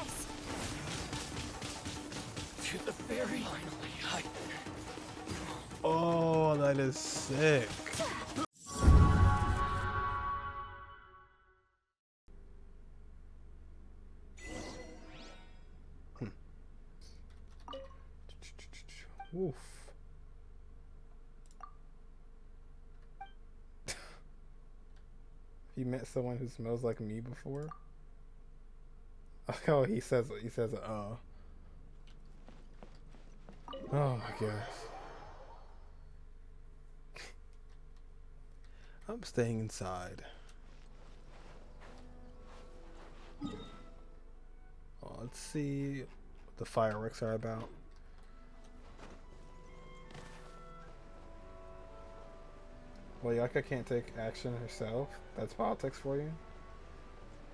ice. To the fairy. Finally, Oh, that is sick. Oof. You met someone who smells like me before? Oh, he says, oh my gosh. I'm staying inside. Oh, let's see what the fireworks are about. Well, Ayaka can't take action herself. That's politics for you.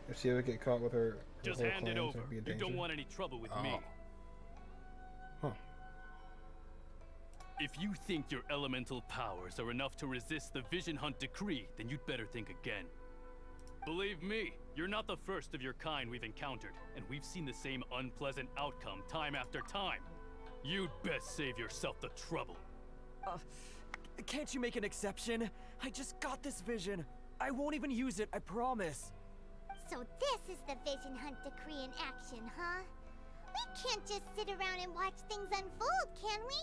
If she ever get caught with her just whole hand clan, it over. it'd be a You danger. don't want any trouble with me. Huh. If you think your elemental powers are enough to resist the Vision Hunt decree, then you'd better think again. Believe me, you're not the first of your kind we've encountered, and we've seen the same unpleasant outcome time after time. You'd best save yourself the trouble. can't you make an exception? I just got this vision. I won't even use it, I promise. So this is the Vision Hunt decree in action, huh? We can't just sit around and watch things unfold, can we?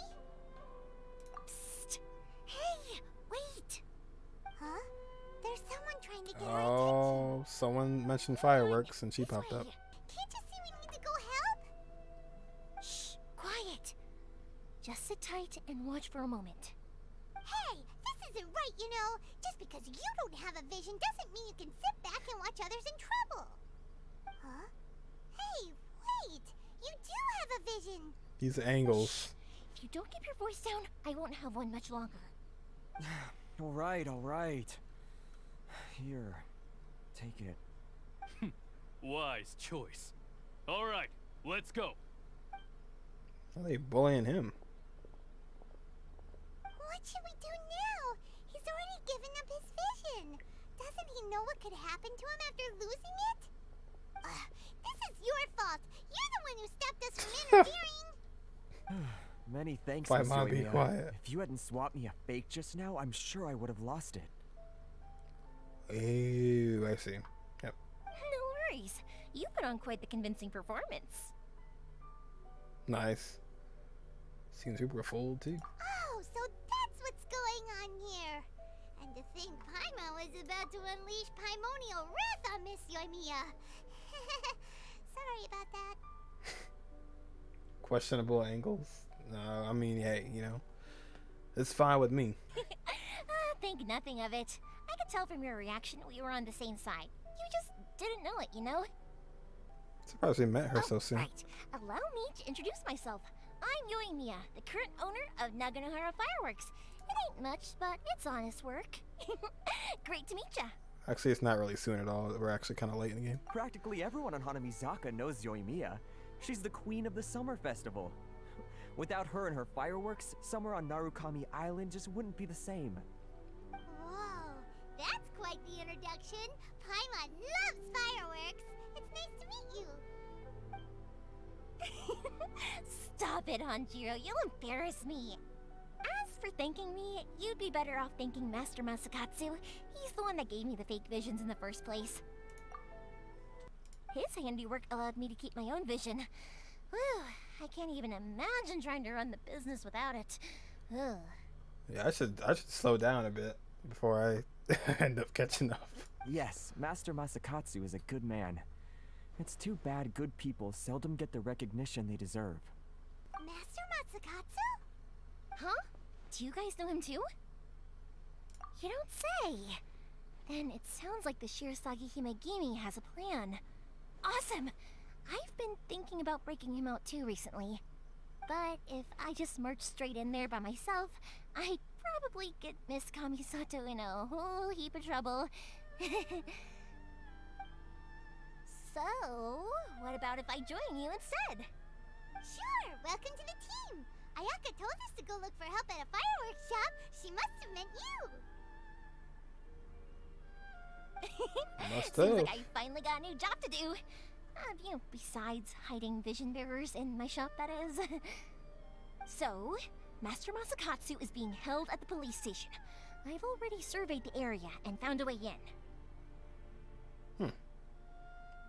Psst! Hey, wait! Huh? There's someone trying to get our attention. Oh, someone mentioned fireworks and she This popped way. up. Can't you see we need to go help? Shh, quiet. Just sit tight and watch for a moment. Hey, this isn't right, you know. Just because you don't have a vision doesn't mean you can sit back and watch others in trouble. Huh? Hey, wait! You do have a vision! These angles. If you don't keep your voice down, I won't have one much longer. Alright, alright. Here, take it. Wise choice. All right, let's go. Why are they bullying him? What should we do now? He's already given up his vision. Doesn't he know what could happen to him after losing it? This is your fault. You're the one who stopped us from interfering. Many thanks, Why, Miss Mom, be Yoimiya. quiet. If you hadn't swapped me a fake just now, I'm sure I would have lost it. Ew, I see. Yep. No worries. You put on quite the convincing performance. Nice. Seems super full too. Oh, so that's what's going on here. And to think Paimon was about to unleash Paimonial wrath on Miss Yoimiya. Sorry about that. Questionable angles. No, I mean, hey, you know, it's fine with me. Think nothing of it. I could tell from your reaction we were on the same side. You just didn't know it, you know? Surprised we met her so soon. Right. Allow me to introduce myself. I'm Yoimiya, the current owner of Naganohara Fireworks. It ain't much, but it's honest work. Great to meet ya. Actually, it's not really soon at all. We're actually kind of late in the game. Practically everyone on Hanamizaka knows Yoimiya. She's the queen of the summer festival. Without her and her fireworks, summer on Narukami Island just wouldn't be the same. Whoa, that's quite the introduction. Paimon loves fireworks. It's nice to meet you. Stop it, Hanjiro. You'll embarrass me. As for thanking me, you'd be better off thanking Master Masakatsu. He's the one that gave me the fake visions in the first place. His handiwork allowed me to keep my own vision. Whew, I can't even imagine trying to run the business without it. Ugh. Yeah, I should slow down a bit before I end up catching up. Yes, Master Masakatsu is a good man. It's too bad good people seldom get the recognition they deserve. Master Masakatsu? Huh? Do you guys know him too? You don't say. Then it sounds like the Shirasagi Himegimi has a plan. Awesome! I've been thinking about breaking him out too recently. But if I just marched straight in there by myself, I'd probably get Miss Kamisato in a whole heap of trouble. So, what about if I join you instead? Sure, welcome to the team. Ayaka told us to go look for help at a fireworks shop. She must have meant you. Must Seems have. like I finally got a new job to do. You know, besides hiding vision bearers in my shop, that is. So, Master Masakatsu is being held at the police station. I've already surveyed the area and found a way in.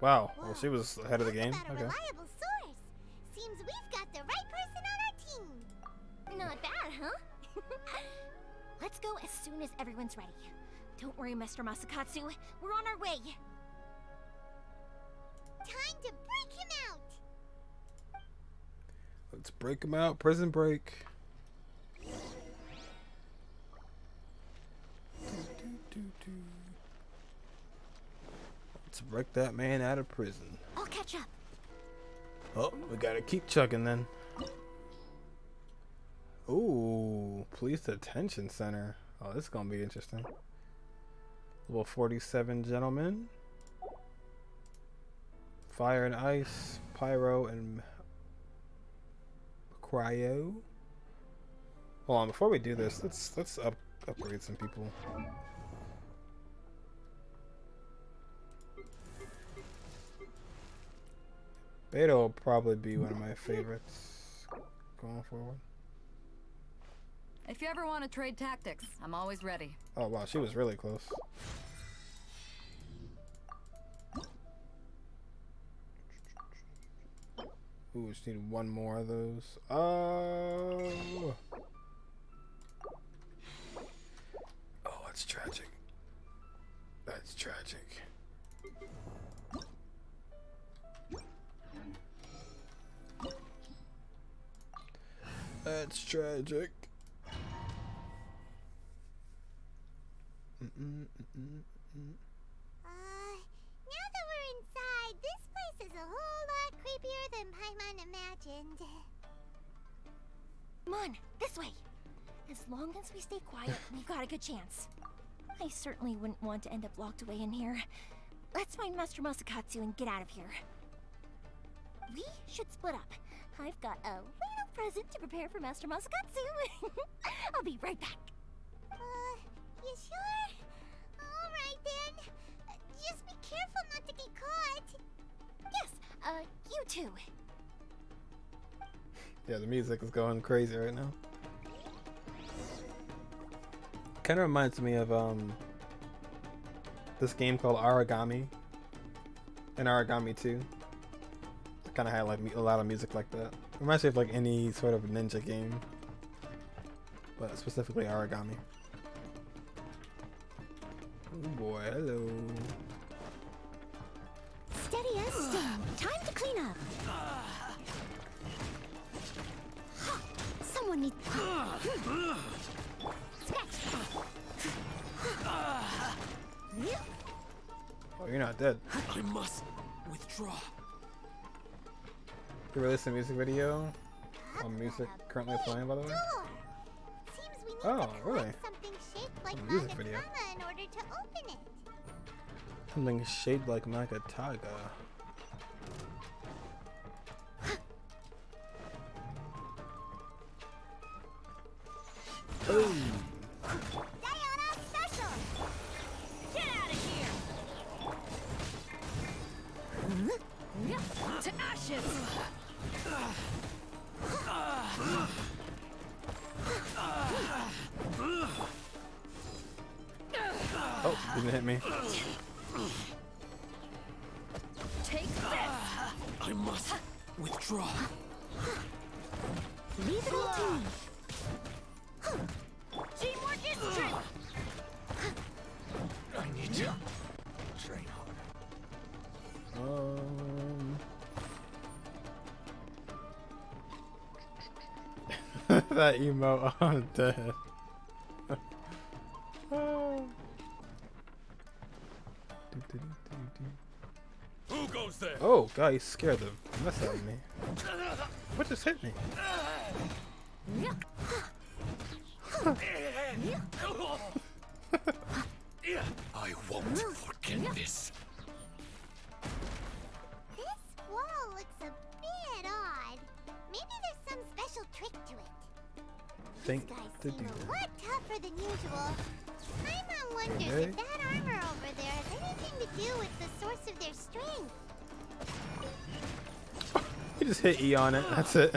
Wow. Well, she was ahead of the game. Talk about a Okay. reliable source. Seems we've got the right person on our team. Not bad, huh? Let's go as soon as everyone's ready. Don't worry, Mr. Masakatsu. We're on our way. Time to break him out. Let's break him out. Prison break. Let's break that man out of prison. I'll catch up. Oh, we gotta keep chugging then. Ooh, police detention center. Oh, this is gonna be interesting. Level 47 gentlemen. Fire and ice, pyro and cryo. Hold on, before we do this, let's upgrade some people. Beta will probably be one of my favorites going forward. If you ever want to trade tactics, I'm always ready. Oh wow, she was really close. Ooh, just need one more of those. Oh, that's tragic. That's tragic. That's tragic. Now that we're inside, this place is a whole lot creepier than Paimon imagined. Come on, this way. As long as we stay quiet, we've got a good chance. I certainly wouldn't want to end up locked away in here. Let's find Master Masakatsu and get out of here. We should split up. I've got a little present to prepare for Master Masakatsu. I'll be right back. You sure? Alright then. Just be careful not to get caught. Yes, you too. Yeah, the music is going crazy right now. Kind of reminds me of this game called Origami and Origami 2. Kind of had like a lot of music like that. Reminds me of like any sort of ninja game, but specifically Origami. Oh boy, hello. Steady as stone. Time to clean up. Someone needs. Oh, you're not dead. I must withdraw. You released a music video. Music currently playing, by the way. Seems we need Oh, to really? collect something shaped like Music video. Magatama in order to open it. Something shaped like Makataga. Oh. Diana special. Get out of here! To ashes! Oh, didn't hit me. Take this! I must withdraw. Leave it all to me. Teamwork is strength! I need to train harder. That emote, I'm dead. Who goes there? Oh, God, you scared the mess out of me. What just hit me? I won't forget this. This wall looks a bit odd. Maybe there's some special trick to it. Think These guys to seem do a lot tougher than usual. Paimon wonders Okay. if that armor over there has anything to do with the source of their strength. You just hit E on it. That's it.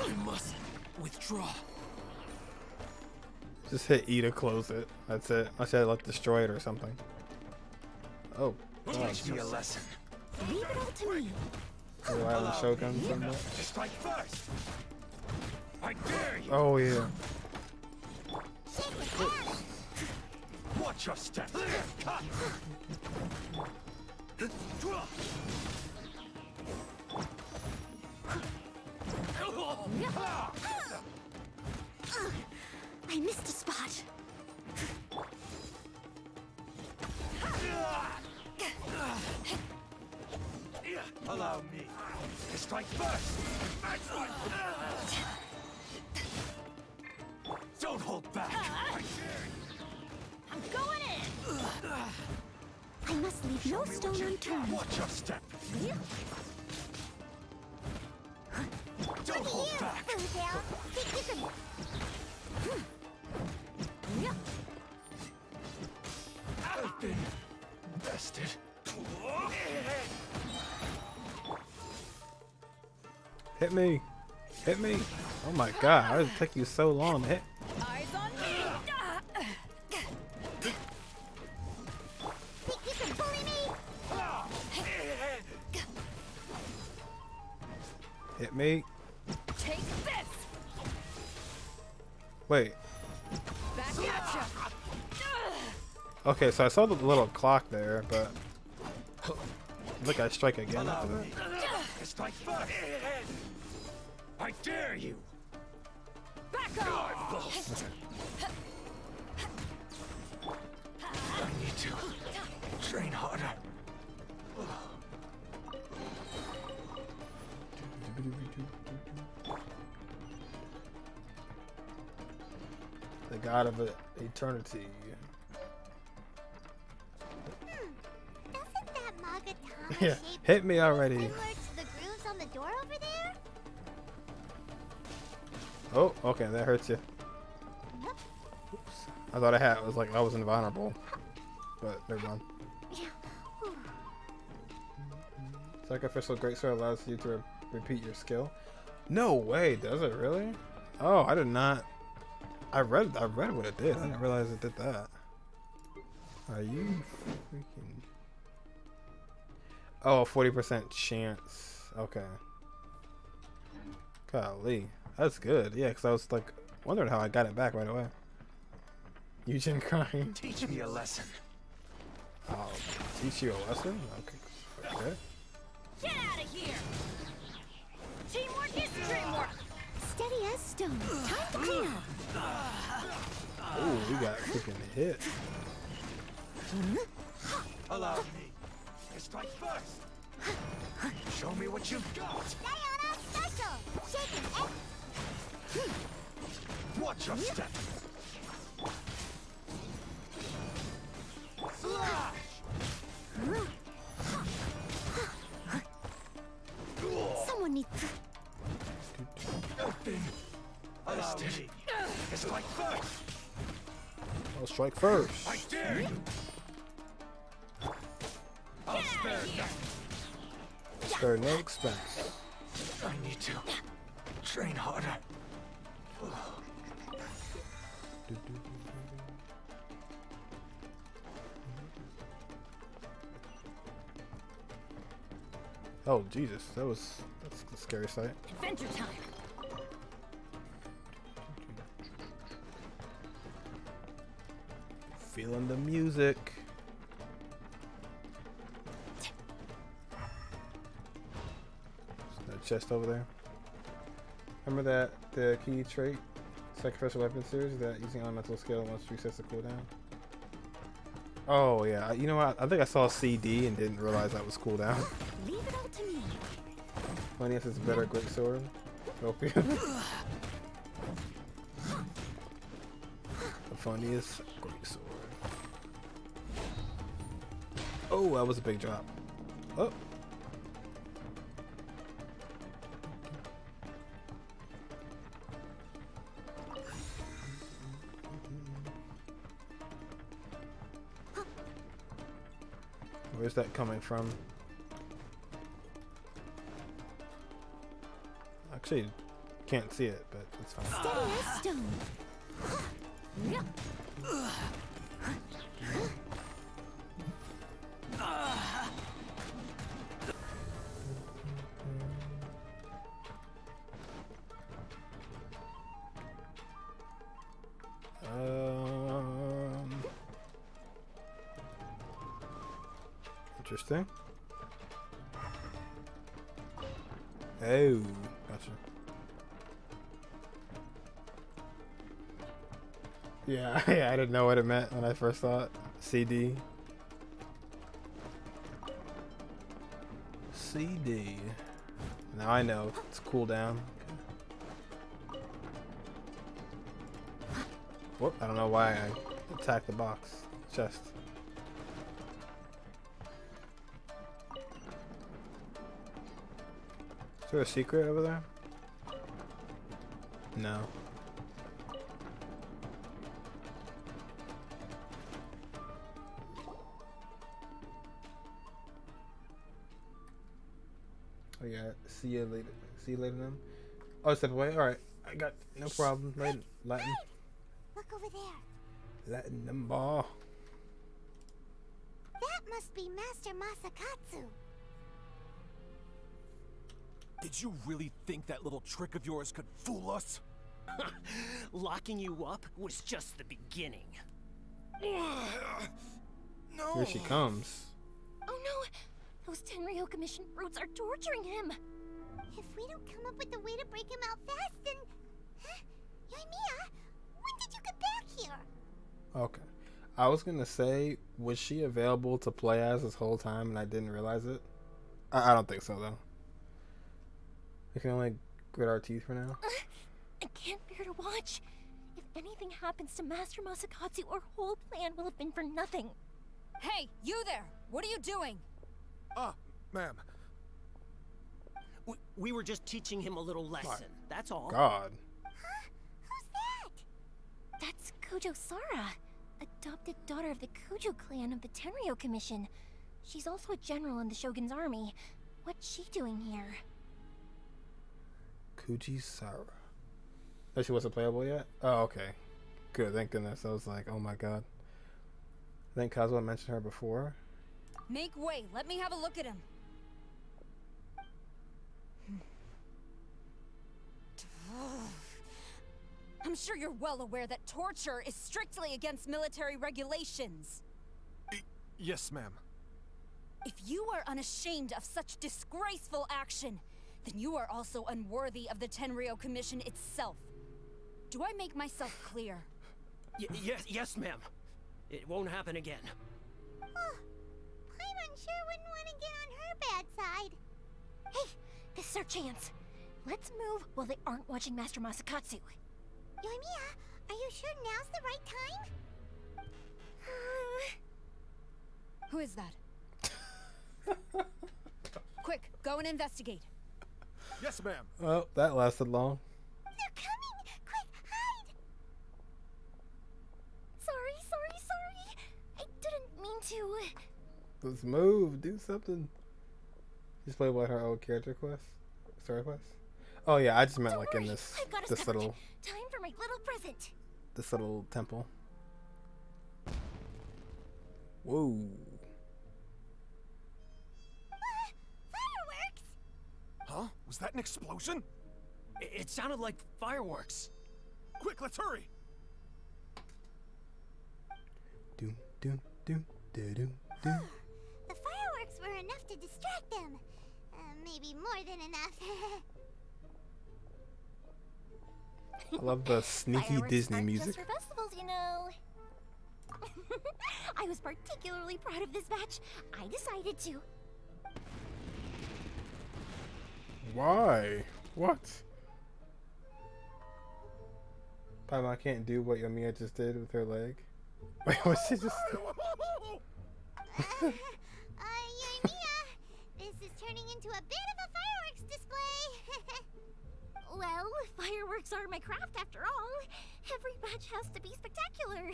I must withdraw. Just hit E to close it. That's it. I should have destroy it or something. Oh. Teach me a lesson. Leave it all to me. Raiden Shogun somewhat. Strike first. I dare you. Oh yeah. Watch your step. Cut. I missed a spot. Allow me to strike first. Don't hold back. I dare you. I'm going in. I must leave no stone unturned. Watch your step. Don't hold back. I've been bested. Hit me. Hit me. Oh my god, how did it take you so long to hit? Eyes on me. Think you can bully me? Hit me. Take this. Wait. Back at ya. Okay, so I saw the little clock there, but look, I strike again Allow after me to strike first. I dare you. Back off. I need to train harder. The god of eternity. Doesn't that Magatama Yeah, shape hit me already. similar to the grooves on the door over there? Oh, okay, that hurts you. Oops. I thought I was like I was invulnerable, but they're gone. Sacrificial greatsword allows you to repeat your skill. No way, does it really? Oh, I did not. I read what it did. I didn't realize it did that. Are you freaking? Oh, 40% chance. Okay. Golly, that's good. Yeah, because I was like wondering how I got it back right away. Eugen crying. Teach me a lesson. I'll teach you a lesson. Okay. Okay. Get out of here. Teamwork is dreamwork. Steady as stone. Time to clean up. Oh, we got freaking hit. Allow me to strike first. Show me what you've got. Diana special! Shaking it! Watch your step. Slash. Someone needs to... Open. Allow me to strike first. I'll strike first. I dare you. I'll spare nothing. Spare no expense. I need to train harder. Oh Jesus, that's a scary sight. Adventure time. Feeling the music. There's no chest over there. Remember that the key trait, sacrificial weapon series, that using elemental skill once resets the cooldown? Oh yeah, you know what? I think I saw CD and didn't realize that was cooldown. Leave it all to me. Funniest is a better greatsword. Opium. The funniest greatsword. Oh, that was a big drop. Oh. Where's that coming from? Actually, can't see it, but it's fine. Steady as stone. Interesting. Oh, gotcha. Yeah, yeah, I didn't know what it meant when I first saw it. CD. CD. Now I know it's cooldown. Okay. Whoop, I don't know why I attacked the box. Chest. Is there a secret over there? No. Oh yeah, see you later. See you later then. Oh, step away? Alright. I got no problem. Latin. Look over there. Latin them ball. That must be Master Masakatsu. Did you really think that little trick of yours could fool us? Locking you up was just the beginning. No. Here she comes. Oh no! Those Tenryou Commission brutes are torturing him! If we don't come up with a way to break him out fast, then... Huh? Yoimiya, when did you get back here? Okay. I was gonna say, was she available to play as this whole time and I didn't realize it? I don't think so though. We can only grit our teeth for now. I can't bear to watch. If anything happens to Master Masakatsu, our whole plan will have been for nothing. Hey, you there! What are you doing? Ma'am. We were just teaching him a little lesson, that's all. God. Who's that? That's Kujo Sara, adopted daughter of the Kujo clan of the Tenryou Commission. She's also a general in the Shogun's army. What's she doing here? Kuji Sara. Oh, she wasn't playable yet? Oh, okay. Good, thank goodness. I was like, oh my god. I think Kazuha mentioned her before. Make way, let me have a look at him. I'm sure you're well aware that torture is strictly against military regulations. Yes, ma'am. If you are unashamed of such disgraceful action, then you are also unworthy of the Tenryou Commission itself. Do I make myself clear? Yes, ma'am. It won't happen again. Oh, Paimon sure wouldn't want to get on her bad side. Hey, this is our chance. Let's move while they aren't watching Master Masakatsu. Yoimiya, are you sure now's the right time? Who is that? Quick, go and investigate. Yes, ma'am. Oh, that lasted long. They're coming! Quick, hide! Sorry. I didn't mean to. Let's move. Do something. Just play what her old character quest? Story quest? Oh yeah, I just meant Don't like worry, in this I've got a this stomach. little Time for my little present. this little temple. Whoa. Fireworks! Huh? Was that an explosion? It sounded like fireworks. Quick, let's hurry. Doom, doom, doom, doom, doom. The fireworks were enough to distract them. Maybe more than enough. I love the sneaky Fireworks Disney aren't music. just for festivals, you know. I was particularly proud of this batch. I decided to. Why? What? Paimon, I can't do what Yoimiya just did with her leg. Wait, what she just? Yoimiya, this is turning into a bit of a fireworks display. Well, fireworks are my craft after all. Every batch has to be spectacular.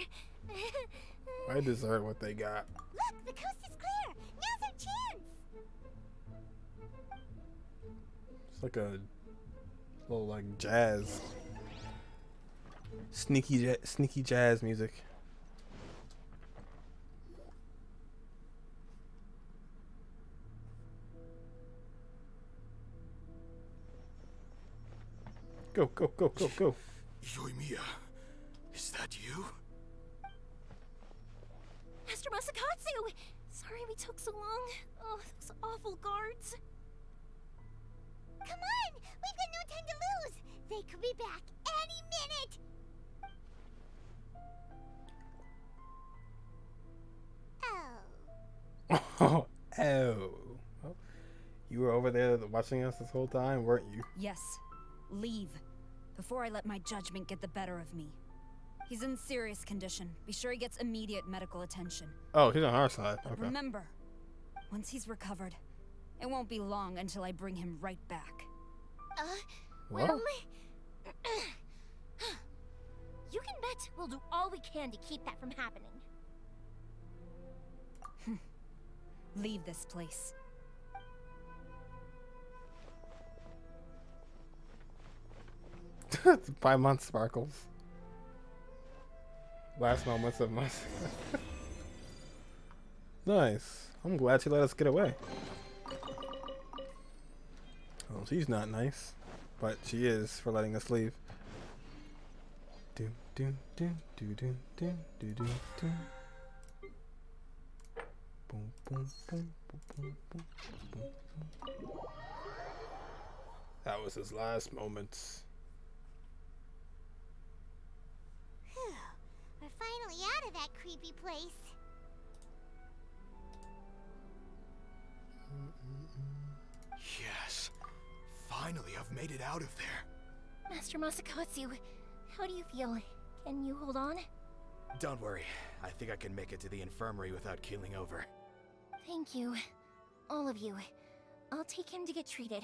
I deserve what they got. Look, the coast is clear. Now's It's like a little like jazz, sneaky jazz music. Go, go, go, go, go. Yoimiya, is that you? Master Masakatsu! Sorry we took so long. Oh, those awful guards. Come on! We've got no time to lose! They could be back any minute! Oh. Oh. Well, you were over there watching us this whole time, weren't you? Yes. Leave. Before I let my judgment get the better of me. He's in serious condition. Be sure he gets immediate medical attention. Oh, he's on our side. But Okay. remember, once he's recovered, it won't be long until I bring him right back. What? Well... You can bet we'll do all we can to keep that from happening. Leave this place. paimon sparkles. Last moments of Masakatsu. Nice. I'm glad she let us get away. Oh, she's not nice, but she is for letting us leave. Do do do do do do do do do. Boom boom boom boom boom boom boom. That was his last moments. Phew. We're finally out of that creepy place. Yes. Finally, I've made it out of there. Master Masakatsu, how do you feel? Can you hold on? Don't worry. I think I can make it to the infirmary without keeling over. Thank you. All of you. I'll take him to get treated.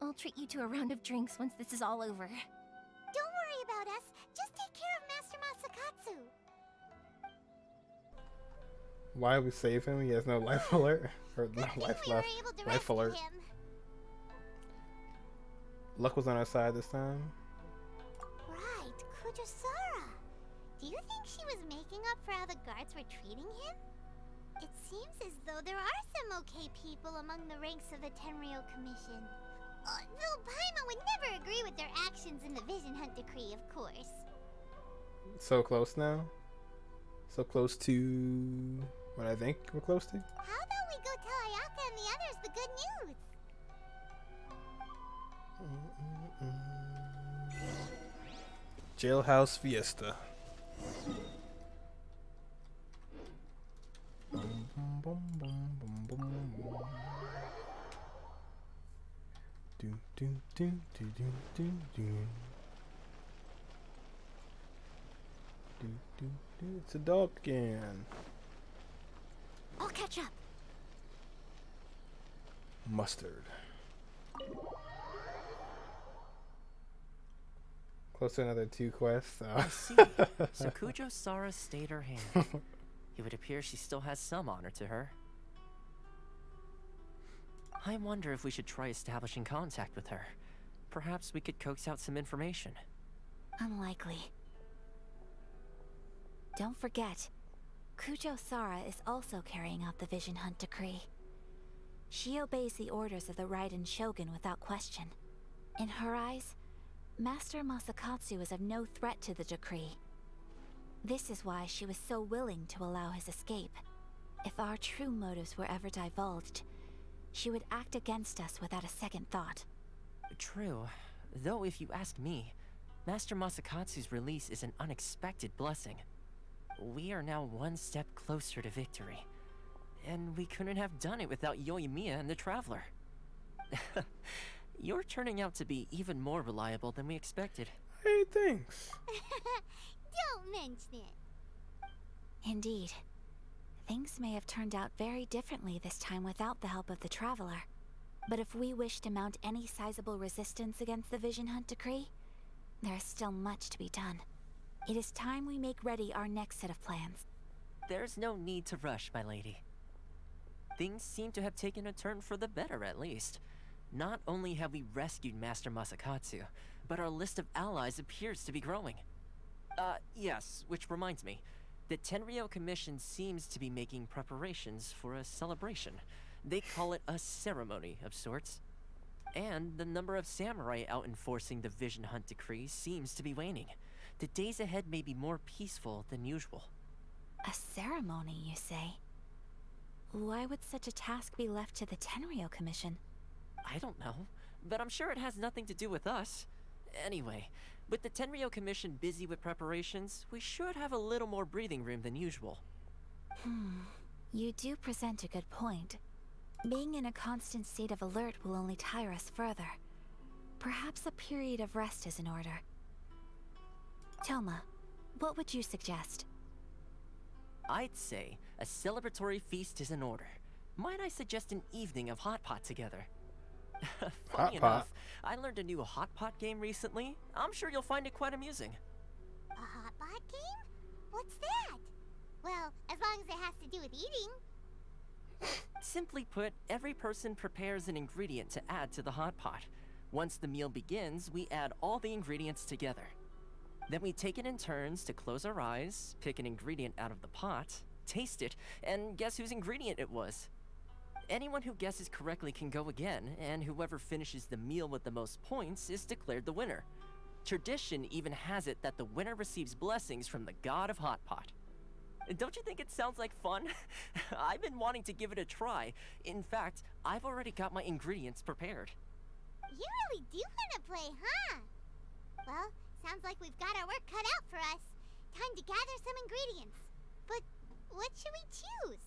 I'll treat you to a round of drinks once this is all over. Don't worry about us. Just take care of Master Masakatsu. Why we save him? He has no life alert. Or no life We were left. able to Life rescue alert. him. Luck was on our side this time. Right, Kujosara. Do you think she was making up for how the guards were treating him? It seems as though there are some okay people among the ranks of the Tenryou Commission. Though Paimon would never agree with their actions in the Vision Hunt Decree, of course. So close now. So close to what I think we're close to. How about we go tell Ayaka and the others the good news? Jailhouse Fiesta. Do do do do do do do. Do do do. It's a dog again. I'll catch up. Mustard. Close to another 2 quests. I see. So Kujosara stayed her hand. It would appear she still has some honor to her. I wonder if we should try establishing contact with her. Perhaps we could coax out some information. Unlikely. Don't forget, Kujosara is also carrying out the Vision Hunt Decree. She obeys the orders of the Raiden Shogun without question. In her eyes, Master Masakatsu is of no threat to the decree. This is why she was so willing to allow his escape. If our true motives were ever divulged, she would act against us without a second thought. True. Though if you ask me, Master Masakatsu's release is an unexpected blessing. We are now one step closer to victory. And we couldn't have done it without Yoimiya and the Traveler. You're turning out to be even more reliable than we expected. Hey, thanks. Don't mention it. Indeed. Things may have turned out very differently this time without the help of the Traveler. But if we wish to mount any sizable resistance against the Vision Hunt Decree, there is still much to be done. It is time we make ready our next set of plans. There's no need to rush, my lady. Things seem to have taken a turn for the better, at least. Not only have we rescued Master Masakatsu, but our list of allies appears to be growing. Yes, which reminds me. The Tenryou Commission seems to be making preparations for a celebration. They call it a ceremony of sorts. And the number of samurai out enforcing the Vision Hunt Decree seems to be waning. The days ahead may be more peaceful than usual. A ceremony, you say? Why would such a task be left to the Tenryou Commission? I don't know, but I'm sure it has nothing to do with us. Anyway, with the Tenryou Commission busy with preparations, we should have a little more breathing room than usual. You do present a good point. Being in a constant state of alert will only tire us further. Perhaps a period of rest is in order. Toma, what would you suggest? I'd say a celebratory feast is in order. Might I suggest an evening of hot pot together? Funny enough, I learned a new hot pot game recently. I'm sure you'll find it quite amusing. A hot pot game? What's that? Well, as long as it has to do with eating. Simply put, every person prepares an ingredient to add to the hot pot. Once the meal begins, we add all the ingredients together. Then we take it in turns to close our eyes, pick an ingredient out of the pot, taste it, and guess whose ingredient it was. Anyone who guesses correctly can go again, and whoever finishes the meal with the most points is declared the winner. Tradition even has it that the winner receives blessings from the god of hot pot. Don't you think it sounds like fun? I've been wanting to give it a try. In fact, I've already got my ingredients prepared. You really do want to play, huh? Well, sounds like we've got our work cut out for us. Time to gather some ingredients. But what should we choose?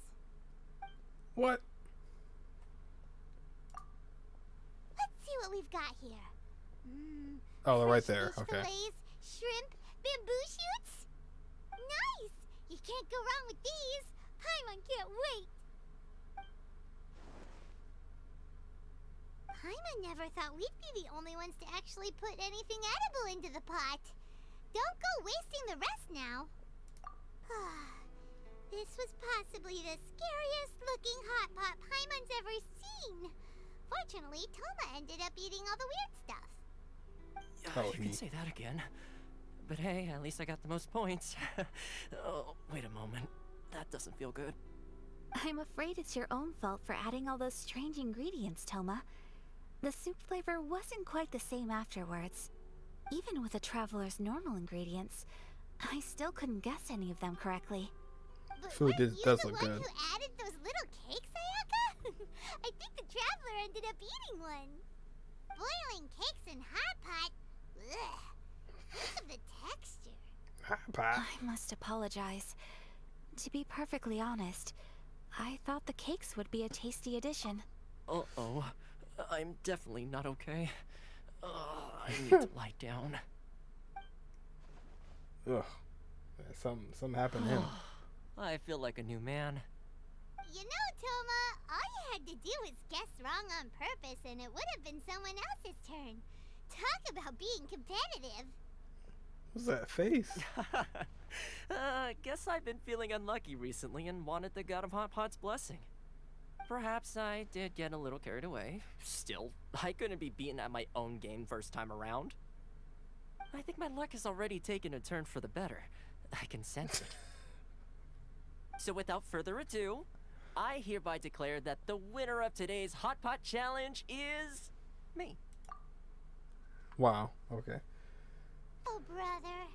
What? Let's see what we've got here. Oh, they're right Fresh there. fish Okay. fillets, shrimp, bamboo shoots. Nice! You can't go wrong with these. Paimon can't wait. Paimon never thought we'd be the only ones to actually put anything edible into the pot. Don't go wasting the rest now. This was possibly the scariest looking hot pot Paimon's ever seen. Fortunately, Toma ended up eating all the weird stuff. You can say that again. But hey, at least I got the most points. Oh, wait a moment. That doesn't feel good. I'm afraid it's your own fault for adding all those strange ingredients, Toma. The soup flavor wasn't quite the same afterwards. Even with a traveler's normal ingredients, I still couldn't guess any of them correctly. But Food weren't you does the look one good. who added those little cakes, Ayaka? I think the traveler ended up eating one. Boiling cakes in hot pot? Ugh. Think of the texture. Hot pot. I must apologize. To be perfectly honest, I thought the cakes would be a tasty addition. Uh-oh. I'm definitely not okay. I need to lie down. Ugh. Yeah, something happened to him. I feel like a new man. You know, Toma, all you had to do was guess wrong on purpose and it would have been someone else's turn. Talk about being competitive. What's that face? Guess I've been feeling unlucky recently and wanted the god of hot pot's blessing. Perhaps I did get a little carried away. Still, I couldn't be beaten at my own game first time around. I think my luck has already taken a turn for the better. I can sense it. So without further ado, I hereby declare that the winner of today's Hot Pot Challenge is me. Wow. Okay. Oh, brother.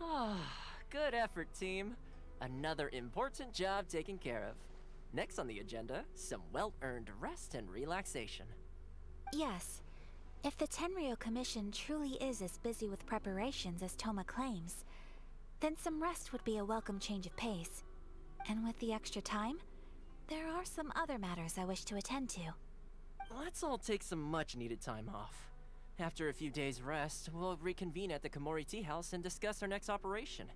Ah, good effort, team. Another important job taken care of. Next on the agenda, some well-earned rest and relaxation. Yes. If the Tenryou Commission truly is as busy with preparations as Toma claims, then some rest would be a welcome change of pace. And with the extra time, there are some other matters I wish to attend to. Let's all take some much-needed time off. After a few days' rest, we'll reconvene at the Komori Tea House and discuss our next operation.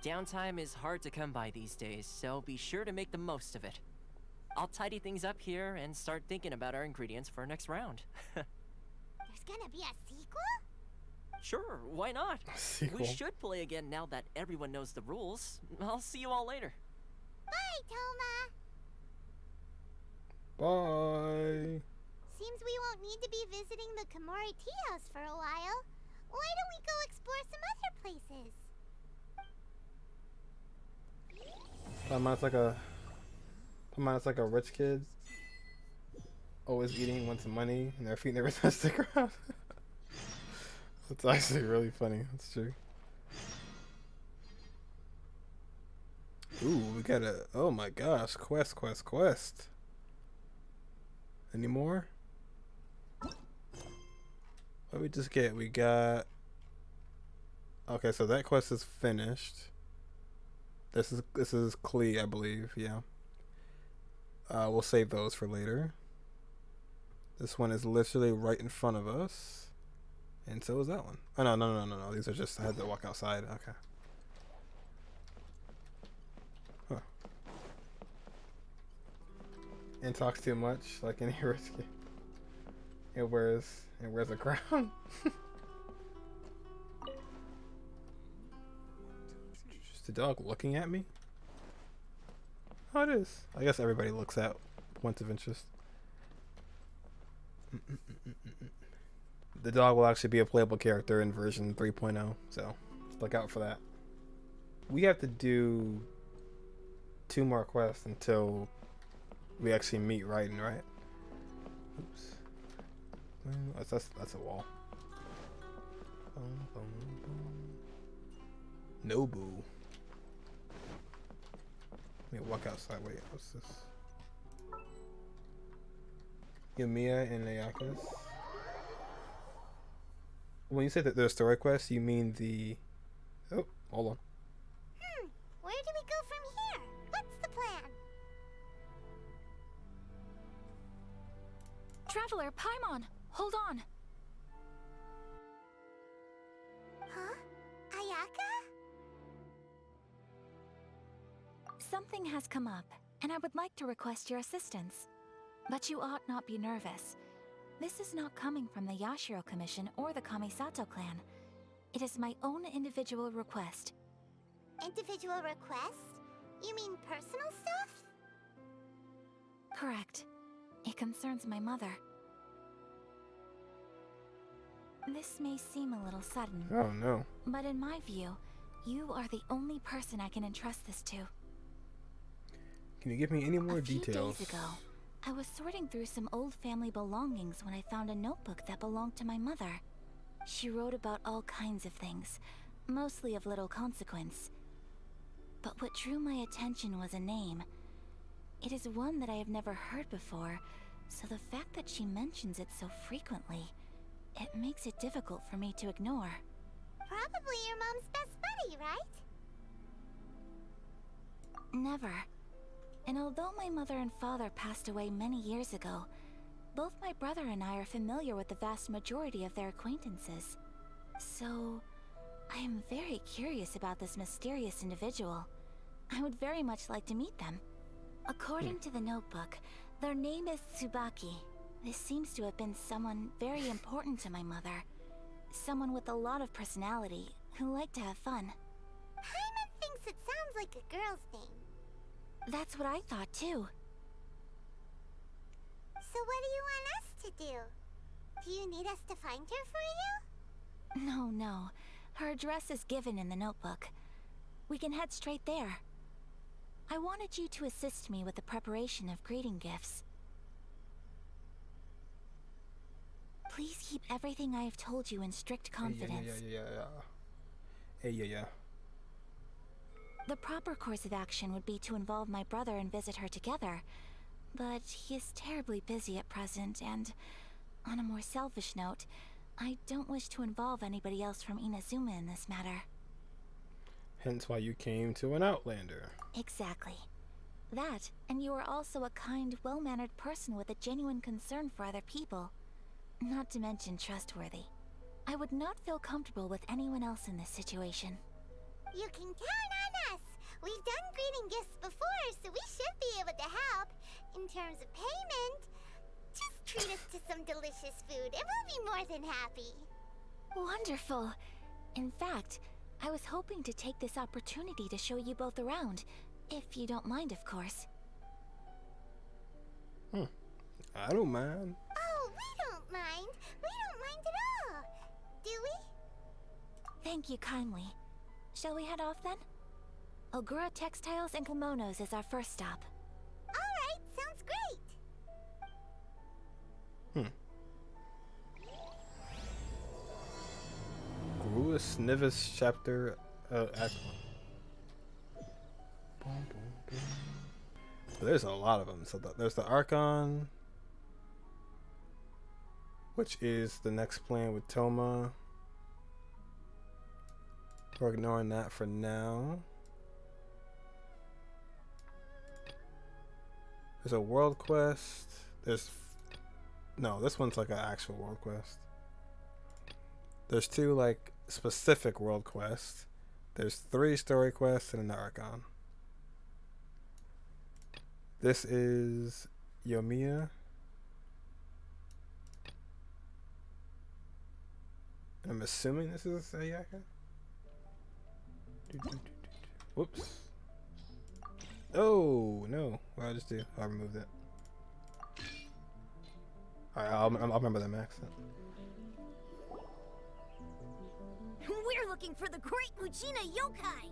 Downtime is hard to come by these days, so be sure to make the most of it. I'll tidy things up here and start thinking about our ingredients for our next round. There's gonna be a sequel? Sure, why not? Sequel. We should play again now that everyone knows the rules. I'll see you all later. Bye, Toma. Bye. Seems Mori Tea House for a while. Why don't we go explore some other places? Paimon's like a rich kid, always eating, wants some money, and their feet never touch the ground. That's actually really funny. That's true. Ooh, we got a, oh my gosh, quest. Any more? What did we just get? We got, okay, so that quest is finished. This is Klee, I believe, yeah. We'll save those for later. This one is literally right in front of us. And so is that one. Oh, no. These are just, I had to walk outside. Okay. Huh. And talks too much, like any rich kid. It wears a crown. Is the dog looking at me? Oh, it is. I guess everybody looks at points of interest. The dog will actually be a playable character in version 3.0, so look out for that. We have to do 2 more quests until we actually meet Raiden, right? Oops. That's a wall. Nobu. Let me walk outside. Wait, what's this? Yoimiya and Ayaka's. When you say that there's story quests, you mean the... Oh, hold on. Where do we go from here? What's the plan? Traveler, Paimon, hold on. Huh? Ayaka? Something has come up, and I would like to request your assistance. But you ought not be nervous. This is not coming from the Yashiro Commission or the Kamisato clan. It is my own individual request. Individual request? You mean personal stuff? Correct. It concerns my mother. This may seem a little sudden. Oh no. But in my view, you are the only person I can entrust this to. Can you give me any more details? A few days ago, I was sorting through some old family belongings when I found a notebook that belonged to my mother. She wrote about all kinds of things, mostly of little consequence. But what drew my attention was a name. It is one that I have never heard before, so the fact that she mentions it so frequently, it makes it difficult for me to ignore. Probably your mom's best buddy, right? Never. And although my mother and father passed away many years ago, both my brother and I are familiar with the vast majority of their acquaintances. So, I am very curious about this mysterious individual. I would very much like to meet them. According to the notebook, their name is Tsubaki. This seems to have been someone very important to my mother. Someone with a lot of personality, who liked to have fun. Paimon thinks it sounds like a girl's name. That's what I thought too. So what do you want us to do? Do you need us to find her for you? No. Her address is given in the notebook. We can head straight there. I wanted you to assist me with the preparation of greeting gifts. Please keep everything I have told you in strict confidence. Yeah. The proper course of action would be to involve my brother and visit her together, but he is terribly busy at present, and on a more selfish note, I don't wish to involve anybody else from Inazuma in this matter. Hence why you came to an Outlander. Exactly. That, and you are also a kind, well-mannered person with a genuine concern for other people. Not to mention trustworthy. I would not feel comfortable with anyone else in this situation. You can count on us! We've done greeting gifts before, so we should be able to help. In terms of payment, just treat us to some delicious food and we'll be more than happy. Wonderful! In fact, I was hoping to take this opportunity to show you both around, if you don't mind, of course. I don't mind. Oh, we don't mind. We don't mind Thank you kindly. Shall we head off then? Ogura Textiles and Kimonos is our first stop. Alright, sounds great. Gruus Nivis chapter Act 1. There's a lot of them. So there's the Archon, which is the next plan with Toma. We're ignoring that for now. There's a world quest. No, this one's like an actual world quest. There's 2 like specific world quests. There's 3 story quests and an Archon. This is Yoimiya. And I'm assuming this is Ayaka. Whoops. Oh no! What did I just do? I removed it. Alright, I'll remember that accent. We're looking for the Great Mujina Yokai!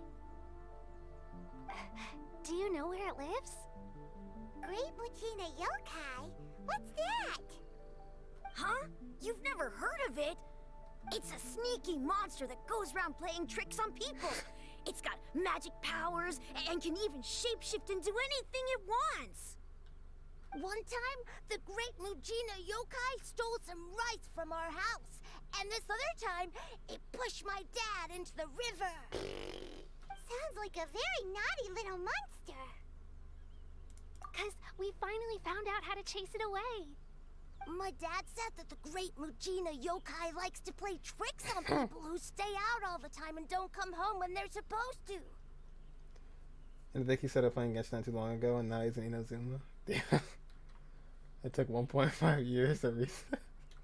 Do you know where it lives? Great Mujina Yokai? What's that? Huh? You've never heard of it? It's a sneaky monster that goes around playing tricks on people. It's got magic powers and can even shapeshift into anything it wants. One time, the Great Mujina Yokai stole some rice from our house. And this other time, it pushed my dad into the river. Sounds like a very naughty little monster. 'Cause we finally found out how to chase it away. My dad said that the Great Mujina Yokai likes to play tricks on people who stay out all the time and don't come home when they're supposed to. And I think he started playing Genshin not too long ago, and now he's in Inazuma. Damn. It took 1.5 years to reset.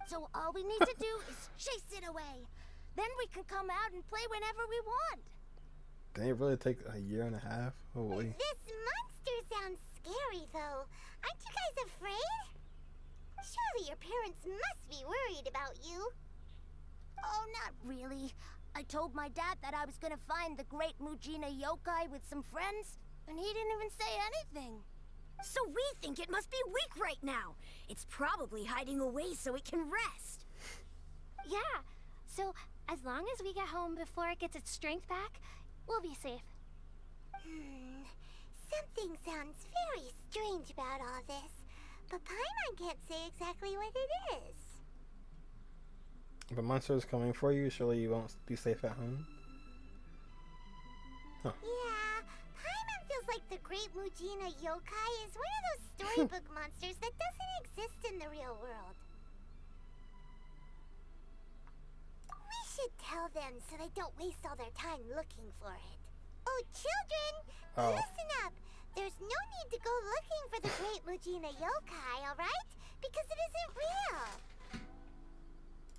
So all we need to do is chase it away. Then we can come out and play whenever we want. Didn't it really take a year and a half? Holy. This monster sounds scary, though. Aren't you guys afraid? Surely your parents must be worried about you. Oh, not really. I told my dad that I was gonna find the Great Mujina Yokai with some friends, and he didn't even say anything. So we think it must be weak right now. It's probably hiding away so it can rest. Yeah, so as long as we get home before it gets its strength back, we'll be safe. Something sounds very strange about all this, but Paimon can't say exactly what it is. If a monster is coming for you, surely you won't be safe at home. Huh. Yeah, Paimon feels like the Great Mujina Yokai is one of those storybook monsters that doesn't exist in the real world. We should tell them so they don't waste all their time looking for it. Oh, children! Listen up! There's no need to go looking for the Great Mujina Yokai, alright? Because it isn't real.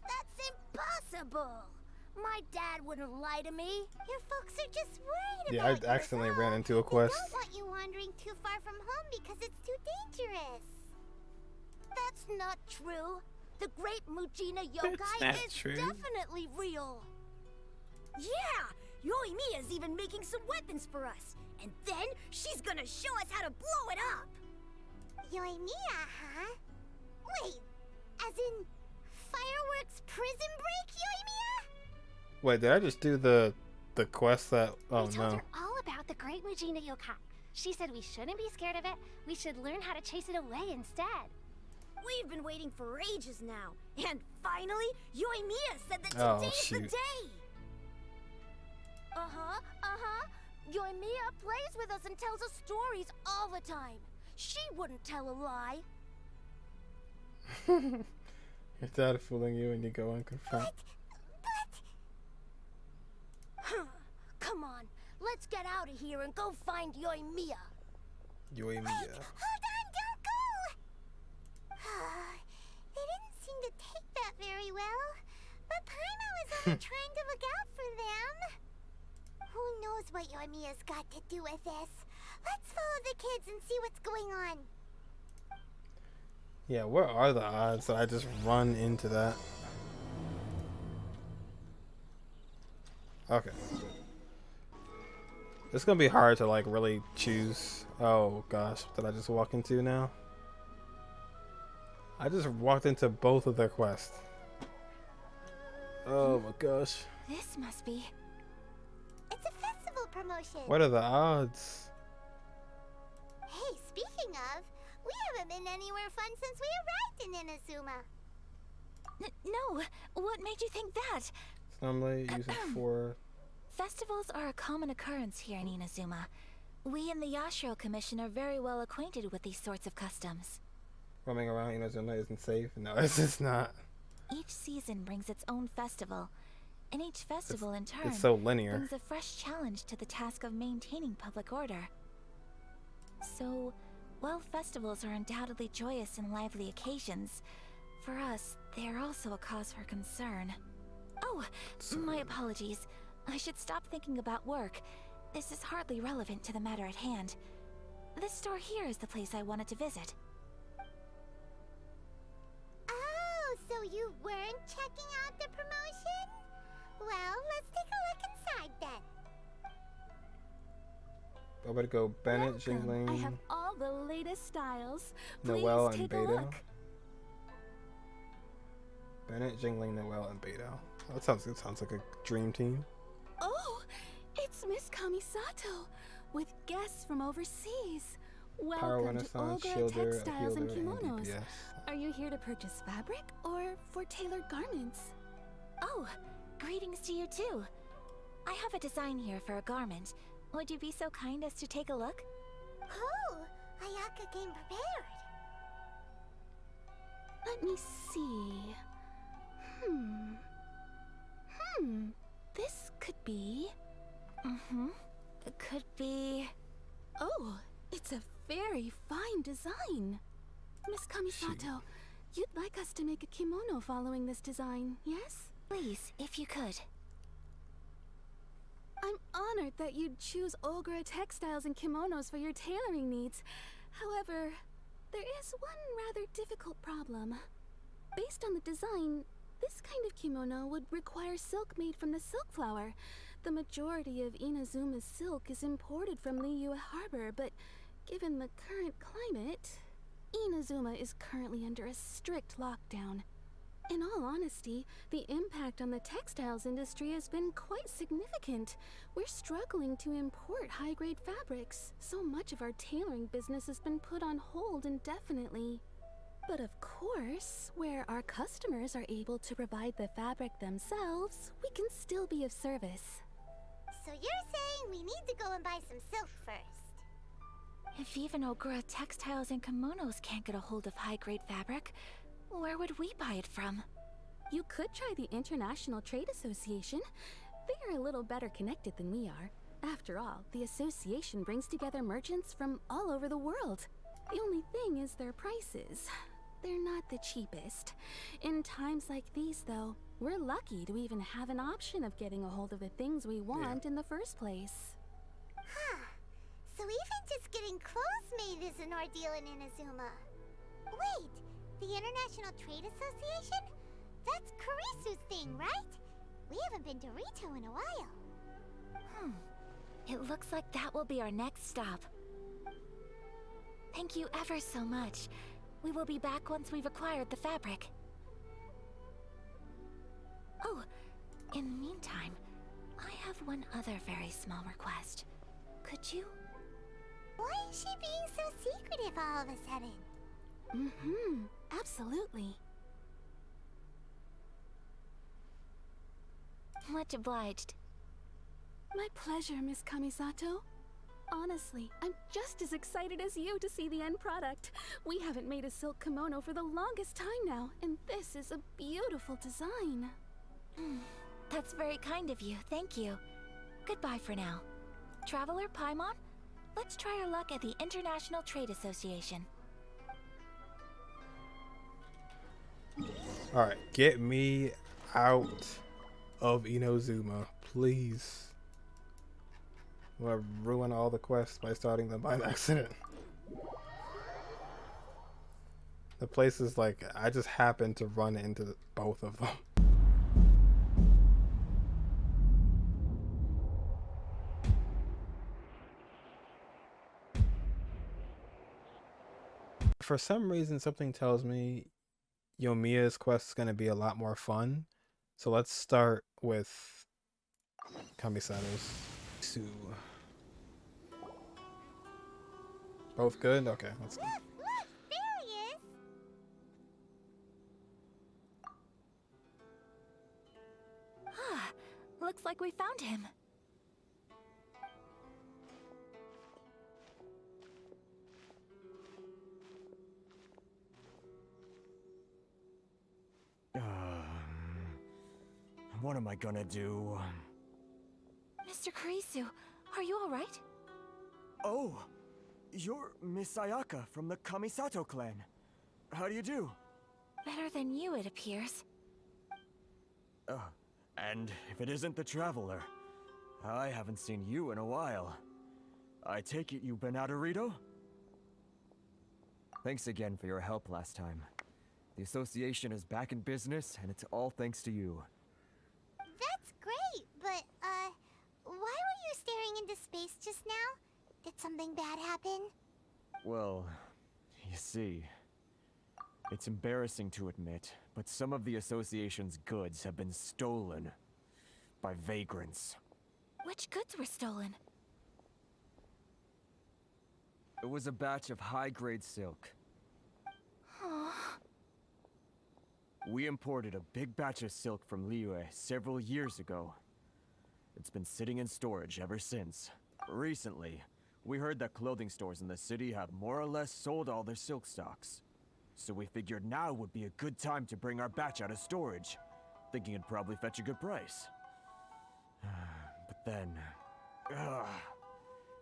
That's impossible! My dad wouldn't lie to me. Your folks are just worried about you. Yeah, I accidentally ran into a quest. They don't want you wandering too far from home because it's too dangerous. That's not true. The Great Mujina Yokai is definitely real. Yeah! Yoimiya's even making some weapons for us. And then she's gonna show us how to blow it up. Yoimiya, huh? Wait, as in fireworks prison break, Yoimiya? Wait, did I just do the quest that? Oh We told no. her all about the Great Mujina Yokai. She said we shouldn't be scared of it. We should learn how to chase it away instead. We've been waiting for ages now. And finally, Yoimiya said that Oh, today's the shoot. day. Yoimiya plays with us and tells us stories all the time. She wouldn't tell a lie. Your dad fooling you and you go and confront. Come on, let's get out of here and go find Yoimiya. Yoimiya. Hold on, don't go! They didn't seem to take that very well. But Paimon was only trying to look out for them. Who knows what Yoimiya's got to do with this? Let's follow the kids and see what's going on. Yeah, where are the odds that I just run into that? Okay. It's gonna be hard to like really choose. Oh gosh, what did I just walk into now? I just walked into both of their quests. Oh my gosh. This must be. It's a festival promotion. What are the odds? Hey, speaking of, we haven't been anywhere fun since we arrived in Inazuma. No, what made you think that? Normally use it for. Festivals are a common occurrence here in Inazuma. We in the Yashiro Commission are very well acquainted with these sorts of customs. Roaming around Inazuma isn't safe. No, it's just not. Each season brings its own festival, and each festival in turn It's so linear. brings a fresh challenge to the task of maintaining public order. So, while festivals are undoubtedly joyous and lively occasions, for us, they are also a cause for concern. Oh, my apologies. I should stop thinking about work. This is hardly relevant to the matter at hand. This store here is the place I wanted to visit. Oh, so you weren't checking out the promotion? Well, let's take a look inside then. I'm gonna go Bennett, Jingling, I have all the latest styles. Noelle, Please and take a Beto. look. Bennett, Jingling, Noelle, and Beto. That sounds like a dream team. Oh, it's Miss Kamisato with guests from overseas. Power Welcome to Renaissance, Ogura Shielder, Textiles and Healer, and Kimonos. DPS. Are you here to purchase fabric or for tailored garments? Oh, greetings to you too. I have a design here for a garment. Would you be so kind as to take a look? Oh, Ayaka came prepared. Let me see. This could be... It could be... Oh, it's a very fine design. Miss Kamisato, you'd like us to make a kimono following this design, yes? Please, if you could. I'm honored that you'd choose Ogura Textiles and Kimonos for your tailoring needs. However, there is one rather difficult problem. Based on the design, this kind of kimono would require silk made from the silk flower. The majority of Inazuma's silk is imported from Liyue Harbor, but given the current climate, Inazuma is currently under a strict lockdown. In all honesty, the impact on the textiles industry has been quite significant. We're struggling to import high-grade fabrics. So much of our tailoring business has been put on hold indefinitely. But of course, where our customers are able to provide the fabric themselves, we can still be of service. So you're saying we need to go and buy some silk first? If even Ogura Textiles and Kimonos can't get a hold of high-grade fabric, where would we buy it from? You could try the International Trade Association. They are a little better connected than we are. After all, the association brings together merchants from all over the world. The only thing is their prices. They're not the cheapest. In times like these, though, we're lucky to even have an option of getting a hold of the things we want in the first place. Huh. So even just getting clothes made is an ordeal in Inazuma. Wait, the International Trade Association? That's Karisu's thing, right? We haven't been to Rito in a while. It looks like that will be our next stop. Thank you ever so much. We will be back once we've acquired the fabric. Oh, in the meantime, I have one other very small request. Could you? Why is she being so secretive all of a sudden? Absolutely. Much obliged. My pleasure, Miss Kamisato. Honestly, I'm just as excited as you to see the end product. We haven't made a silk kimono for the longest time now, and this is a beautiful design. That's very kind of you, thank you. Goodbye for now. Traveler Paimon, let's try our luck at the International Trade Association. Alright, get me out of Inazuma, please. I'm gonna ruin all the quests by starting them by accident. The place is like, I just happened to run into both of them. for some reason, something tells me Yoimiya's quest is going to be a lot more fun. So let's start with Kamisato's. Two. Both good? Okay, let's go. Look, there he is. Ah, looks like we found him. What am I gonna do? Mr. Kurisu, are you alright? Oh, you're Miss Ayaka from the Kamisato clan. How do you do? Better than you, it appears. And if it isn't the Traveler, I haven't seen you in a while. I take it you've been out of Rito? Thanks again for your help last time. The association is back in business, and it's all thanks to you. That's great, but, why were you staring into space just now? Did something bad happen? Well, you see, it's embarrassing to admit, but some of the association's goods have been stolen by vagrants. Which goods were stolen? It was a batch of high-grade silk. We imported a big batch of silk from Liyue several years ago. It's been sitting in storage ever since. Recently, we heard that clothing stores in the city have more or less sold all their silk stocks. So we figured now would be a good time to bring our batch out of storage, thinking it'd probably fetch a good price. But then...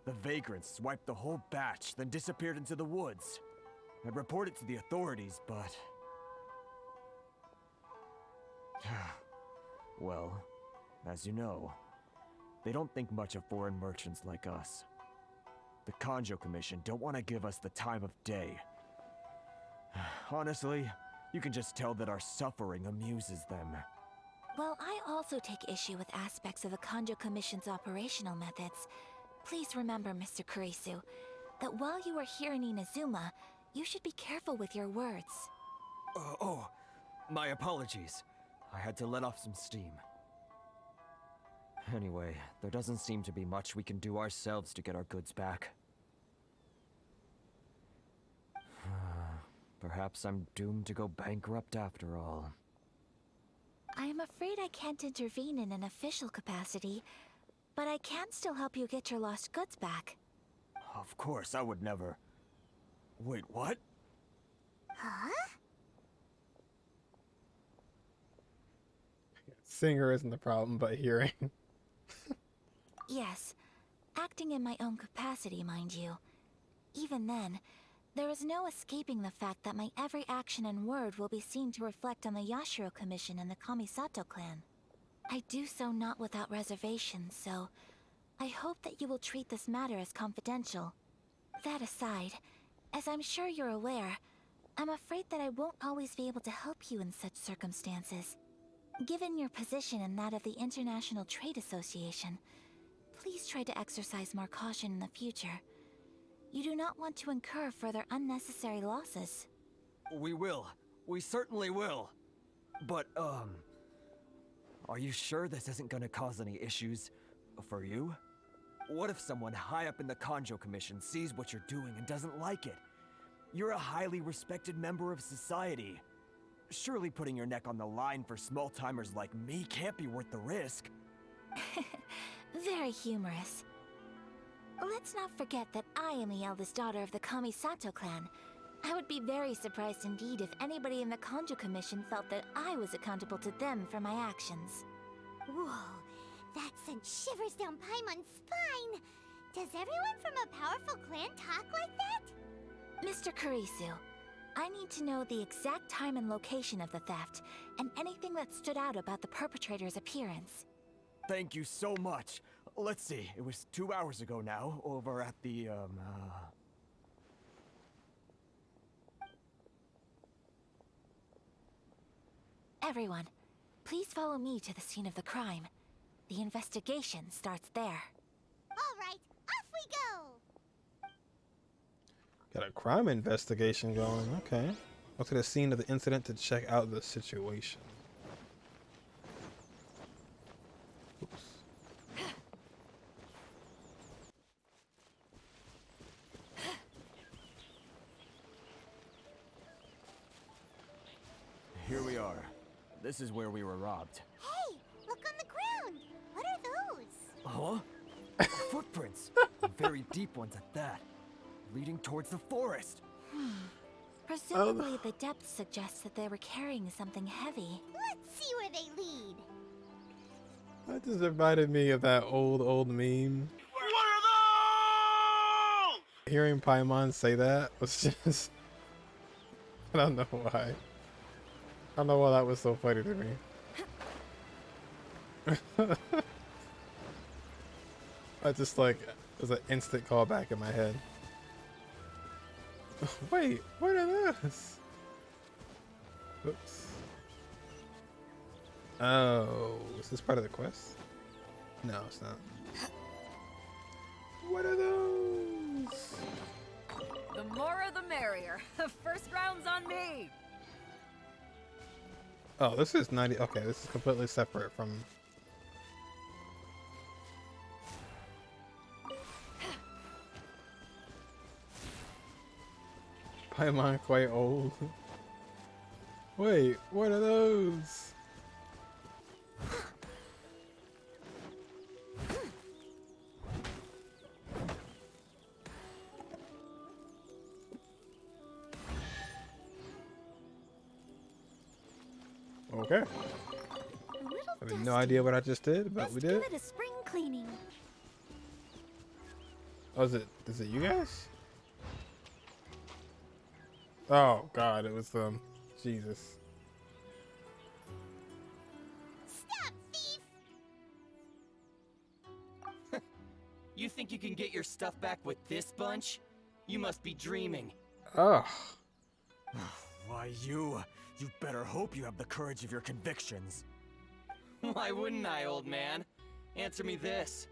the vagrants swiped the whole batch, then disappeared into the woods. I reported to the authorities, but... well, as you know, they don't think much of foreign merchants like us. The Kanjo Commission don't want to give us the time of day. Honestly, you can just tell that our suffering amuses them. Well, I also take issue with aspects of the Kanjo Commission's operational methods. Please remember, Mr. Kurisu, that while you are here in Inazuma, you should be careful with your words. My apologies. I had to let off some steam. Anyway, there doesn't seem to be much we can do ourselves to get our goods back. Perhaps I'm doomed to go bankrupt after all. I am afraid I can't intervene in an official capacity, but I can still help you get your lost goods back. Of course, I would never... Wait, what? Huh? Singer isn't the problem, but hearing. Yes, acting in my own capacity, mind you. Even then, there is no escaping the fact that my every action and word will be seen to reflect on the Yashiro Commission and the Kamisato clan. I do so not without reservation, so I hope that you will treat this matter as confidential. That aside, as I'm sure you're aware, I'm afraid that I won't always be able to help you in such circumstances. Given your position and that of the International Trade Association, please try to exercise more caution in the future. You do not want to incur further unnecessary losses. We will. We certainly will. But, are you sure this isn't gonna cause any issues for you? What if someone high up in the Kanjo Commission sees what you're doing and doesn't like it? You're a highly respected member of society. Surely putting your neck on the line for small-timers like me can't be worth the risk. Very humorous. Let's not forget that I am the eldest daughter of the Kamisato clan. I would be very surprised indeed if anybody in the Kanjo Commission felt that I was accountable to them for my actions. Whoa, that sent shivers down Paimon's spine. Does everyone from a powerful clan talk like that? Mr. Kurisu, I need to know the exact time and location of the theft, and anything that stood out about the perpetrator's appearance. Thank you so much. Let's see, it was 2 hours ago now, over at the, Everyone, please follow me to the scene of the crime. The investigation starts there. All right, off we go! Got a crime investigation going. Okay. Go to the scene of the incident to check out the situation. Oops. Here we are. This is where we were robbed. Hey, look on the ground. What are those? Huh? Footprints. Very deep ones at that. Leading towards the forest. Presumably, the depth suggests that they were carrying something heavy. Let's see where they lead. That just reminded me of that old meme. What are those? Hearing Paimon say that was just... I don't know why. I don't know why that was so funny to me. I just like, it was an instant callback in my head. Wait, what are those? Oops. Oh, is this part of the quest? No, it's not. What are those? The more the merrier. First round's on me. Oh, this is 90. Okay, this is completely separate from. Paimon quite old. Wait, what are those? Okay. I have no idea what I just did, but we did. Give it a spring cleaning. Oh, is it you guys? Oh God, it was them. Jesus. Stop, thief! You think you can get your stuff back with this bunch? You must be dreaming. Oh. Why, you better hope you have the courage of your convictions. Why wouldn't I, old man? Answer me this.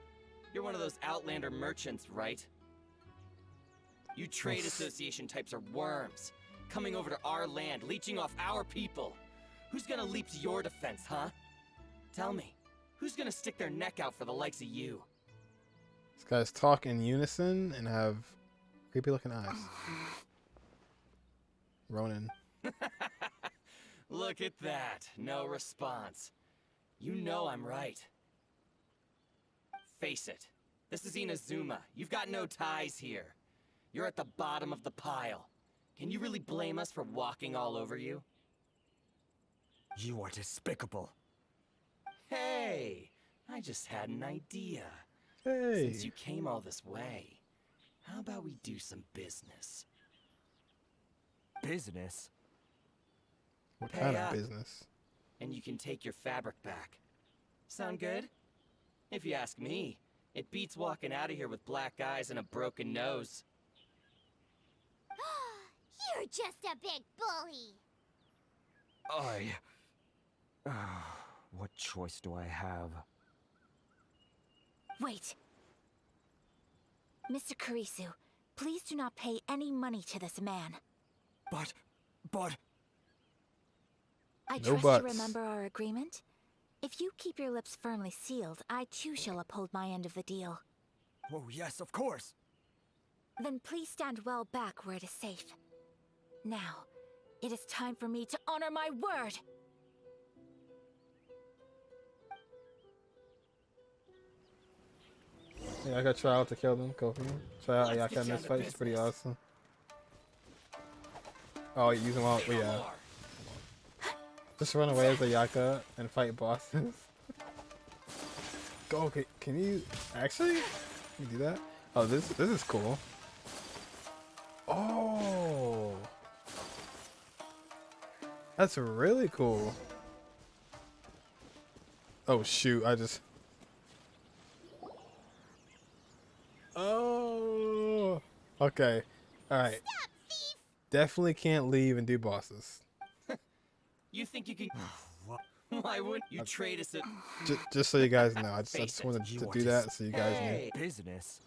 You're one of those Outlander merchants, right? You trade association types are worms. Coming over to our land, leeching off our people. Who's gonna leap to your defense, huh? Tell me, who's gonna stick their neck out for the likes of you? These guys talk in unison and have creepy looking eyes. Ronin. Look at that. No response. You know I'm right. Face it. This is Inazuma. You've got no ties here. You're at the bottom of the pile. Can you really blame us for walking all over you? You are despicable. Hey! I just had an idea. Hey. Since you came all this way, how about we do some business? Business? What Pay kind of up. business? And you can take your fabric back. Sound good? If you ask me, it beats walking out of here with black eyes and a broken nose. You're just a big bully. What choice do I have? Wait. Mr. Kurisu, please do not pay any money to this man. But... I No trust buts. you remember our agreement? If you keep your lips firmly sealed, I too shall uphold my end of the deal. Oh yes, of course. Then please stand well back where it is safe. Now, it is time for me to honor my word! Yeah, I got try out to kill them. Go for me. Try out Let's Ayaka get in down this to fight. It's pretty business. awesome. Oh, you use them all. Say no Yeah. more. Just run away as Ayaka and fight bosses. Go. Can you actually? Can you do that? Oh, this is cool. Oh, that's really cool. Oh shoot! I just. Oh. Okay. All right. Stop, thief! Definitely can't leave and do bosses. You think you can... Why wouldn't you trade us a... Just so you guys know, I just Face wanted You to are do that so you guys knew. Hey! Business?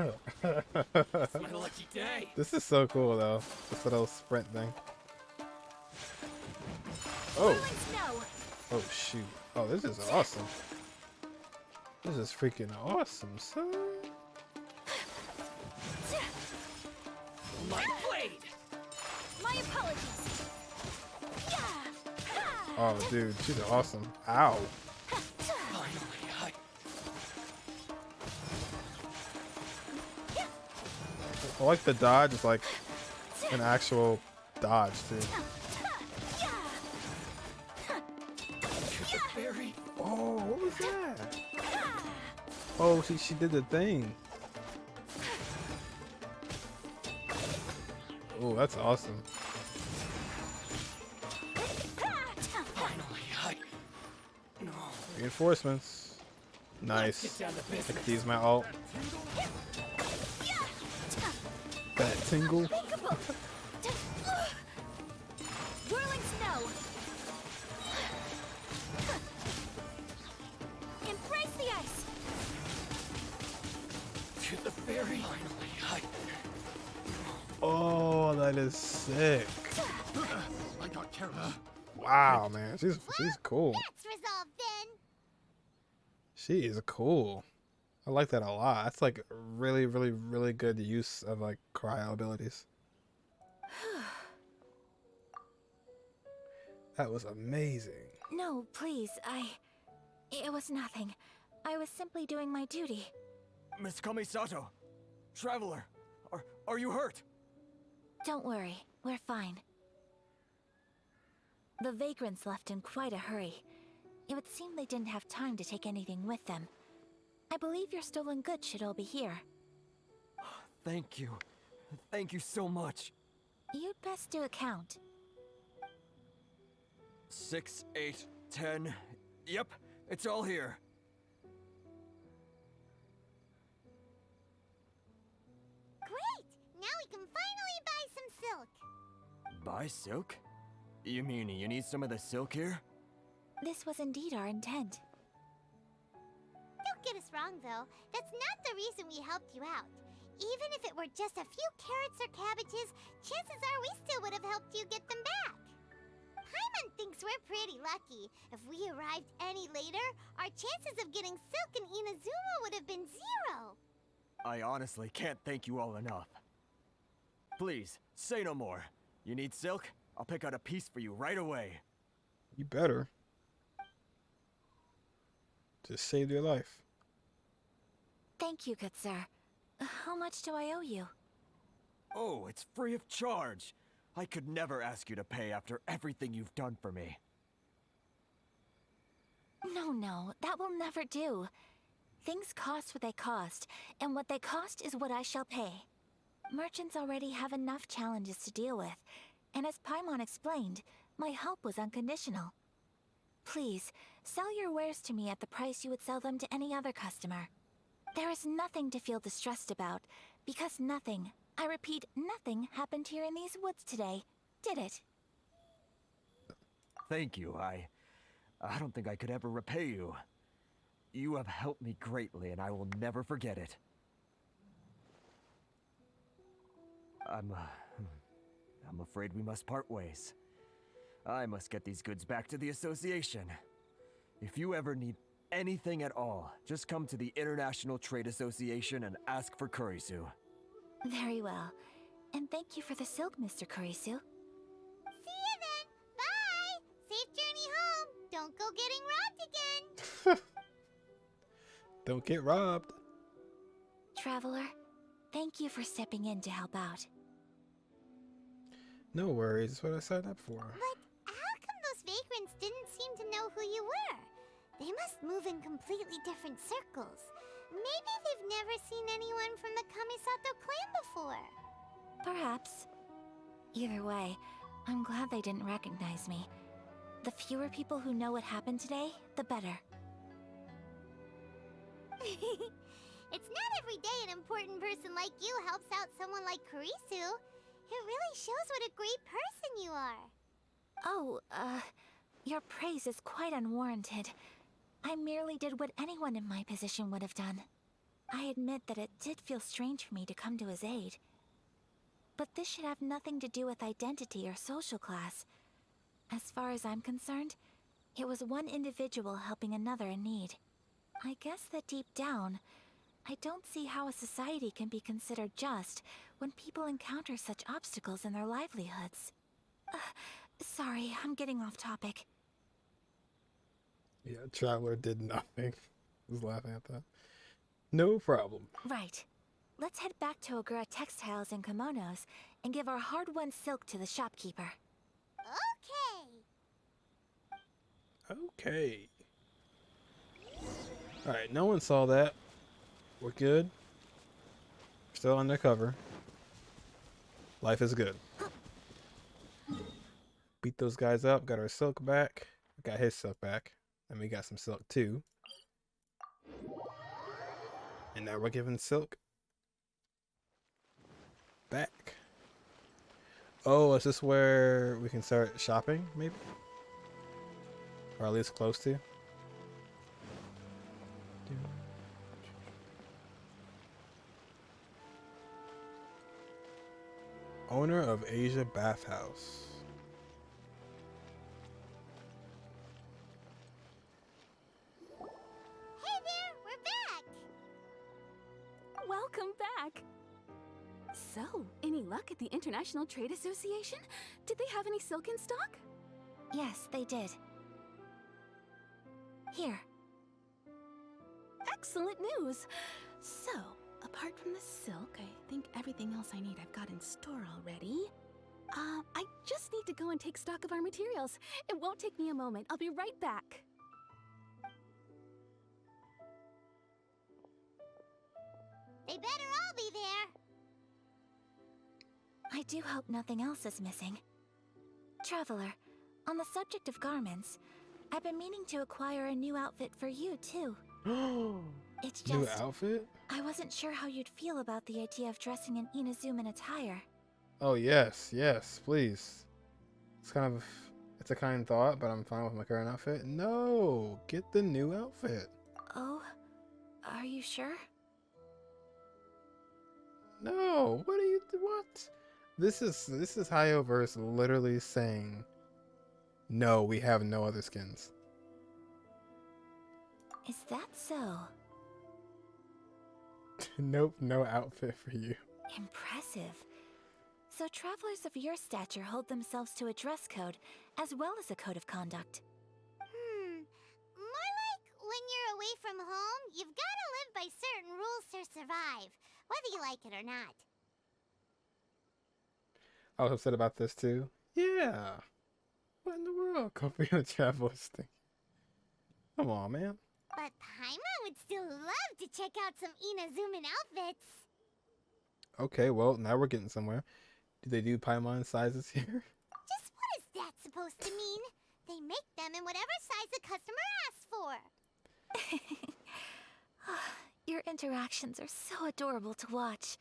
It's my lucky day. This is so cool though. This little sprint thing. Oh. Oh shoot. Oh, this is awesome. This is freaking awesome, son. My blade. My apologies. Oh, dude, she's awesome. Ow. Finally, I like the dodge. It's like an actual dodge too. Oh, what was that? Oh, she did the thing. Oh, that's awesome. Reinforcements. Nice. I could use my ult. That tingle. Whirling snow. Embrace the ice. To the fairy. Oh, that is sick. I got careless. Wow, man, she's cool. That's resolved then. She is cool. I like that a lot. That's like really, really, really good use of like cryo abilities. That was amazing. No, please, it was nothing. I was simply doing my duty. Miss Kamisato, Traveler, are you hurt? Don't worry, we're fine. The vagrants left in quite a hurry. It would seem they didn't have time to take anything with them. I believe your stolen goods should all be here. Thank you. Thank you so much. You'd best do a count. 6, 8, 10. Yep, it's all here. Great! Now we can finally buy some silk. Buy silk? You mean you need some of the silk here? This was indeed our intent. Don't get us wrong, though. That's not the reason we helped you out. Even if it were just a few carrots or cabbages, chances are we still would have helped you get them back. Paimon thinks we're pretty lucky. If we arrived any later, our chances of getting silk in Inazuma would have been 0. I honestly can't thank you all enough. Please, say no more. You need silk? I'll pick out a piece for you right away. You better. Just saved your life. Thank you, good sir. How much do I owe you? Oh, it's free of charge. I could never ask you to pay after everything you've done for me. No, that will never do. Things cost what they cost, and what they cost is what I shall pay. Merchants already have enough challenges to deal with, and as Paimon explained, my help was unconditional. Please, sell your wares to me at the price you would sell them to any other customer. There is nothing to feel distressed about, because nothing, I repeat, nothing happened here in these woods today, did it? Thank you. I don't think I could ever repay you. You have helped me greatly, and I will never forget it. I'm afraid we must part ways. I must get these goods back to the association. If you ever need anything at all, just come to the International Trade Association and ask for Kurisu. Very well. And thank you for the silk, Mr. Kurisu. See you then. Bye. Safe journey home. Don't go getting robbed again. Don't get robbed. Traveler, thank you for stepping in to help out. No worries, that's what I signed up for. But how come those vagrants didn't seem to know who you were? They must move in completely different circles. Maybe they've never seen anyone from the Kamisato clan before. Perhaps. Either way, I'm glad they didn't recognize me. The fewer people who know what happened today, the better. It's not every day an important person like you helps out someone like Kurisu. It really shows what a great person you are. Oh, your praise is quite unwarranted. I merely did what anyone in my position would have done. I admit that it did feel strange for me to come to his aid. But this should have nothing to do with identity or social class. As far as I'm concerned, it was one individual helping another in need. I guess that deep down, I don't see how a society can be considered just when people encounter such obstacles in their livelihoods. Sorry, I'm getting off topic. Yeah, Traveler did nothing. I was laughing at that. No problem. Right. Let's head back to Ogura Textiles and Kimonos and give our hard-won silk to the shopkeeper. Okay. Okay. Alright, no one saw that. We're good. Still undercover. Life is good. Beat those guys up, got our silk back. Got his silk back. And we got some silk too. And now we're giving silk back. Oh, is this where we can start shopping, maybe? Or at least close to? Owner of Asia Bathhouse. Hey there, we're back! Welcome back! So, any luck at the International Trade Association? Did they have any silk in stock? Yes, they did. Here. Excellent news! So, apart from the silk, I think everything else I need I've got in store already. I just need to go and take stock of our materials. It won't take me a moment. I'll be right back. They better all be there. I do hope nothing else is missing. Traveler, on the subject of garments, I've been meaning to acquire a new outfit for you, too. It's just... New outfit? I wasn't sure how you'd feel about the idea of dressing in Inazuman attire. Oh, yes, yes, please. It's a kind thought, but I'm fine with my current outfit. No, get the new outfit. Oh, are you sure? No, what? This is miHoYoverse literally saying, no, we have no other skins. Is that so? Nope, no outfit for you. Impressive. So travelers of your stature hold themselves to a dress code, as well as a code of conduct. More like when you're away from home, you've gotta live by certain rules to survive, whether you like it or not. I was upset about this too. Yeah. What in the world? Coffee and travelers thing. Come on, man. But Paimon would still love to check out some Inazuman outfits. Okay, well, now we're getting somewhere. Do they do paimon sizes here? Just what is that supposed to mean? They make them in whatever size the customer asks for. Your interactions are so adorable to watch.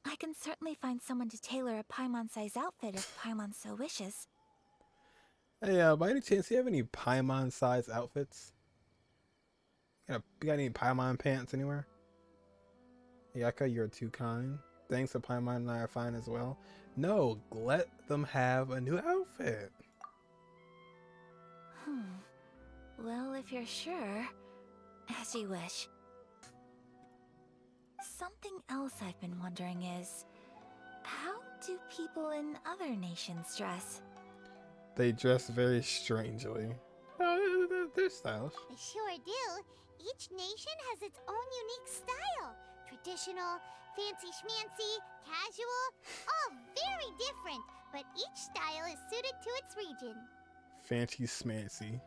I can certainly find someone to tailor a paimon-size outfit if Paimon so wishes. Hey, by any chance, do you have any paimon-size outfits? You got any paimon pants anywhere? Ayaka, you're too kind. Thanks for Paimon and I are fine as well. No, let them have a new outfit. Well, if you're sure, as you wish. Something else I've been wondering is, how do people in other nations dress? They dress very strangely. Oh, they're stylish. They sure do. Each nation has its own unique style. Traditional, fancy schmancy, casual, all very different, but each style is suited to its region. Fancy smancy.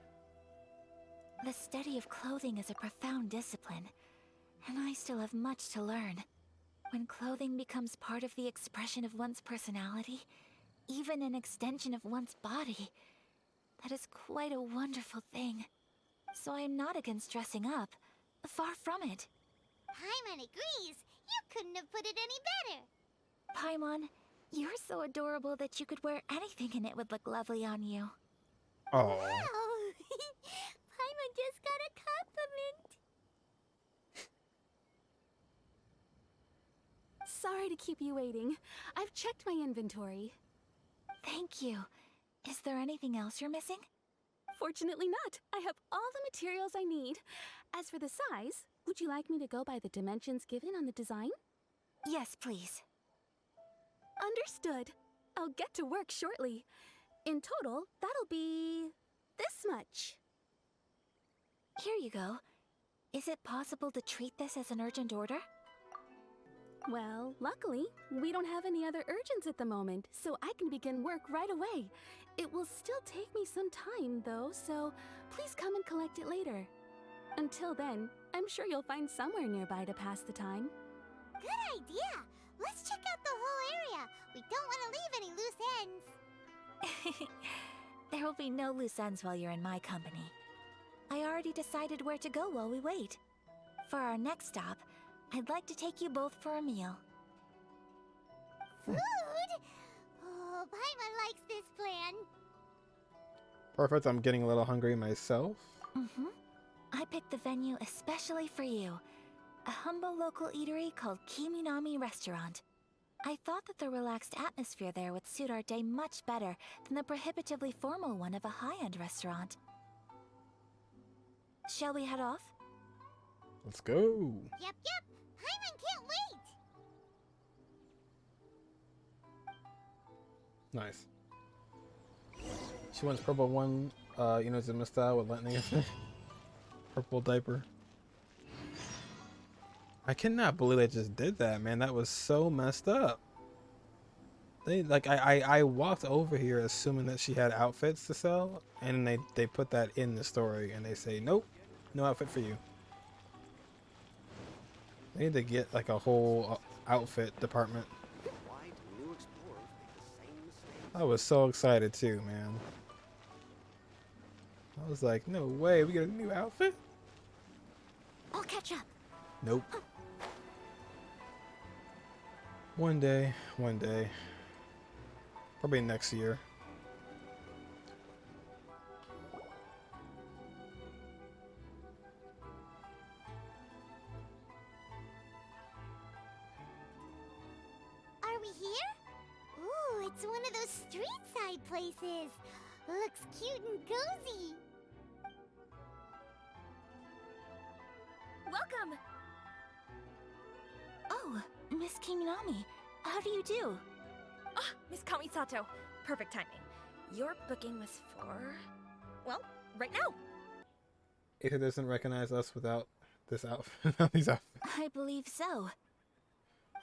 The study of clothing is a profound discipline, and I still have much to learn. When clothing becomes part of the expression of one's personality, even an extension of one's body, that is quite a wonderful thing. So I am not against dressing up. Far from it. Paimon agrees. You couldn't have put it any better. Paimon, you're so adorable that you could wear anything and it would look lovely on you. Oh. Wow. Paimon just got a compliment. sorry to keep you waiting. I've checked my inventory. Thank you. Is there anything else you're missing? Fortunately not. I have all the materials I need. As for the size, would you like me to go by the dimensions given on the design? Yes, please. Understood. I'll get to work shortly. In total, that'll be this much. Here you go. Is it possible to treat this as an urgent order? Well, luckily, we don't have any other urgents at the moment, so I can begin work right away. It will still take me some time, though, so please come and collect it later. Until then, I'm sure you'll find somewhere nearby to pass the time. Good idea! Let's check out the whole area. We don't want to leave any loose ends. There will be no loose ends while you're in my company. I already decided where to go while we wait. For our next stop, I'd like to take you both for a meal. Food? Oh, Paimon likes this plan. Perfect. I'm getting a little hungry myself. I picked the venue especially for you. A humble local eatery called Kiminami Restaurant. I thought that the relaxed atmosphere there would suit our day much better than the prohibitively formal one of a high-end restaurant. Shall we head off? Let's go. Yep. Paimon can't wait. Nice. She wants purple one, Inazuma style with lightning effect. Purple diaper. I cannot believe they just did that, man. That was so messed up. They I walked over here assuming that she had outfits to sell, and they put that in the story, and they say nope, no outfit for you. They need to get like a whole outfit department. I was so excited too, man. I was like, no way, we get a new outfit? I'll catch up. Nope. One day. Probably next year. Are we here? Ooh, it's one of those street side places. Looks cute and cozy. Welcome! Oh, Miss Kiminami, how do you do? Ah, Miss Kamisato. Perfect timing. Your booking was for... well, right now. Aether doesn't recognize us without this outfit. Without these outfits. I believe so.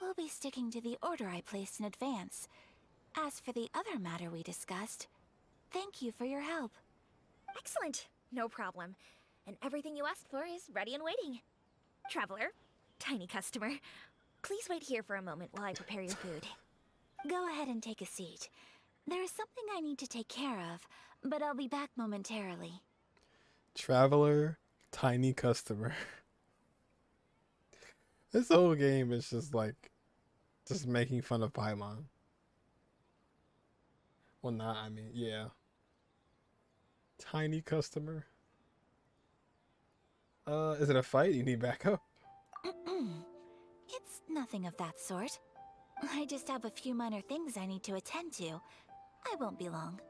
We'll be sticking to the order I placed in advance. As for the other matter we discussed, thank you for your help. Excellent. No problem. And everything you asked for is ready and waiting. Traveler, tiny customer, please wait here for a moment while I prepare your food. Go ahead and take a seat. There is something I need to take care of, but I'll be back momentarily. Traveler, tiny customer. This whole game is just like, just making fun of Paimon. Well, not, I mean, yeah. Tiny customer. Is it a fight? You need backup? It's nothing of that sort. I just have a few minor things I need to attend to. I won't be long.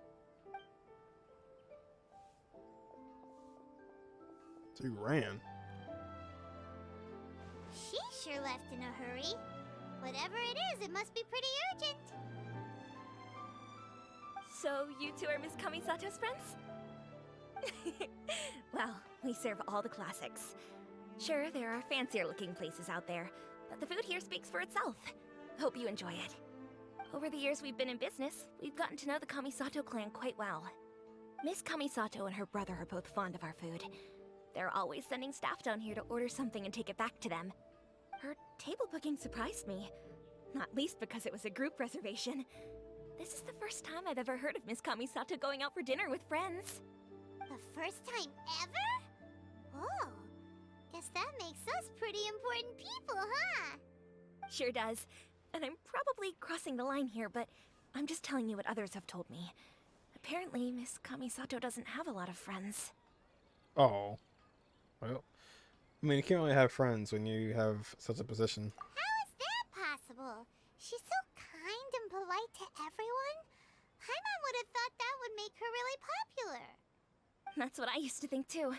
So you ran. She sure left in a hurry. Whatever it is, it must be pretty urgent. So, you two are Miss Kamisato's friends? Well, we serve all the classics. Sure, there are fancier looking places out there, but the food here speaks for itself. Hope you enjoy it. Over the years we've been in business, we've gotten to know the Kamisato clan quite well. Miss Kamisato and her brother are both fond of our food. They're always sending staff down here to order something and take it back to them. Her table booking surprised me, not least because it was a group reservation. This is the first time I've ever heard of Miss Kamisato going out for dinner with friends. The first time ever? Oh, guess that makes us pretty important people, huh? Sure does. And I'm probably crossing the line here, but I'm just telling you what others have told me. Apparently, Miss Kamisato doesn't have a lot of friends. Oh. Well, I mean, you can't really have friends when you have such a position. How is that possible. She's so kind and polite to everyone. Paimon would have thought that would make her really popular. That's what I used to think too.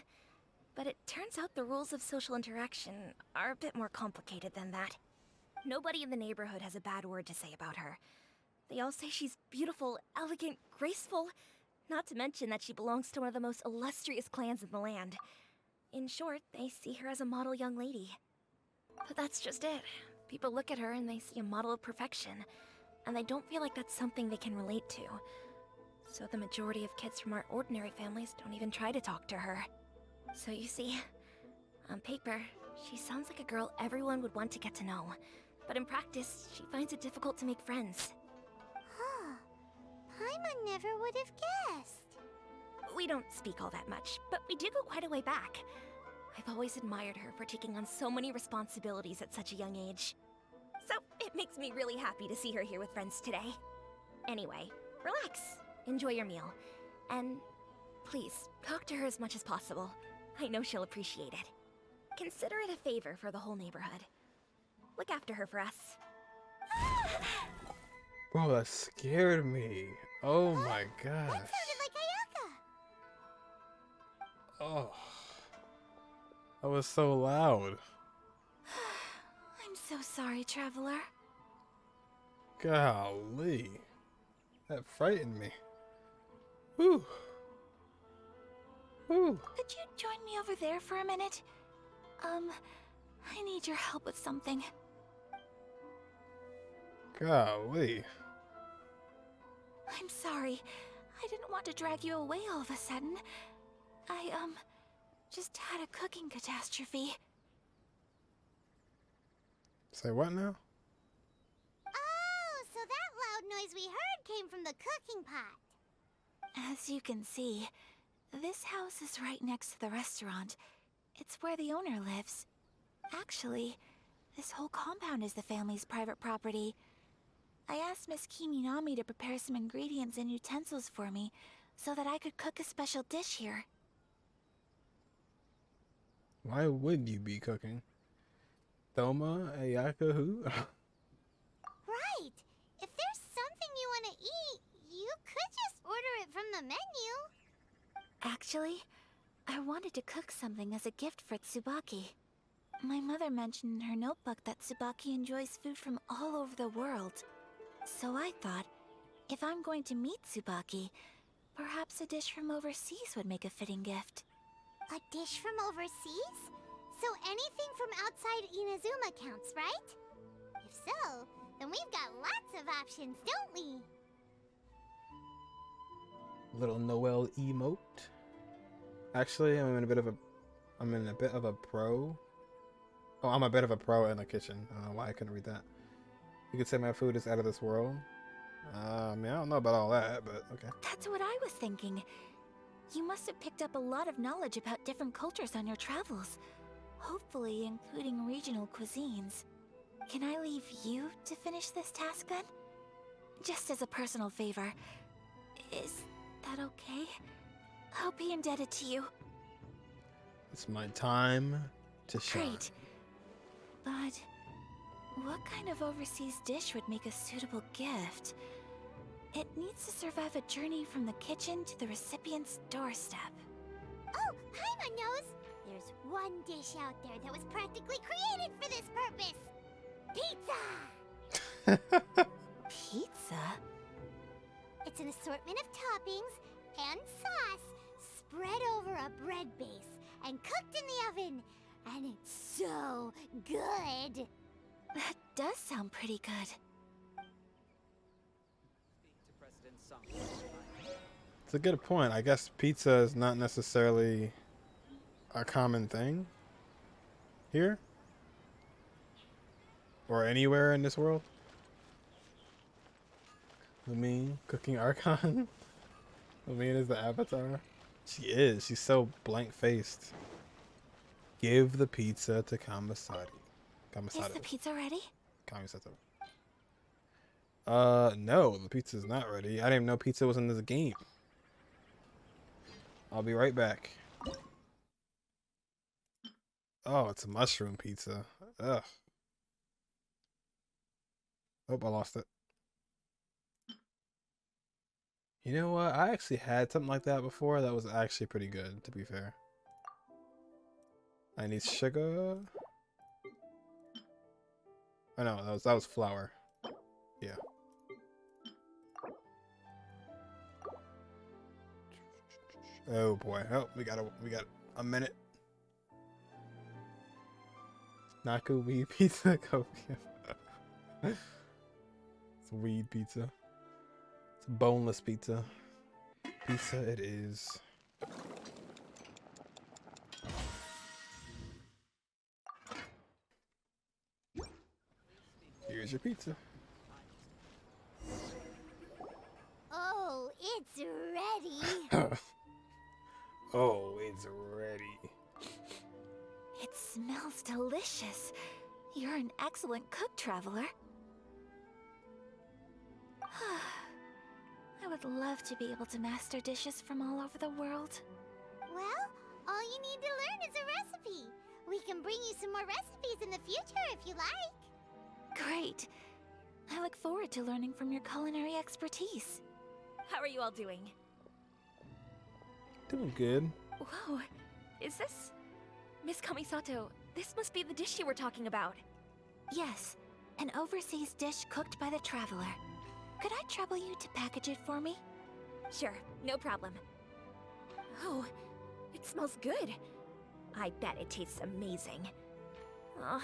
But it turns out the rules of social interaction are a bit more complicated than that. Nobody in the neighborhood has a bad word to say about her. They all say she's beautiful, elegant, graceful, not to mention that she belongs to one of the most illustrious clans in the land. In short, they see her as a model young lady. But that's just it. People look at her and they see a model of perfection, and they don't feel like that's something they can relate to. So the majority of kids from our ordinary families don't even try to talk to her. So you see, on paper, she sounds like a girl everyone would want to get to know. But in practice, she finds it difficult to make friends. Huh. Paimon never would have guessed. We don't speak all that much, but we do go quite a way back. I've always admired her for taking on so many responsibilities at such a young age. So it makes me really happy to see her here with friends today. Anyway, relax, enjoy your meal, and please, talk to her as much as possible. I know she'll appreciate it. Consider it a favor for the whole neighborhood. Look after her for us. Bro, that scared me. Oh my gosh. That sounded like Ayaka. Oh. That was so loud. I'm so sorry, Traveler. Golly. That frightened me. Whew. Whew. Could you join me over there for a minute? I need your help with something. Golly. I'm sorry. I didn't want to drag you away all of a sudden. I, just had a cooking catastrophe. Say what now? Oh, so that loud noise we heard came from the cooking pot. As you can see, this house is right next to the restaurant. It's where the owner lives. Actually, this whole compound is the family's private property. I asked Miss Kiminami to prepare some ingredients and utensils for me so that I could cook a special dish here. Why would you be cooking? Thoma, Ayaka, who? Right. If there's something you want to eat, you could just order it from the menu. Actually, I wanted to cook something as a gift for Tsubaki. My mother mentioned in her notebook that Tsubaki enjoys food from all over the world. So I thought, if I'm going to meet Tsubaki, perhaps a dish from overseas would make a fitting gift. A dish from overseas? So anything from outside Inazuma counts, right? If so, then we've got lots of options, don't we? Little Noel emote. Actually, I'm in a bit of a pro. Oh, I'm a bit of a pro in the kitchen. I don't know why I couldn't read that. You could say my food is out of this world. I mean, I don't know about all that, but okay. That's what I was thinking. You must have picked up a lot of knowledge about different cultures on your travels. Hopefully including regional cuisines. Can I leave you to finish this task then? Just as a personal favor. Is that okay? I'll be indebted to you. It's my time to shine. Great. But what kind of overseas dish would make a suitable gift? It needs to survive a journey from the kitchen to the recipient's doorstep. Oh, Paimon knows! There's one dish out there that was practically created for this purpose. Pizza! Pizza? It's an assortment of toppings and sauce spread over a bread base and cooked in the oven. And it's so good! That does sound pretty good. It's a good point. I guess pizza is not necessarily a common thing here or anywhere in this world. Lumine cooking Archon. Lumine is the avatar. She is. She's so blank-faced. Give the pizza to Kamisato. Is the pizza ready? Kamisato. No, the pizza's not ready. I didn't even know pizza was in this game. I'll be right back. Oh, it's a mushroom pizza. Ugh. Oh, I lost it. You know what? I actually had something like that before. That was actually pretty good, to be fair. I need sugar. Oh no, that was flour. Yeah. Oh boy. Oh, we got a minute. Naku weed pizza. Go. It's a weed pizza. It's a boneless pizza. Pizza it is. Here's your pizza. Oh, it's ready. Oh, it's ready. It smells delicious. You're an excellent cook, Traveler. I would love to be able to master dishes from all over the world. Well, all you need to learn is a recipe. We can bring you some more recipes in the future if you like. Great. I look forward to learning from your culinary expertise. How are you all doing? Doing good. Whoa, is this... Miss Kamisato, this must be the dish you were talking about. Yes, an overseas dish cooked by the Traveler. Could I trouble you to package it for me? Sure, no problem. Oh, it smells good. I bet it tastes amazing. Oh,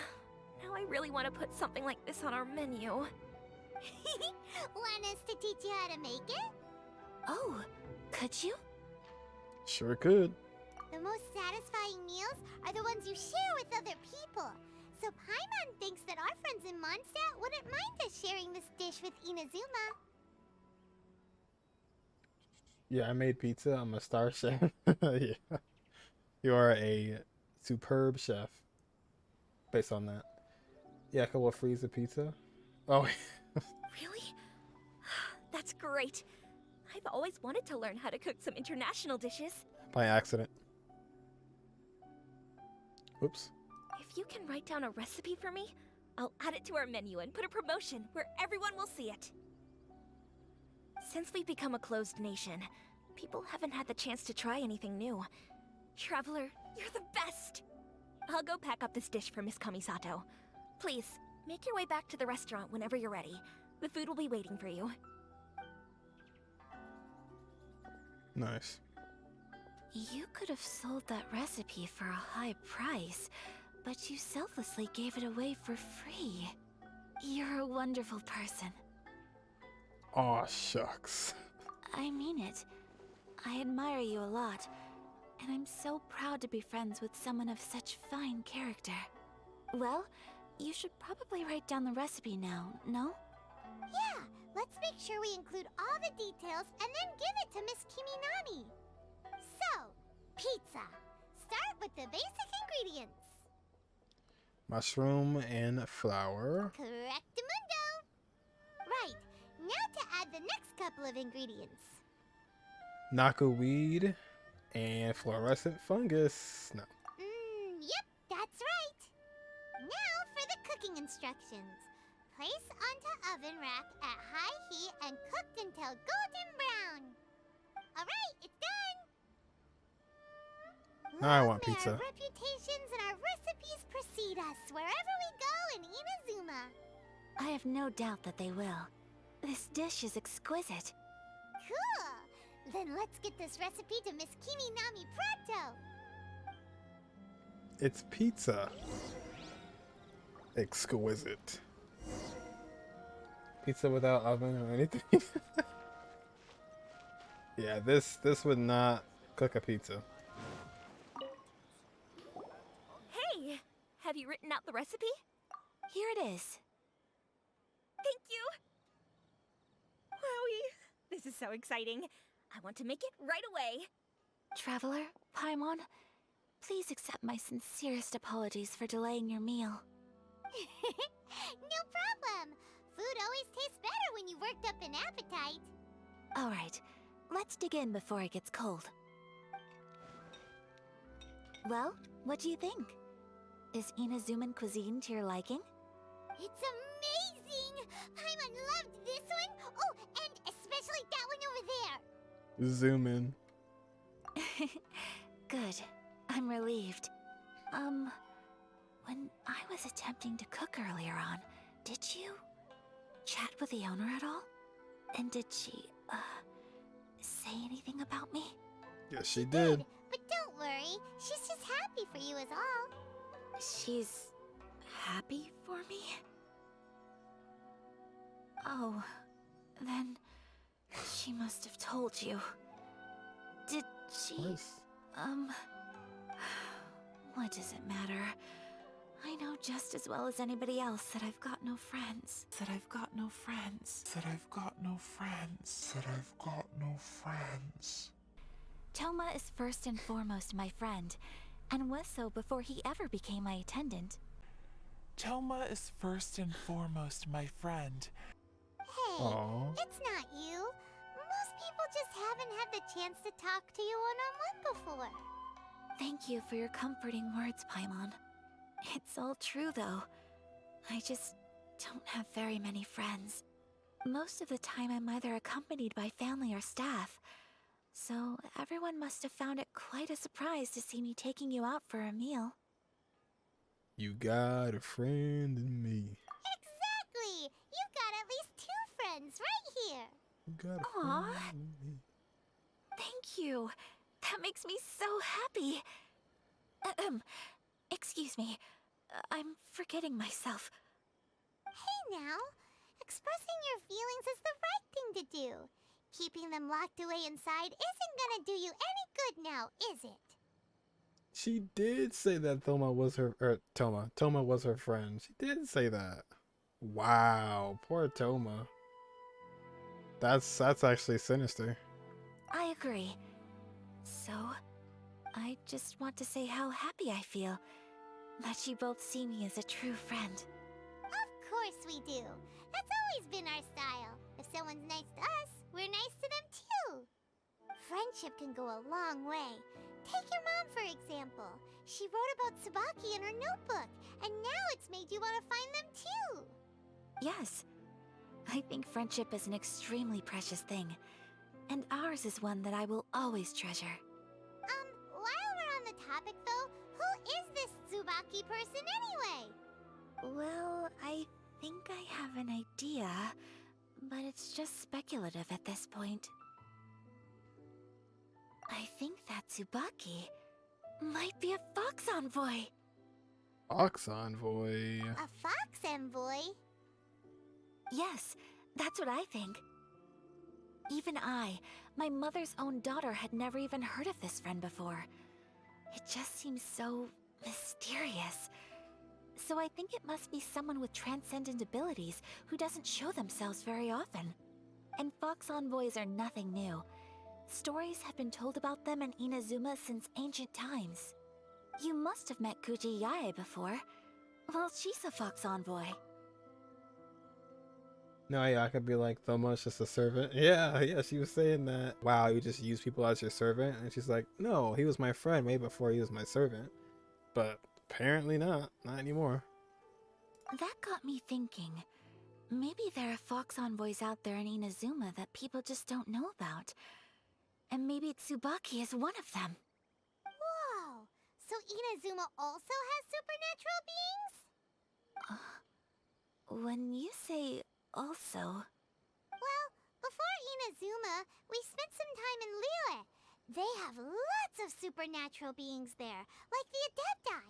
now I really want to put something like this on our menu. Want us to teach you how to make it? Oh, could you? Sure could. The most satisfying meals are the ones you share with other people. So Paimon thinks that our friends in Mondstadt wouldn't mind us sharing this dish with Inazuma. Yeah, I made pizza. I'm a star chef. Yeah. You are a superb chef. Based on that. Yeah, can we freeze a pizza? Oh, Really? That's great. I've always wanted to learn how to cook some international dishes. by accident. Oops. If you can write down a recipe for me, I'll add it to our menu and put a promotion where everyone will see it. Since we've become a closed nation, people haven't had the chance to try anything new. Traveler, you're the best! I'll go pack up this dish for Miss Kamisato. Please, make your way back to the restaurant whenever you're ready. The food will be waiting for you. Nice. You could have sold that recipe for a high price, but you selflessly gave it away for free. You're a wonderful person. Aw, shucks. I mean it. I admire you a lot, and I'm so proud to be friends with someone of such fine character. Well, you should probably write down the recipe now, no? Yeah, let's make sure we include all the details and then give it to Miss Kiminami. So, pizza. Start with the basic ingredients. Mushroom and flour. Correctamundo. Right, now to add the next couple of ingredients. Naku weed and fluorescent fungus. No. Yep, that's right. Now for the cooking instructions. Place onto oven rack at high heat and cooked until golden brown. Alright, it's done! Now I Long want may pizza. Our reputations and our recipes precede us wherever we go in Inazuma. I have no doubt that they will. This dish is exquisite. Cool! Then let's get this recipe to Miss Kiminami pronto! It's pizza. Exquisite. Pizza without oven or anything. Yeah, this would not cook a pizza. Hey! Have you written out the recipe? Here it is. Thank you! Wowie! This is so exciting. I want to make it right away. Traveler, Paimon, please accept my sincerest apologies for delaying your meal. No problem! Food always tastes better when you worked up an appetite. All right, let's dig in before it gets cold. Well, what do you think? Is Inazuman cuisine to your liking? It's amazing! Paimon Zoom in. Good. I'm relieved. When I was attempting to cook earlier on, did you chat with the owner at all? And did she, say anything about me? Yes, she did. But don't worry, she's just happy for you is all. She's happy for me? Oh, then she must have told you. Did she? Nice. What does it matter? I know just as well as anybody else that I've got no friends. That I've got no friends. That I've got no friends. That I've got no friends. Toma is first and foremost my friend, and was so before he ever became my attendant. Toma is first and foremost my friend. Hey, Aww. it's not you. Most people just haven't had the chance to talk to you one-on-one before. Thank you for your comforting words, Paimon. It's all true, though. I just don't have very many friends. Most of the time I'm either accompanied by family or staff, so everyone must have found it quite a surprise to see me taking you out for a meal. You got a friend in me. Exactly! You've got at least 2 friends right here. You got a Aw. friend in me. Thank you. That makes me so happy. Excuse me. I'm forgetting myself. Hey now, expressing your feelings is the right thing to do. Keeping them locked away inside isn't gonna do you any good now, is it? She did say that Toma was her friend. She did say that. Wow, poor Toma. That's actually sinister. I agree. So, I just want to say how happy I feel that you both see me as a true friend. Of course we do. That's always been our style. If someone's nice to us, we're nice to them too. Friendship can go a long way. Take your mom, for example. She wrote about Tsubaki in her notebook, and now it's made you want to find them too. Yes. I think friendship is an extremely precious thing, and ours is one that I will always treasure. While we're on the topic though, who is this Tsubaki person anyway? Well, I think I have an idea, but it's just speculative at this point. I think that Tsubaki might be a fox envoy. Fox envoy. A fox envoy? Yes, that's what I think. Even I, my mother's own daughter, had never even heard of this friend before. It just seems so mysterious. So I think it must be someone with transcendent abilities who doesn't show themselves very often. And fox envoys are nothing new. Stories have been told about them in Inazuma since ancient times. You must have met Kuji Yae before. Well, she's a fox envoy. No, yeah, I could be like, Thoma's just a servant. Yeah, she was saying that. Wow, you just use people as your servant? And she's like, no, he was my friend way before he was my servant. But apparently not anymore. That got me thinking. Maybe there are fox envoys out there in Inazuma that people just don't know about. And maybe Tsubaki is one of them. Whoa! So Inazuma also has supernatural beings? When you say also... Well, before Inazuma, we spent some time in Liyue. They have lots of supernatural beings there, like the Adepti.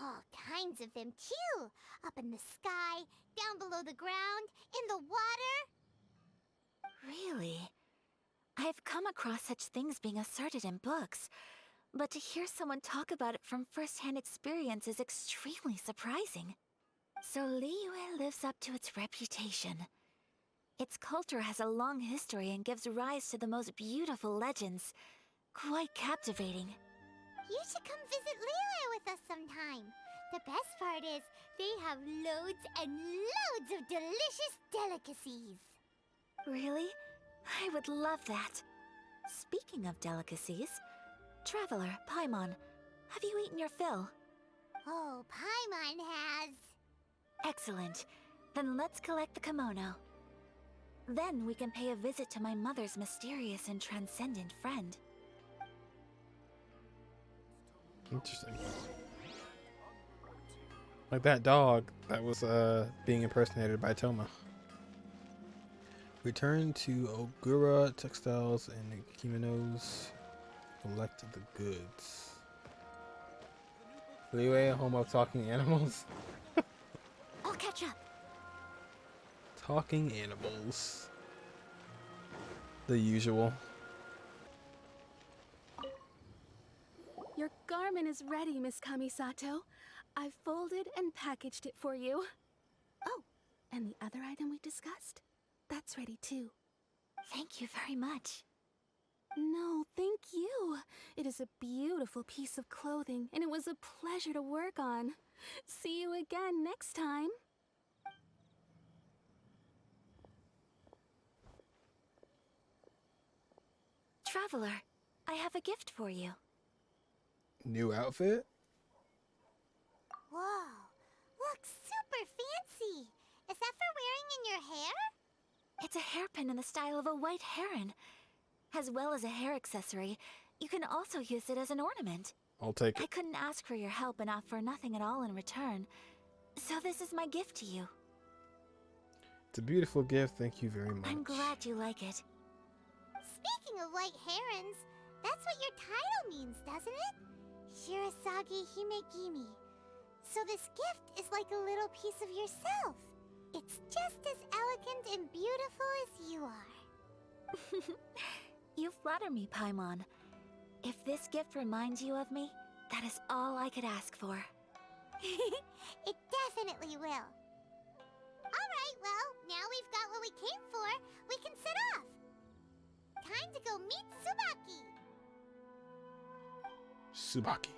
All kinds of them too. Up in the sky, down below the ground, in the water. Really? I've come across such things being asserted in books, but to hear someone talk about it from first-hand experience is extremely surprising. So Liyue lives up to its reputation. Its culture has a long history and gives rise to the most beautiful legends. Quite captivating. You should come visit Liyue with us sometime. The best part is, they have loads and loads of delicious delicacies. Really? I would love that. Speaking of delicacies, Traveler, Paimon, have you eaten your fill? Oh, Paimon has. Excellent. Then let's collect the kimono. Then we can pay a visit to my mother's mysterious and transcendent friend. Interesting. Like that dog that was being impersonated by Toma. Return to Ogura Textiles and Kimonos. Collect the goods. Liyue, home of talking animals. I'll catch up. Talking animals. The usual. Your garment is ready, Miss Kamisato. I've folded and packaged it for you. Oh, and the other item we discussed? That's ready too. Thank you very much. No, thank you. It is a beautiful piece of clothing, and it was a pleasure to work on. See you again next time. Traveler, I have a gift for you. New outfit? Whoa, looks super fancy. Is that for wearing in your hair? It's a hairpin in the style of a white heron. As well as a hair accessory, you can also use it as an ornament. I'll take I it. couldn't ask for your help and offer nothing at all in return. So this is my gift to you. It's a beautiful gift. Thank you very much. I'm glad you like it. Speaking of white herons, that's what your title means, doesn't it? Shirasagi Himegimi. So this gift is like a little piece of yourself. It's just as elegant and beautiful as you are. You flatter me, Paimon. If this gift reminds you of me, that is all I could ask for. It definitely will. Alright, well, now we've got what we came for. We can set off. Time to go meet Tsubaki. Tsubaki.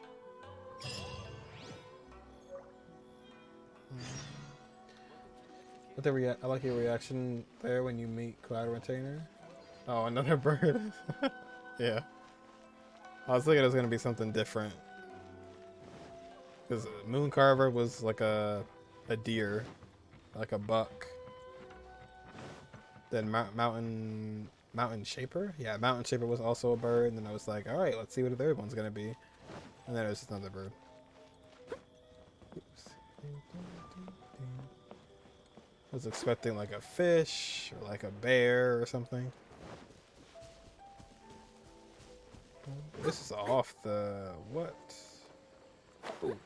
I like your reaction there when you meet Cloud Retainer. Oh, another bird. Yeah. I was thinking it was gonna be something different. Because Moon Carver was like a deer, like a buck. Then Mountain Shaper? Yeah, Mountain Shaper was also a bird. And then I was like, alright, let's see what the third one's gonna be. And then it was just another bird. Oops. I was expecting like a fish or like a bear or something. This is off the what? Ooh.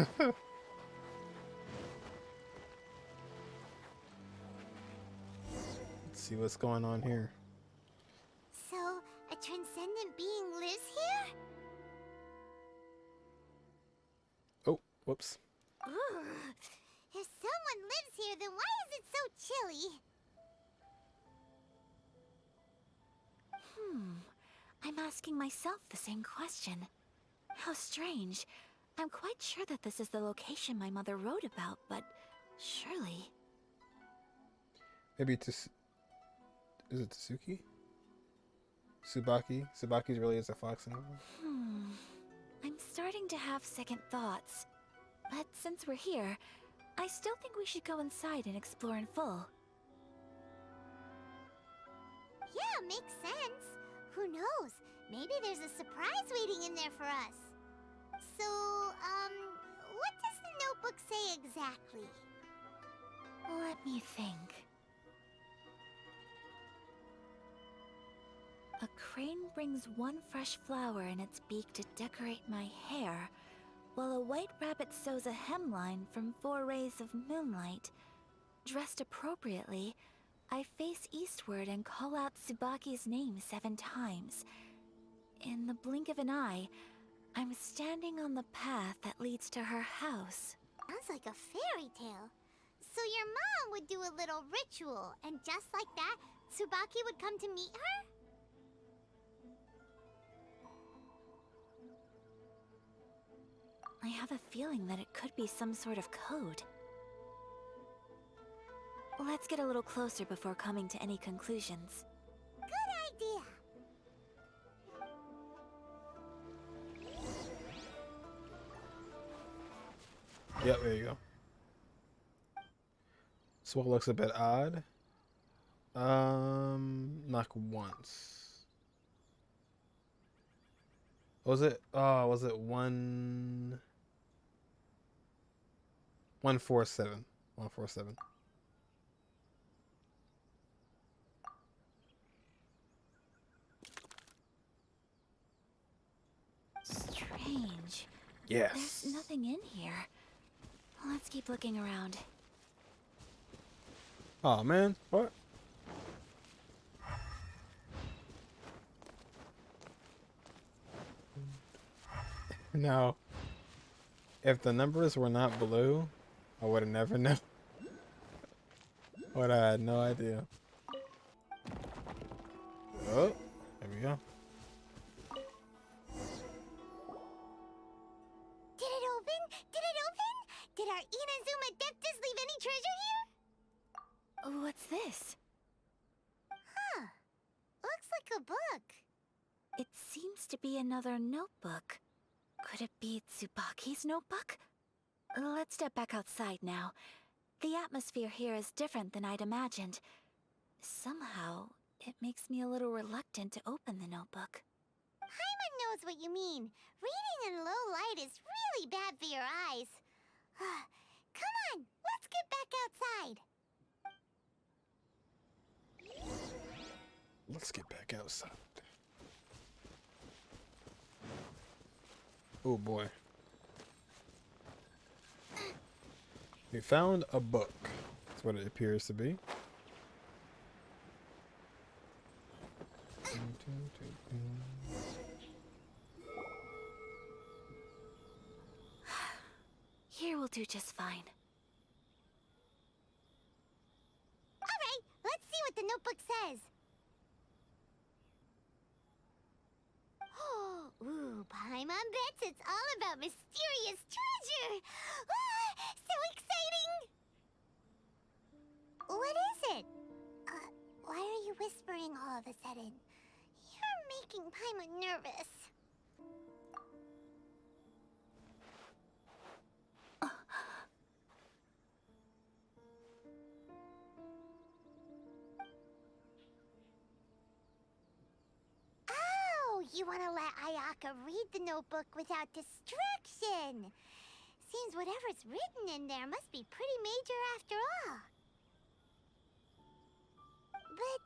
Let's see what's going on here. So, a transcendent being lives here? Oh, whoops. Ugh. If someone lives here, then why is it so chilly? I'm asking myself the same question. How strange. I'm quite sure that this is the location my mother wrote about, but surely... Maybe is it Tsuki? Tsubaki? Tsubaki really is a fox animal? I'm starting to have second thoughts. But since we're here, I still think we should go inside and explore in full. Yeah, makes sense. Who knows? Maybe there's a surprise waiting in there for us. So, what does the notebook say exactly? Let me think. A crane brings one fresh flower in its beak to decorate my hair, while a white rabbit sews a hemline from 4 rays of moonlight. Dressed appropriately, I face eastward and call out Tsubaki's name 7 times. In the blink of an eye, I'm standing on the path that leads to her house. Sounds like a fairy tale. So your mom would do a little ritual, and just like that, Tsubaki would come to meet her? I have a feeling that it could be some sort of code. Let's get a little closer before coming to any conclusions. Good idea. Yep, there you go. This wall looks a bit odd. Knock once. Was it? Oh, was it 147? 147. Strange. Yes. There's nothing in here. Let's keep looking around. Oh man, what? No. If the numbers were not blue, I would have never known. Would I had no idea. Oh, there we go. Did it open? Did it open? Did our Inazuma Deptus leave any treasure here? What's this? Huh. Looks like a book. It seems to be another notebook. Could it be Tsubaki's notebook? Let's step back outside now. The atmosphere here is different than I'd imagined. Somehow, it makes me a little reluctant to open the notebook. Paimon knows what you mean. Reading in low light is really bad for your eyes. Come on, let's get back outside. Let's get back outside. Oh boy. We found a book. That's what it appears to be. Here will do just fine. Alright, let's see what the notebook says. Ooh, Paimon bets it's all about mysterious treasure! So exciting! What is it? Why are you whispering all of a sudden? You're making Paimon nervous. You want to let Ayaka read the notebook without distraction. Seems whatever's written in there must be pretty major after all. But,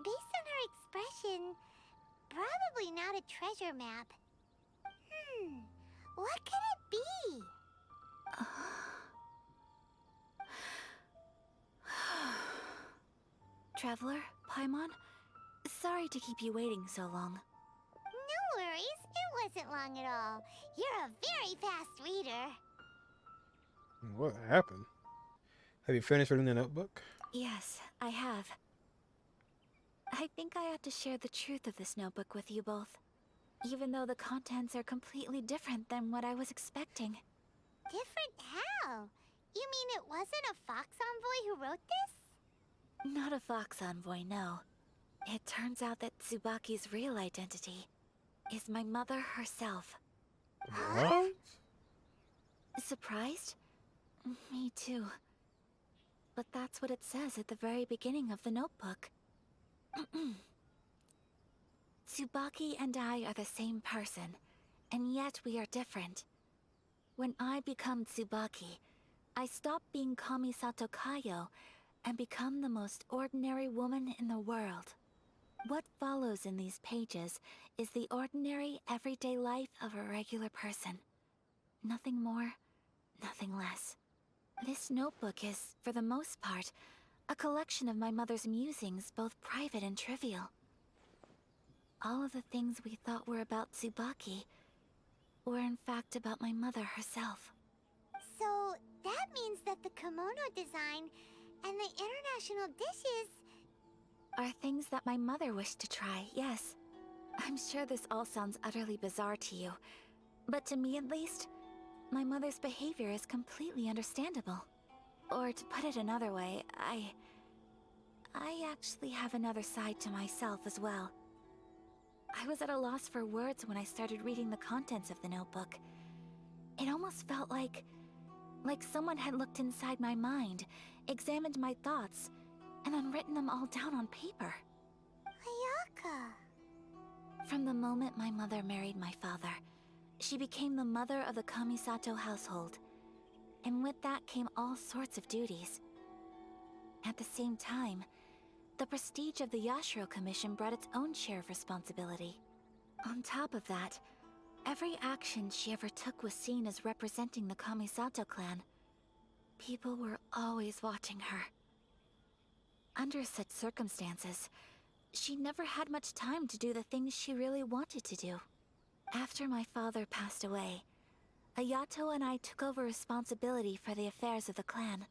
based on her expression, probably not a treasure map. What could it be? Traveler, Paimon? Sorry to keep you waiting so long. No worries, it wasn't long at all. You're a very fast reader. What happened? Have you finished reading the notebook? Yes, I have. I think I have to share the truth of this notebook with you both, even though the contents are completely different than what I was expecting. Different how? You mean it wasn't a Fox Envoy who wrote this? Not a Fox Envoy, no. It turns out that Tsubaki's real identity is my mother herself. What? Surprised? Me too. But that's what it says at the very beginning of the notebook. Tsubaki and I are the same person, and yet we are different. When I become Tsubaki, I stop being Kamisato Kayo and become the most ordinary woman in the world. What follows in these pages is the ordinary, everyday life of a regular person. Nothing more, nothing less. This notebook is, for the most part, a collection of my mother's musings, both private and trivial. All of the things we thought were about Tsubaki were in fact about my mother herself. So, that means that the kimono design and the international dishes are things that my mother wished to try, yes. I'm sure this all sounds utterly bizarre to you, but to me at least, my mother's behavior is completely understandable. Or to put it another way, I actually have another side to myself as well. I was at a loss for words when I started reading the contents of the notebook. It almost felt like Like someone had looked inside my mind, examined my thoughts, and then written them all down on paper. Ayaka. From the moment my mother married my father, she became the mother of the Kamisato household. And with that came all sorts of duties. At the same time, the prestige of the Yashiro Commission brought its own share of responsibility. On top of that, every action she ever took was seen as representing the Kamisato clan. People were always watching her. Under such circumstances, she never had much time to do the things she really wanted to do. After my father passed away, Ayato and I took over responsibility for the affairs of the clan.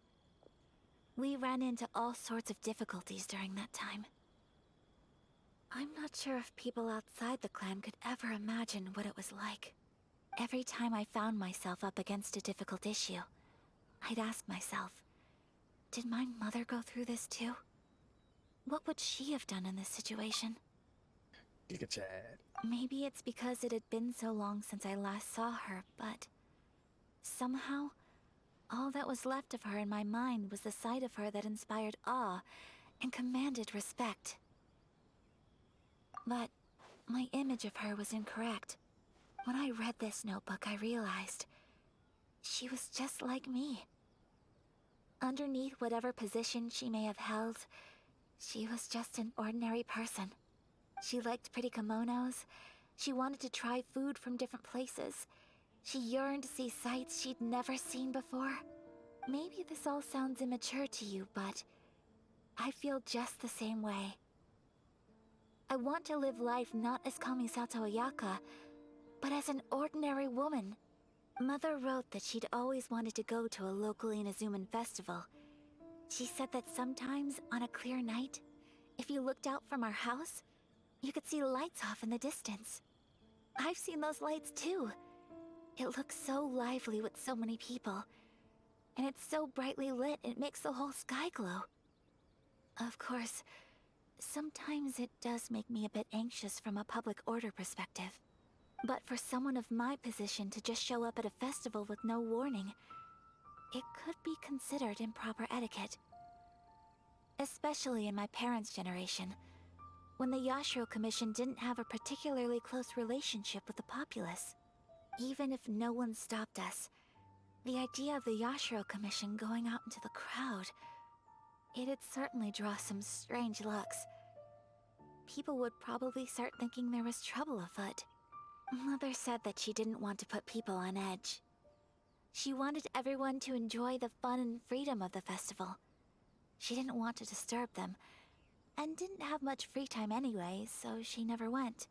We ran into all sorts of difficulties during that time. I'm not sure if people outside the clan could ever imagine what it was like. Every time I found myself up against a difficult issue, I'd ask myself, did my mother go through this too? What would she have done in this situation? Giga Chad. Maybe it's because it had been so long since I last saw her, but somehow, all that was left of her in my mind was the side of her that inspired awe and commanded respect. But my image of her was incorrect. When I read this notebook, I realized she was just like me. Underneath whatever position she may have held, she was just an ordinary person. She liked pretty kimonos. She wanted to try food from different places. She yearned to see sights she'd never seen before. Maybe this all sounds immature to you, but I feel just the same way. I want to live life not as Kamisato Ayaka, but as an ordinary woman. Mother wrote that she'd always wanted to go to a local Inazuman festival. She said that sometimes, on a clear night, if you looked out from our house, you could see lights off in the distance. I've seen those lights too. It looks so lively with so many people. And it's so brightly lit, it makes the whole sky glow. Of course, sometimes it does make me a bit anxious from a public order perspective. But for someone of my position to just show up at a festival with no warning, it could be considered improper etiquette. Especially in my parents' generation, when the Yashiro Commission didn't have a particularly close relationship with the populace. Even if no one stopped us, the idea of the Yashiro Commission going out into the crowd, it'd certainly draw some strange looks. People would probably start thinking there was trouble afoot. Mother said that she didn't want to put people on edge. She wanted everyone to enjoy the fun and freedom of the festival. She didn't want to disturb them, and didn't have much free time anyway, so she never went.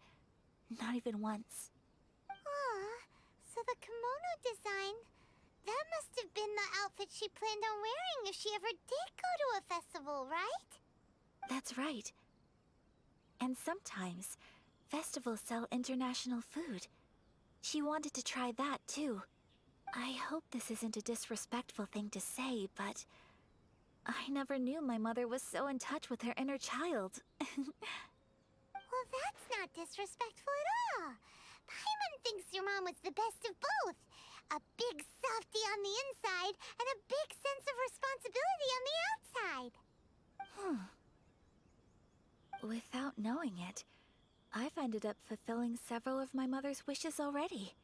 Not even once. Aw, so the kimono design, that must have been the outfit she planned on wearing if she ever did go to a festival, right? That's right. And sometimes, festivals sell international food. She wanted to try that too. I hope this isn't a disrespectful thing to say, but I never knew my mother was so in touch with her inner child. Well, that's not disrespectful at all. Paimon thinks your mom was the best of both. A big softie on the inside and a big sense of responsibility on the outside. Without knowing it, I've ended up fulfilling several of my mother's wishes already.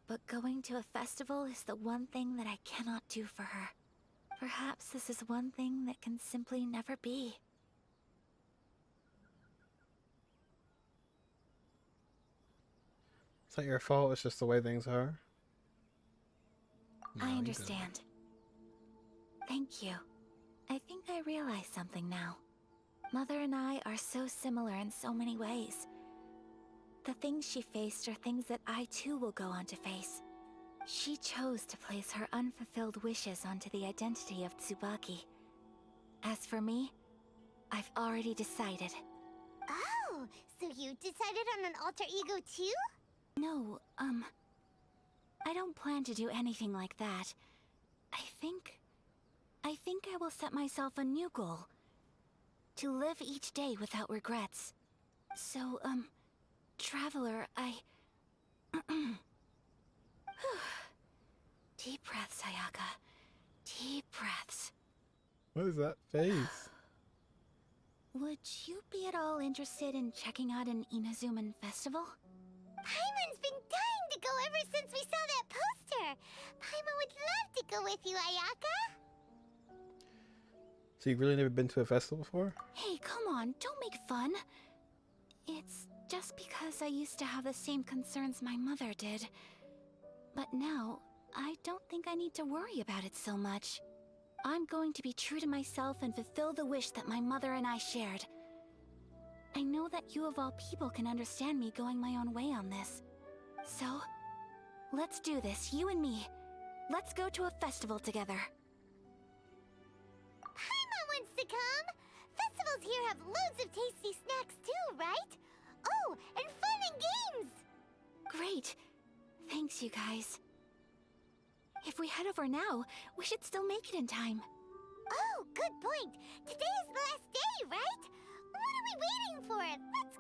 But going to a festival is the one thing that I cannot do for her. Perhaps this is one thing that can simply never be. It's not your fault, it's just the way things are. I understand. Thank you. I think I realize something now. Mother and I are so similar in so many ways. The things she faced are things that I too will go on to face. She chose to place her unfulfilled wishes onto the identity of Tsubaki. As for me, I've already decided. Oh, so you decided on an alter ego too? No, I don't plan to do anything like that. I think I will set myself a new goal. To live each day without regrets. So, Traveler, Deep breaths, Ayaka. Deep breaths. What is that face? Would you be at all interested in checking out an Inazuman festival? Paimon's been dying to go ever since we saw that poster. Paimon would love to go with you, Ayaka. So you've really never been to a festival before? Hey, come on, don't make fun. It's just because I used to have the same concerns my mother did. But now, I don't think I need to worry about it so much. I'm going to be true to myself and fulfill the wish that my mother and I shared. I know that you of all people can understand me going my own way on this. So, let's do this, you and me. Let's go to a festival together. Paimon wants to come! Festivals here have loads of tasty snacks too, right? Oh, and fun and games! Great. Thanks, you guys. If we head over now, we should still make it in time. Oh, good point. Today is the last day, right? What are we waiting for? Let's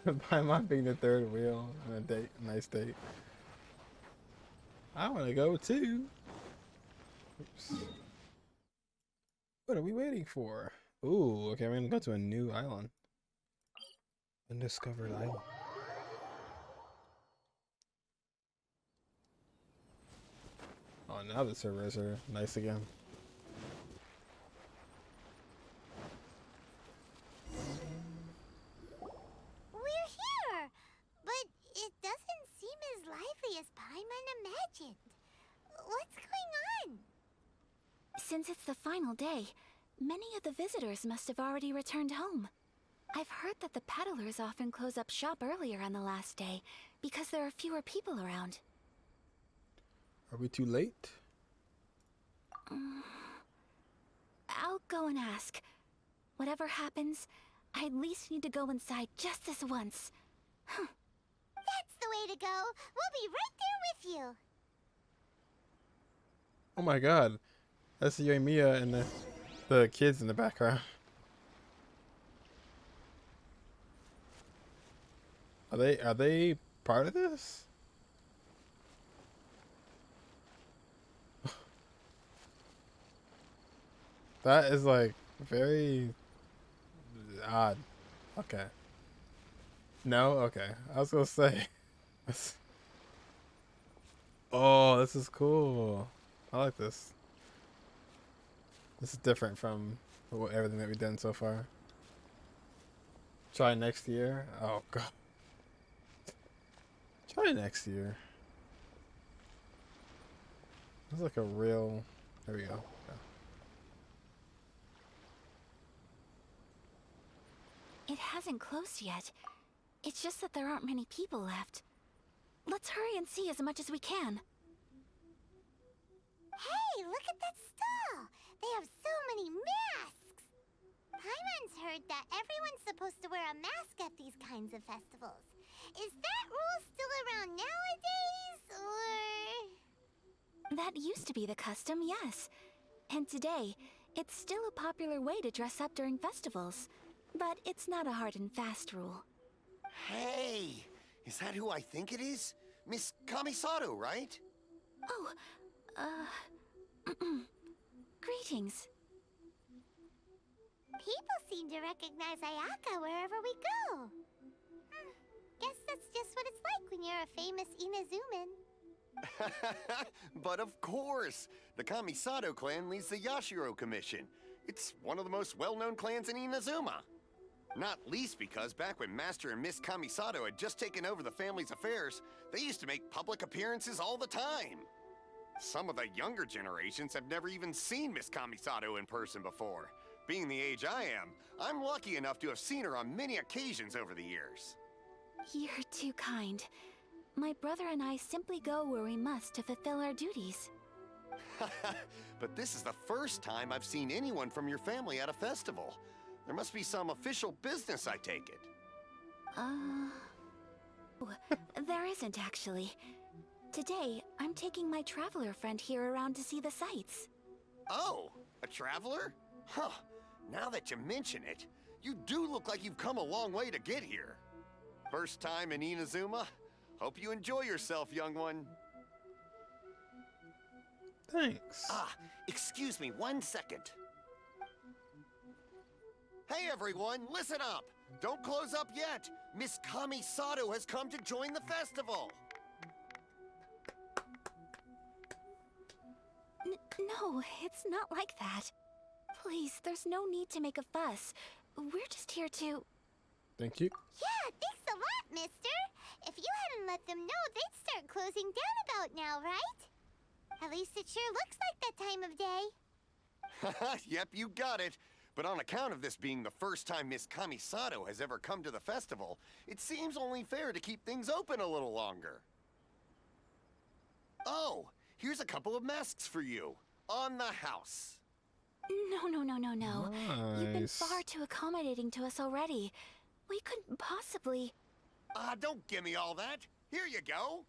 go! Paimon being the third wheel on a date, nice date. I want to go too. Oops. What are we waiting for? Ooh, okay, we're gonna go to a new island. Undiscovered island. Oh, now the servers are nice again. We're here! But it doesn't seem as lively as Paimon imagined. What's going on? Since it's the final day, many of the visitors must have already returned home. I've heard that the peddlers often close up shop earlier on the last day because there are fewer people around. Are we too late? I'll go and ask. Whatever happens, I at least need to go inside just this once. That's the way to go. We'll be right there with you. Oh my god. That's Yoimiya and the kids in the background. Are they part of this? That is like very odd. Okay. No? Okay. I was gonna say. Oh, this is cool. I like this. This is different from everything that we've done so far. Try next year. Oh god. Try next year. It's like a real. There we go. Yeah. It hasn't closed yet. It's just that there aren't many people left. Let's hurry and see as much as we can. Hey, look at that stall! They have so many masks! Paimon's heard that everyone's supposed to wear a mask at these kinds of festivals. Is that rule still around nowadays, or...? That used to be the custom, yes. And today, it's still a popular way to dress up during festivals. But it's not a hard and fast rule. Hey! Is that who I think it is? Miss Kamisato, right? Oh, greetings. People seem to recognize Ayaka wherever we go. Guess that's just what it's like when you're a famous Inazuman. But of course! The Kamisato clan leads the Yashiro Commission. It's one of the most well-known clans in Inazuma. Not least because back when Master and Miss Kamisato had just taken over the family's affairs, they used to make public appearances all the time. Some of the younger generations have never even seen Miss Kamisato in person before. Being the age I am, I'm lucky enough to have seen her on many occasions over the years. You're too kind. My brother and I simply go where we must to fulfill our duties. But this is the first time I've seen anyone from your family at a festival. There must be some official business, I take it. There isn't actually. Today, I'm taking my traveler friend here around to see the sights. Oh, a traveler? Huh. Now that you mention it, You do look like you've come a long way to get here. First time in Inazuma? Hope you enjoy yourself, young one. Thanks. Ah, excuse me 1 second. Hey everyone, listen up! Don't close up yet! Miss Kamisato has come to join the festival! No, it's not like that. Please, there's no need to make a fuss. We're just here to... Thank you. Yeah, thanks a lot, mister. If you hadn't let them know, they'd start closing down about now, right? At least it sure looks like that time of day. Yep, you got it. But on account of this being the first time Miss Kamisato has ever come to the festival, it seems only fair to keep things open a little longer. Oh, here's a couple of masks for you. On the house. No. You've been Nice. far too accommodating to us already. We couldn't possibly... Don't give me all that. Here you go.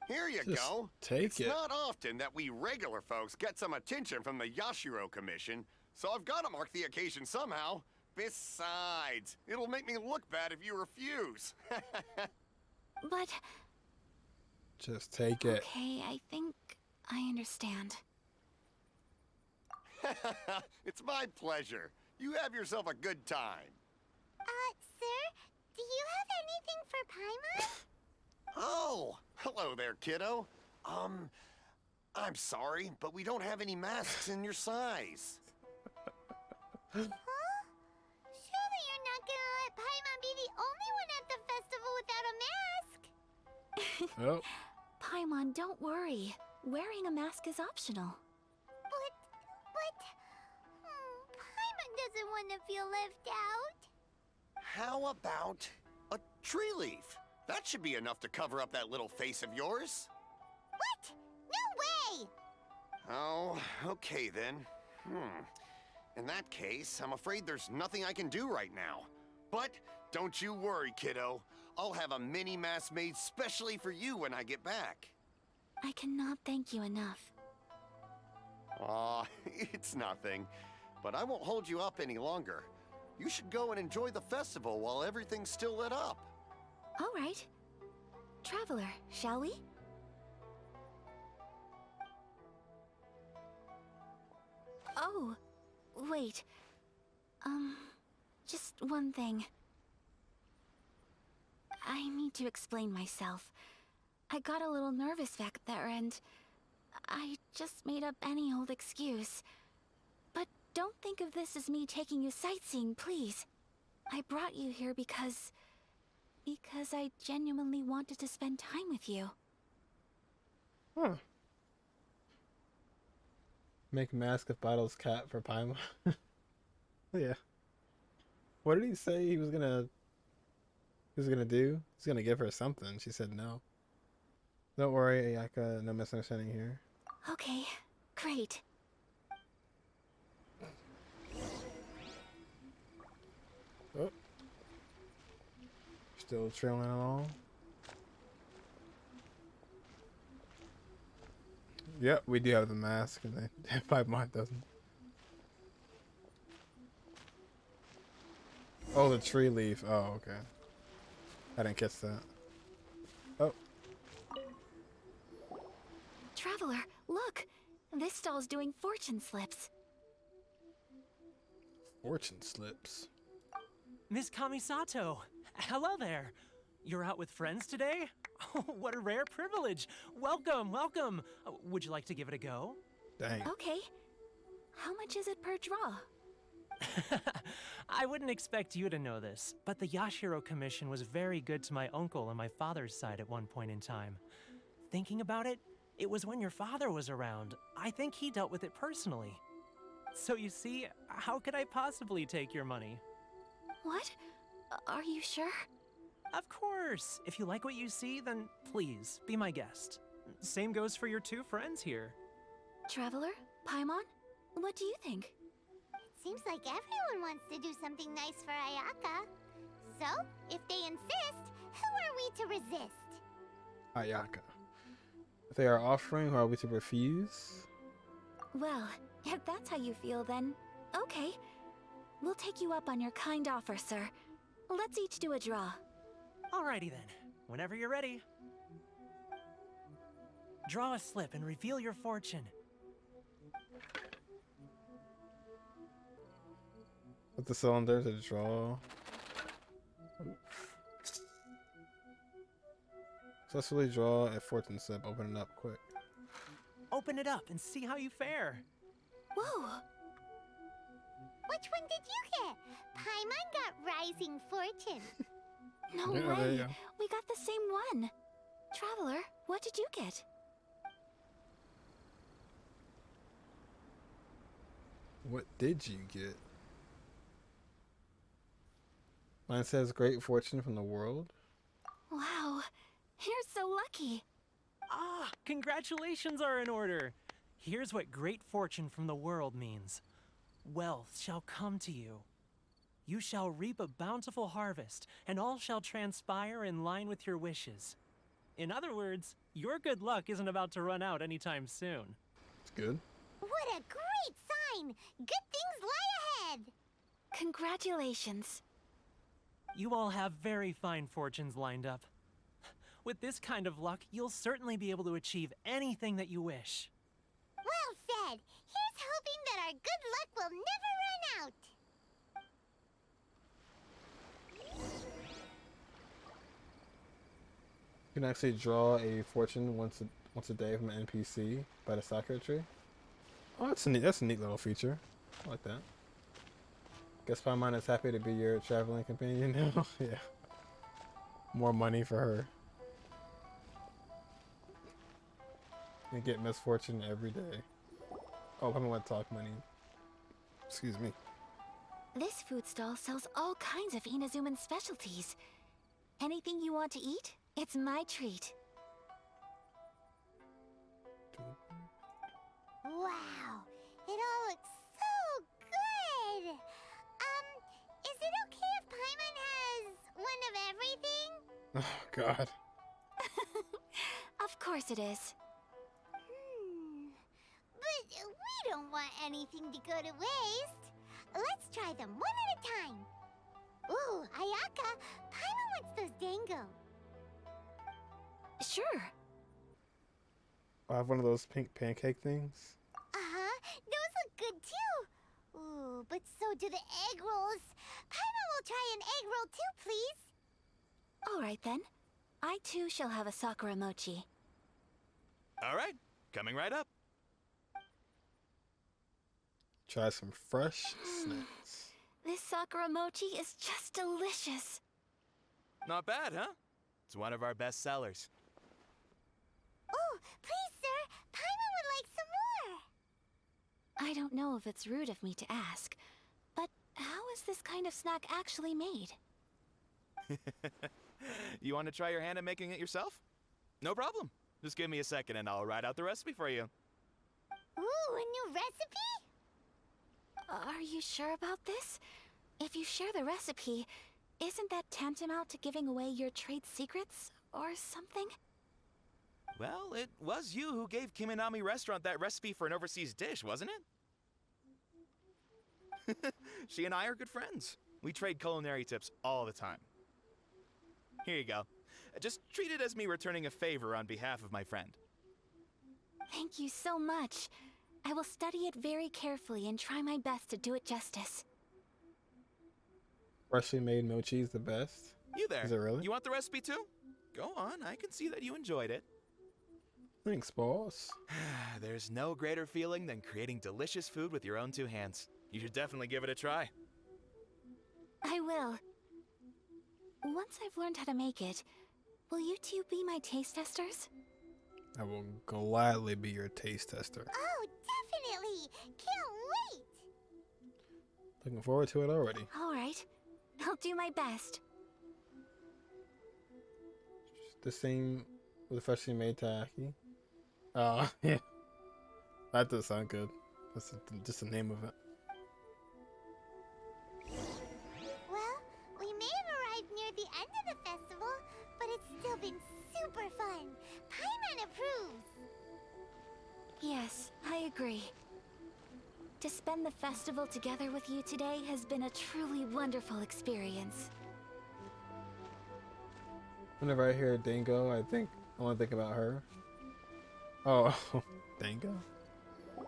Here you Just go. take it's it. not often that we regular folks get some attention from the Yashiro Commission, so I've got to mark the occasion somehow. Besides, it'll make me look bad if you refuse. But... Just take it. Okay, I think I understand. It's my pleasure. You have yourself a good time. Sir, do you have anything for Paimon? Oh, hello there, kiddo. I'm sorry, but we don't have any masks in your size. Huh? Surely you're not gonna let Paimon be the only one at the festival without a mask? Oh, Paimon, don't worry. Wearing a mask is optional. Paimon doesn't want to feel left out. How about a tree leaf? That should be enough to cover up that little face of yours. What? No way! Oh, okay then. In that case, I'm afraid there's nothing I can do right now. But don't you worry, kiddo. I'll have a mini mask made specially for you when I get back. I cannot thank you enough. Aw, it's nothing. But I won't hold you up any longer. You should go and enjoy the festival while everything's still lit up. All right. Traveler, shall we? Oh, wait. Just one thing. I need to explain myself. I got a little nervous back there and I just made up any old excuse. But don't think of this as me taking you sightseeing, please. I brought you here because I genuinely wanted to spend time with you. huh. Make mask of Battle's cat for Paimon. Yeah. What did he say he was gonna do? He's gonna give her something. She said no. Don't worry, Ayaka, no misunderstanding here. Okay, great. Oh. Still trailing along. Yep, we do have the mask, and then Paimon doesn't. Oh, the tree leaf. Oh, okay. I didn't catch that. Oh. Traveler, look! This stall's doing fortune slips. Fortune slips. Miss Kamisato, hello there. You're out with friends today? Oh, what a rare privilege. Welcome, welcome. Would you like to give it a go? Dang. Okay. How much is it per draw? I wouldn't expect you to know this, but the Yashiro Commission was very good to my uncle on my father's side at one point in time. Thinking about it, it was when your father was around. I think he dealt with it personally. So you see, how could I possibly take your money? What? Are you sure? Of course. If you like what you see, then please, be my guest. Same goes for your two friends here. Traveler? Paimon? What do you think? Seems like everyone wants to do something nice for Ayaka. So, if they insist, who are we to resist? Ayaka. If they are offering, who are we to refuse? Well, if that's how you feel, then okay. We'll take you up on your kind offer, sir. Let's each do a draw. Alrighty then. Whenever you're ready. Draw a slip and reveal your fortune. With the cylinder to draw. Successfully draw a fortune slip. Open it up quick. Open it up and see how you fare. Whoa! Which one did you get? Paimon got Rising Fortune. No Yeah, there way! you go. We got the same one. Traveler, what did you get? What did you get? Mine says great fortune from the world. Wow, you're so lucky. Ah, congratulations are in order. Here's what great fortune from the world means. Wealth shall come to you. You shall reap a bountiful harvest, and all shall transpire in line with your wishes. In other words, your good luck isn't about to run out anytime soon. It's good. What a great sign! Good things lie ahead! Congratulations. You all have very fine fortunes lined up. With this kind of luck, you'll certainly be able to achieve anything that you wish. Well said! Here's hoping that our good luck will never run out! You can actually draw a fortune once a day from an NPC by the Sakura tree. Oh, that's a neat little feature. I like that. Guess Paimon is happy to be your traveling companion now. Yeah. More money for her. You get misfortune every day. Oh, Paimon went to talk money. Excuse me. This food stall sells all kinds of Inazuman specialties. Anything you want to eat, it's my treat. Wow! It all looks so good! Is it okay if Paimon has one of everything? Oh, God. Of course it is. But we don't want anything to go to waste. Let's try them one at a time. Ooh, Ayaka, Paimon wants those dango. Sure. I have one of those pink pancake things. Uh-huh, those look good too. Ooh, but so do the egg rolls. Paimon will try an egg roll too, please. All right then. I too shall have a Sakura mochi. All right, coming right up. Try some fresh snacks. This Sakura mochi is just delicious. Not bad, huh? It's one of our best sellers. Oh, please, sir. Paimon would like some more. I don't know if it's rude of me to ask, but how is this kind of snack actually made? You want to try your hand at making it yourself? No problem. Just give me a second and I'll write out the recipe for you. Ooh, a new recipe? Are you sure about this? If you share the recipe, isn't that tantamount to giving away your trade secrets or something? Well, it was you who gave Kiminami Restaurant that recipe for an overseas dish, wasn't it? She and I are good friends. We trade culinary tips all the time. Here you go. Just treat it as me returning a favor on behalf of my friend. Thank you so much. I will study it very carefully and try my best to do it justice. Freshly made mochi is the best. You there. Is it really? You want the recipe too? Go on, I can see that you enjoyed it. Thanks, boss. There's no greater feeling than creating delicious food with your own two hands. You should definitely give it a try. I will. Once I've learned how to make it, will you two be my taste testers? I will gladly be your taste tester. Oh, definitely! Can't wait! Looking forward to it already. All right. I'll do my best. The same with freshly made taiyaki. Oh, yeah. That does sound good. That's just the name of it. Well, we may have arrived near the end of the festival, but it's still been super fun. Paimon approves. Yes, I agree. To spend the festival together with you today has been a truly wonderful experience. Whenever I hear Dingo, I want to think about her. Oh, Dingo?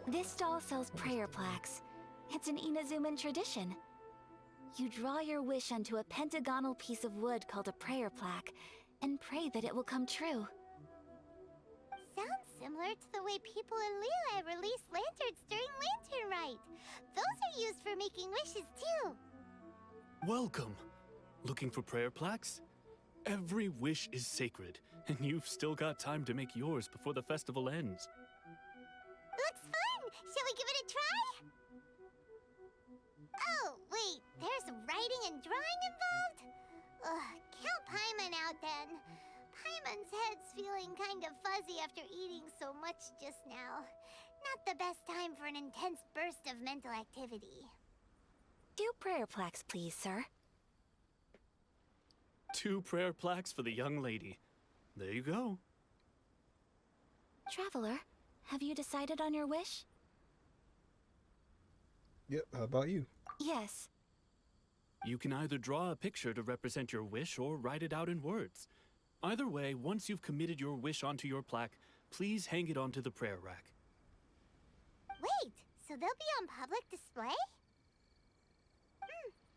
This doll sells prayer plaques. It's an Inazuman tradition. You draw your wish onto a pentagonal piece of wood called a prayer plaque and pray that it will come true. Sounds similar to the way people in Liyue release lanterns during Lantern Rite. Those are used for making wishes too. Welcome. Looking for prayer plaques? Every wish is sacred, and you've still got time to make yours before the festival ends. Looks fun! Shall we give it a try? Oh, wait, there's writing and drawing involved? Ugh, count Paimon out then. Paimon's head's feeling kind of fuzzy after eating so much just now. Not the best time for an intense burst of mental activity. 2 prayer plaques, please, sir. 2 prayer plaques for the young lady. There you go. Traveler, have you decided on your wish? Yep, how about you? Yes. You can either draw a picture to represent your wish or write it out in words. Either way, once you've committed your wish onto your plaque, please hang it onto the prayer rack. Wait, so they'll be on public display?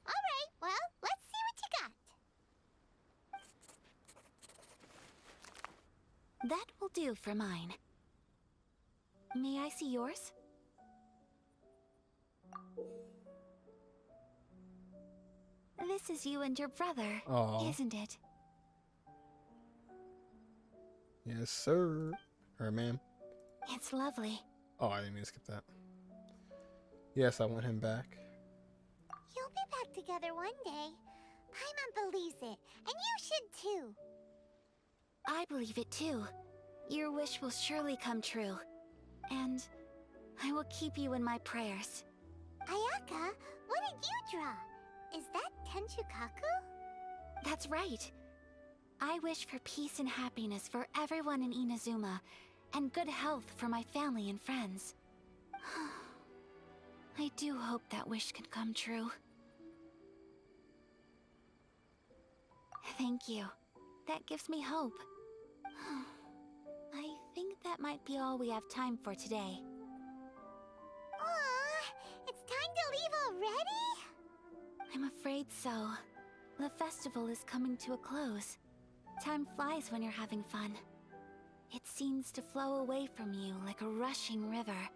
Alright, well, let's see what you got. That will do for mine. May I see yours? This is you and your brother, Aww. isn't it? Yes, sir. Or ma'am. It's lovely. Oh, I didn't mean to skip that. Yes, I want him back. You'll be back together one day. Paimon believes it, and you should too. I believe it too. Your wish will surely come true. And I will keep you in my prayers. Ayaka, what did you draw? Is that Tenshukaku? That's right. I wish for peace and happiness for everyone in Inazuma, and good health for my family and friends. I do hope that wish can come true. Thank you. That gives me hope. I think that might be all we have time for today. Aw, it's time to leave already? I'm afraid so. The festival is coming to a close. Time flies when you're having fun. It seems to flow away from you like a rushing river,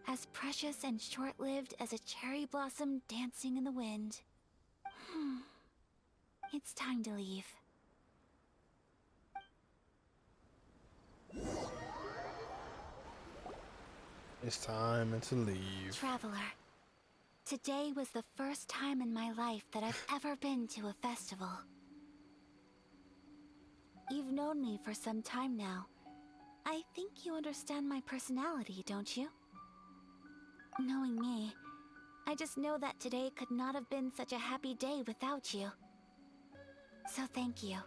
as precious and short-lived as a cherry blossom dancing in the wind. It's time to leave. It's time to leave. Traveler, today was the first time in my life that I've ever been to a festival. You've known me for some time now. I think you understand my personality, don't you? Knowing me, I just know that today could not have been such a happy day without you. So thank you.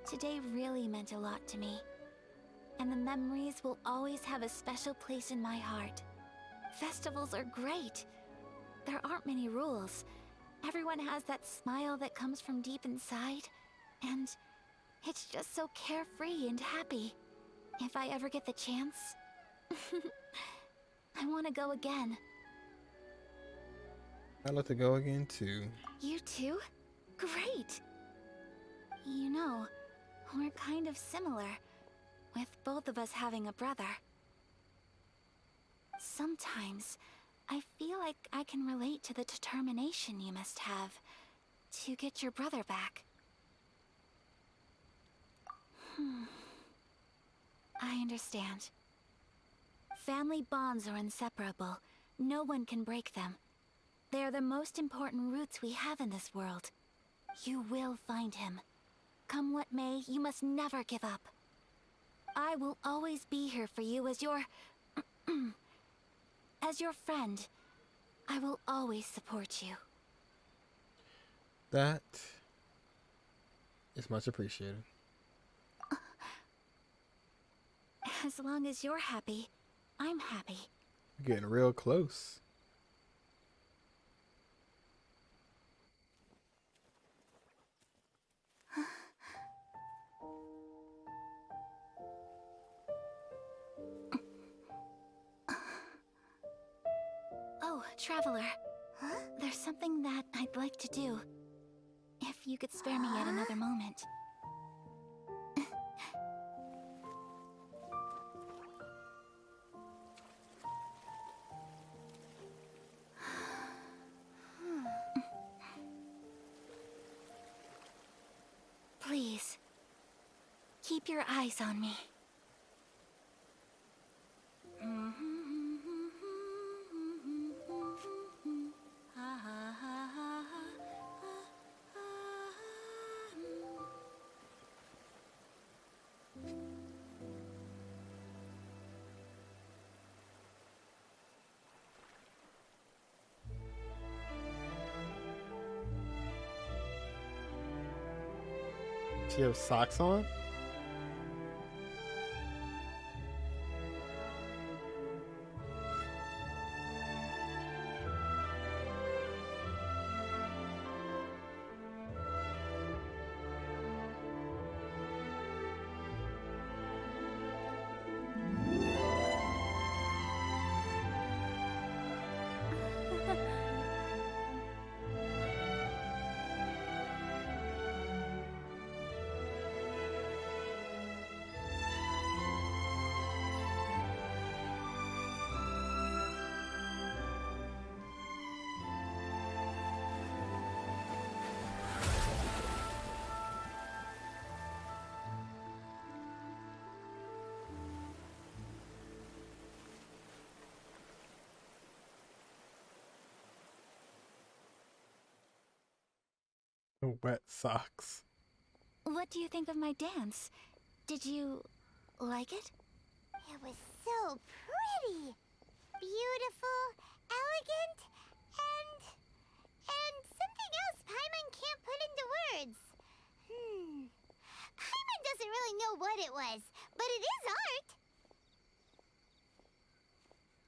Today really meant a lot to me. And the memories will always have a special place in my heart. Festivals are great. There aren't many rules. Everyone has that smile that comes from deep inside. And it's just so carefree and happy. If I ever get the chance, I want to go again. I'd like to go again too. You too? Great! You know, we're kind of similar, with both of us having a brother. Sometimes, I feel like I can relate to the determination you must have to get your brother back. I understand. Family bonds are inseparable. No one can break them. They are the most important roots we have in this world. You will find him. Come what may, you must never give up. I will always be here for you as your... as your friend. I will always support you. That is much appreciated. As long as you're happy, I'm happy. We're getting real close. Traveler, there's something that I'd like to do. If you could spare me yet another moment. Please, keep your eyes on me. She have socks on? Wet socks. What do you think of my dance? Did you like it? It was so pretty. Beautiful, elegant, and something else Paimon can't put into words. Paimon doesn't really know what it was, but it is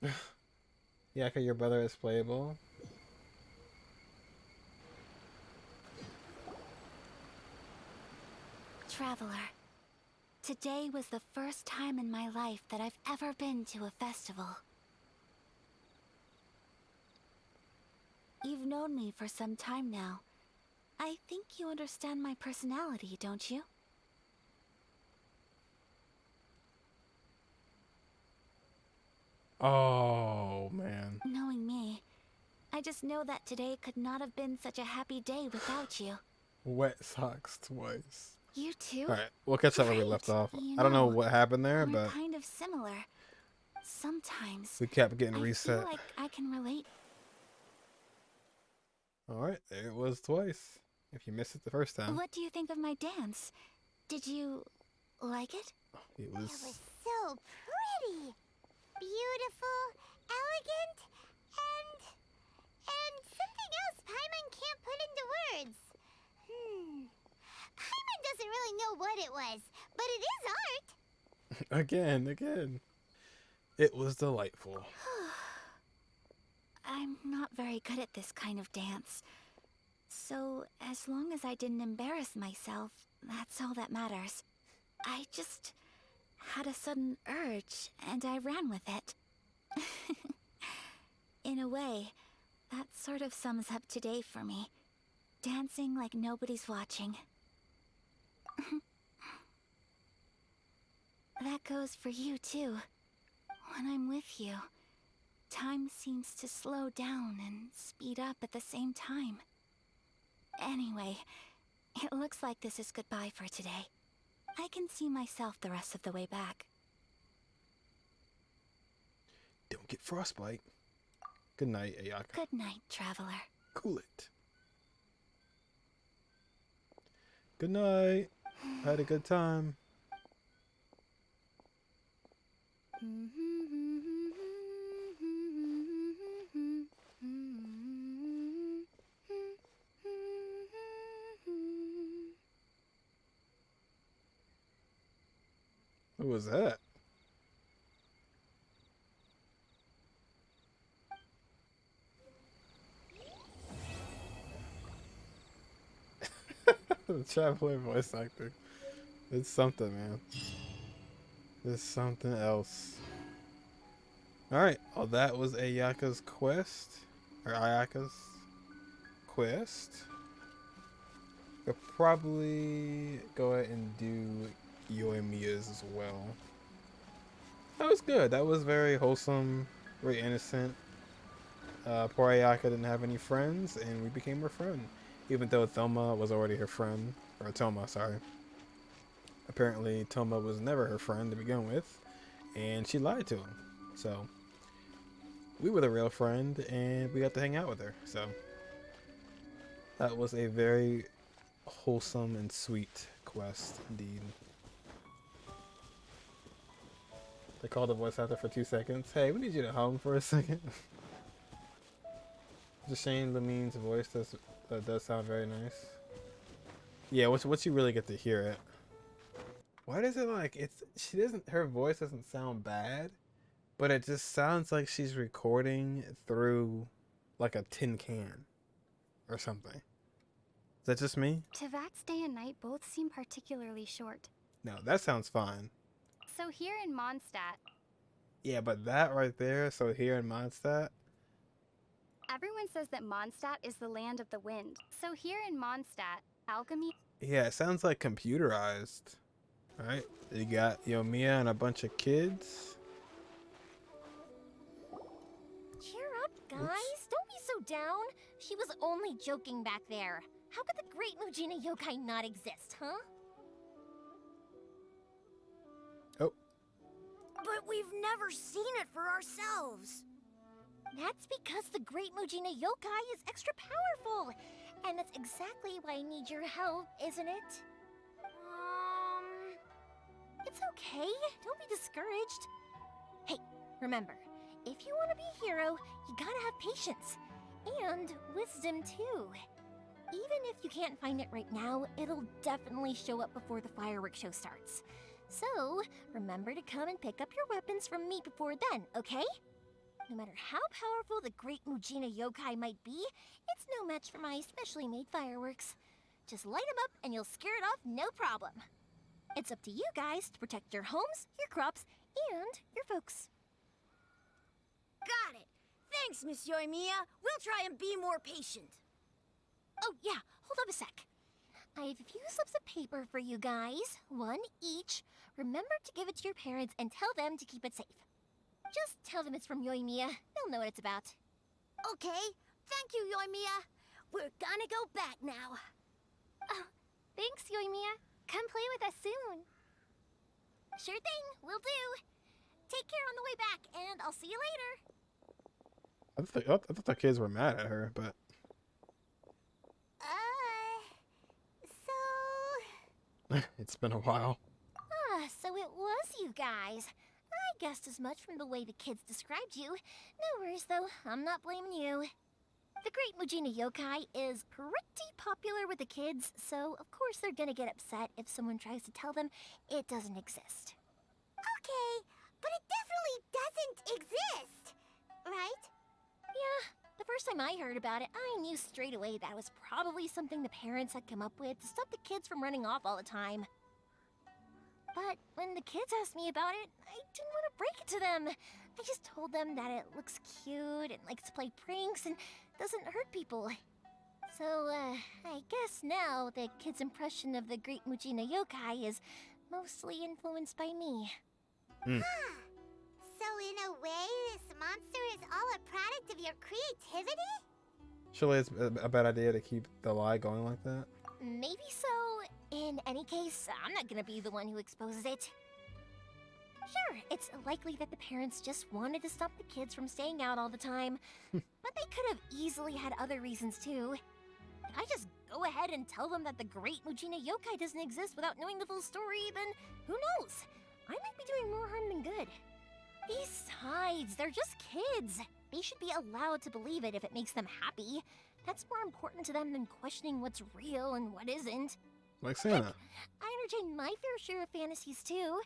art. Ayaka, your brother is playable. Traveler, today was the first time in my life that I've ever been to a festival. You've known me for some time now. I think you understand my personality, don't you? Oh, man. Knowing me, I just know that today could not have been such a happy day without you. Wet socks twice. You too? Alright, we'll catch up where we left off. You I don't know know, what happened there, we're but kind of similar. Sometimes we kept getting I reset. feel like I can relate. Alright, there it was twice. If you missed it the first time. What do you think of my dance? Did you like it? It was So pretty. Beautiful, elegant, and something else Paimon can't put into words. Paimon doesn't really know what it was, but it is art. again. It was delightful. I'm not very good at this kind of dance. So, as long as I didn't embarrass myself, that's all that matters. I just had a sudden urge, and I ran with it. In a way, that sort of sums up today for me. Dancing like nobody's watching. That goes for you, too. When I'm with you, time seems to slow down and speed up at the same time. Anyway, it looks like this is goodbye for today. I can see myself the rest of the way back. Don't get frostbite. Good night, Ayaka. Good night, traveler. Cool it. Good night. I had a good time. What was that? The traveler voice acting. It's something, man. It's something else. Alright, well that was Ayaka's quest. or Ayaka's quest. We'll probably go ahead and do Yoimiya's as well. That was good. That was very wholesome, very innocent. Poor Ayaka didn't have any friends, and we became her friend. Even though Thoma was already her friend. Or Toma, sorry. Apparently, Toma was never her friend to begin with, and she lied to him. So, we were the real friend, and we got to hang out with her. So, that was a very wholesome and sweet quest indeed. They called the voice actor for 2 seconds. Hey, we need you to hum for a second. It's a shame Lamine's voice does sound very nice. Yeah, once you really get to hear it. Why does it like her voice doesn't sound bad, but it just sounds like she's recording through like a tin can or something. Is that just me? Tavak's day and night both seem particularly short. No, that sounds fine. So here in Mondstadt... Yeah, but that right there, so here in Mondstadt... Everyone says that Mondstadt is the land of the wind. So here in Mondstadt, alchemy... Yeah, it sounds like computerized. Alright, you got Yoimiya and a bunch of kids. Cheer up, guys. Oops. Don't be so down. She was only joking back there. How could the great Mujina yokai not exist, huh? Oh. But we've never seen it for ourselves. That's because the great Mujina yokai is extra powerful. And that's exactly why I need your help, isn't it? It's okay. Don't be discouraged. Hey, remember, if you want to be a hero, you gotta have patience. And wisdom, too. Even if you can't find it right now, it'll definitely show up before the fireworks show starts. So, remember to come and pick up your weapons from me before then, okay? No matter how powerful the great Mujina yokai might be, it's no match for my specially made fireworks. Just light them up and you'll scare it off no problem. It's up to you guys to protect your homes, your crops, and your folks. Got it. Thanks, Miss Yoimiya. We'll try and be more patient. Oh, yeah. Hold up a sec. I have a few slips of paper for you guys. One each. Remember to give it to your parents and tell them to keep it safe. Just tell them it's from Yoimiya. They'll know what it's about. Okay. Thank you, Yoimiya. We're gonna go back now. Oh, thanks, Yoimiya. Come play with us soon. Sure thing, will do. Take care on the way back, and I'll see you later. I thought the kids were mad at her, but... So... It's been a while. So it was you guys. I guessed as much from the way the kids described you. No worries, though. I'm not blaming you. The great Mujina yokai is pretty popular with the kids, so of course they're gonna get upset if someone tries to tell them it doesn't exist. Okay, but it definitely doesn't exist, right? Yeah, the first time I heard about it, I knew straight away that was probably something the parents had come up with to stop the kids from running off all the time. But when the kids asked me about it, I didn't want to break it to them. I just told them that it looks cute and likes to play pranks and doesn't hurt people. So, I guess now the kids' impression of the great Mujina yokai is mostly influenced by me. Huh. So in a way, this monster is all a product of your creativity? Surely it's a bad idea to keep the lie going like that. Maybe so. In any case, I'm not gonna be the one who exposes it. Sure, it's likely that the parents just wanted to stop the kids from staying out all the time. But they could have easily had other reasons too. If I just go ahead and tell them that the great Mujina yokai doesn't exist without knowing the full story, then who knows? I might be doing more harm than good. Besides, they're just kids. They should be allowed to believe it if it makes them happy. That's more important to them than questioning what's real and what isn't. Like Santa. I entertain my fair share of fantasies too.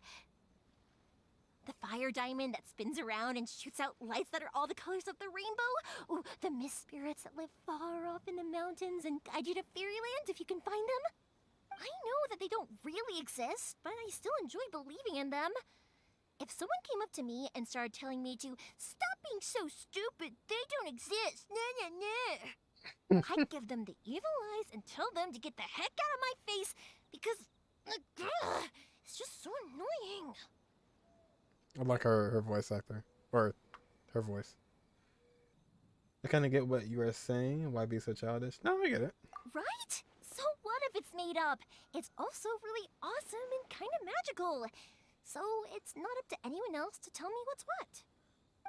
The fire diamond that spins around and shoots out lights that are all the colors of the rainbow. Ooh, the mist spirits that live far off in the mountains and guide you to fairyland if you can find them. I know that they don't really exist, but I still enjoy believing in them. If someone came up to me and started telling me to stop being so stupid, they don't exist, I'd give them the evil eyes and tell them to get the heck out of my face because it's just so annoying. I like her voice actor. Or her voice. I kind of get what you are saying. Why be so childish? No, I get it. Right? So what if it's made up? It's also really awesome and kind of magical. So it's not up to anyone else to tell me what's what.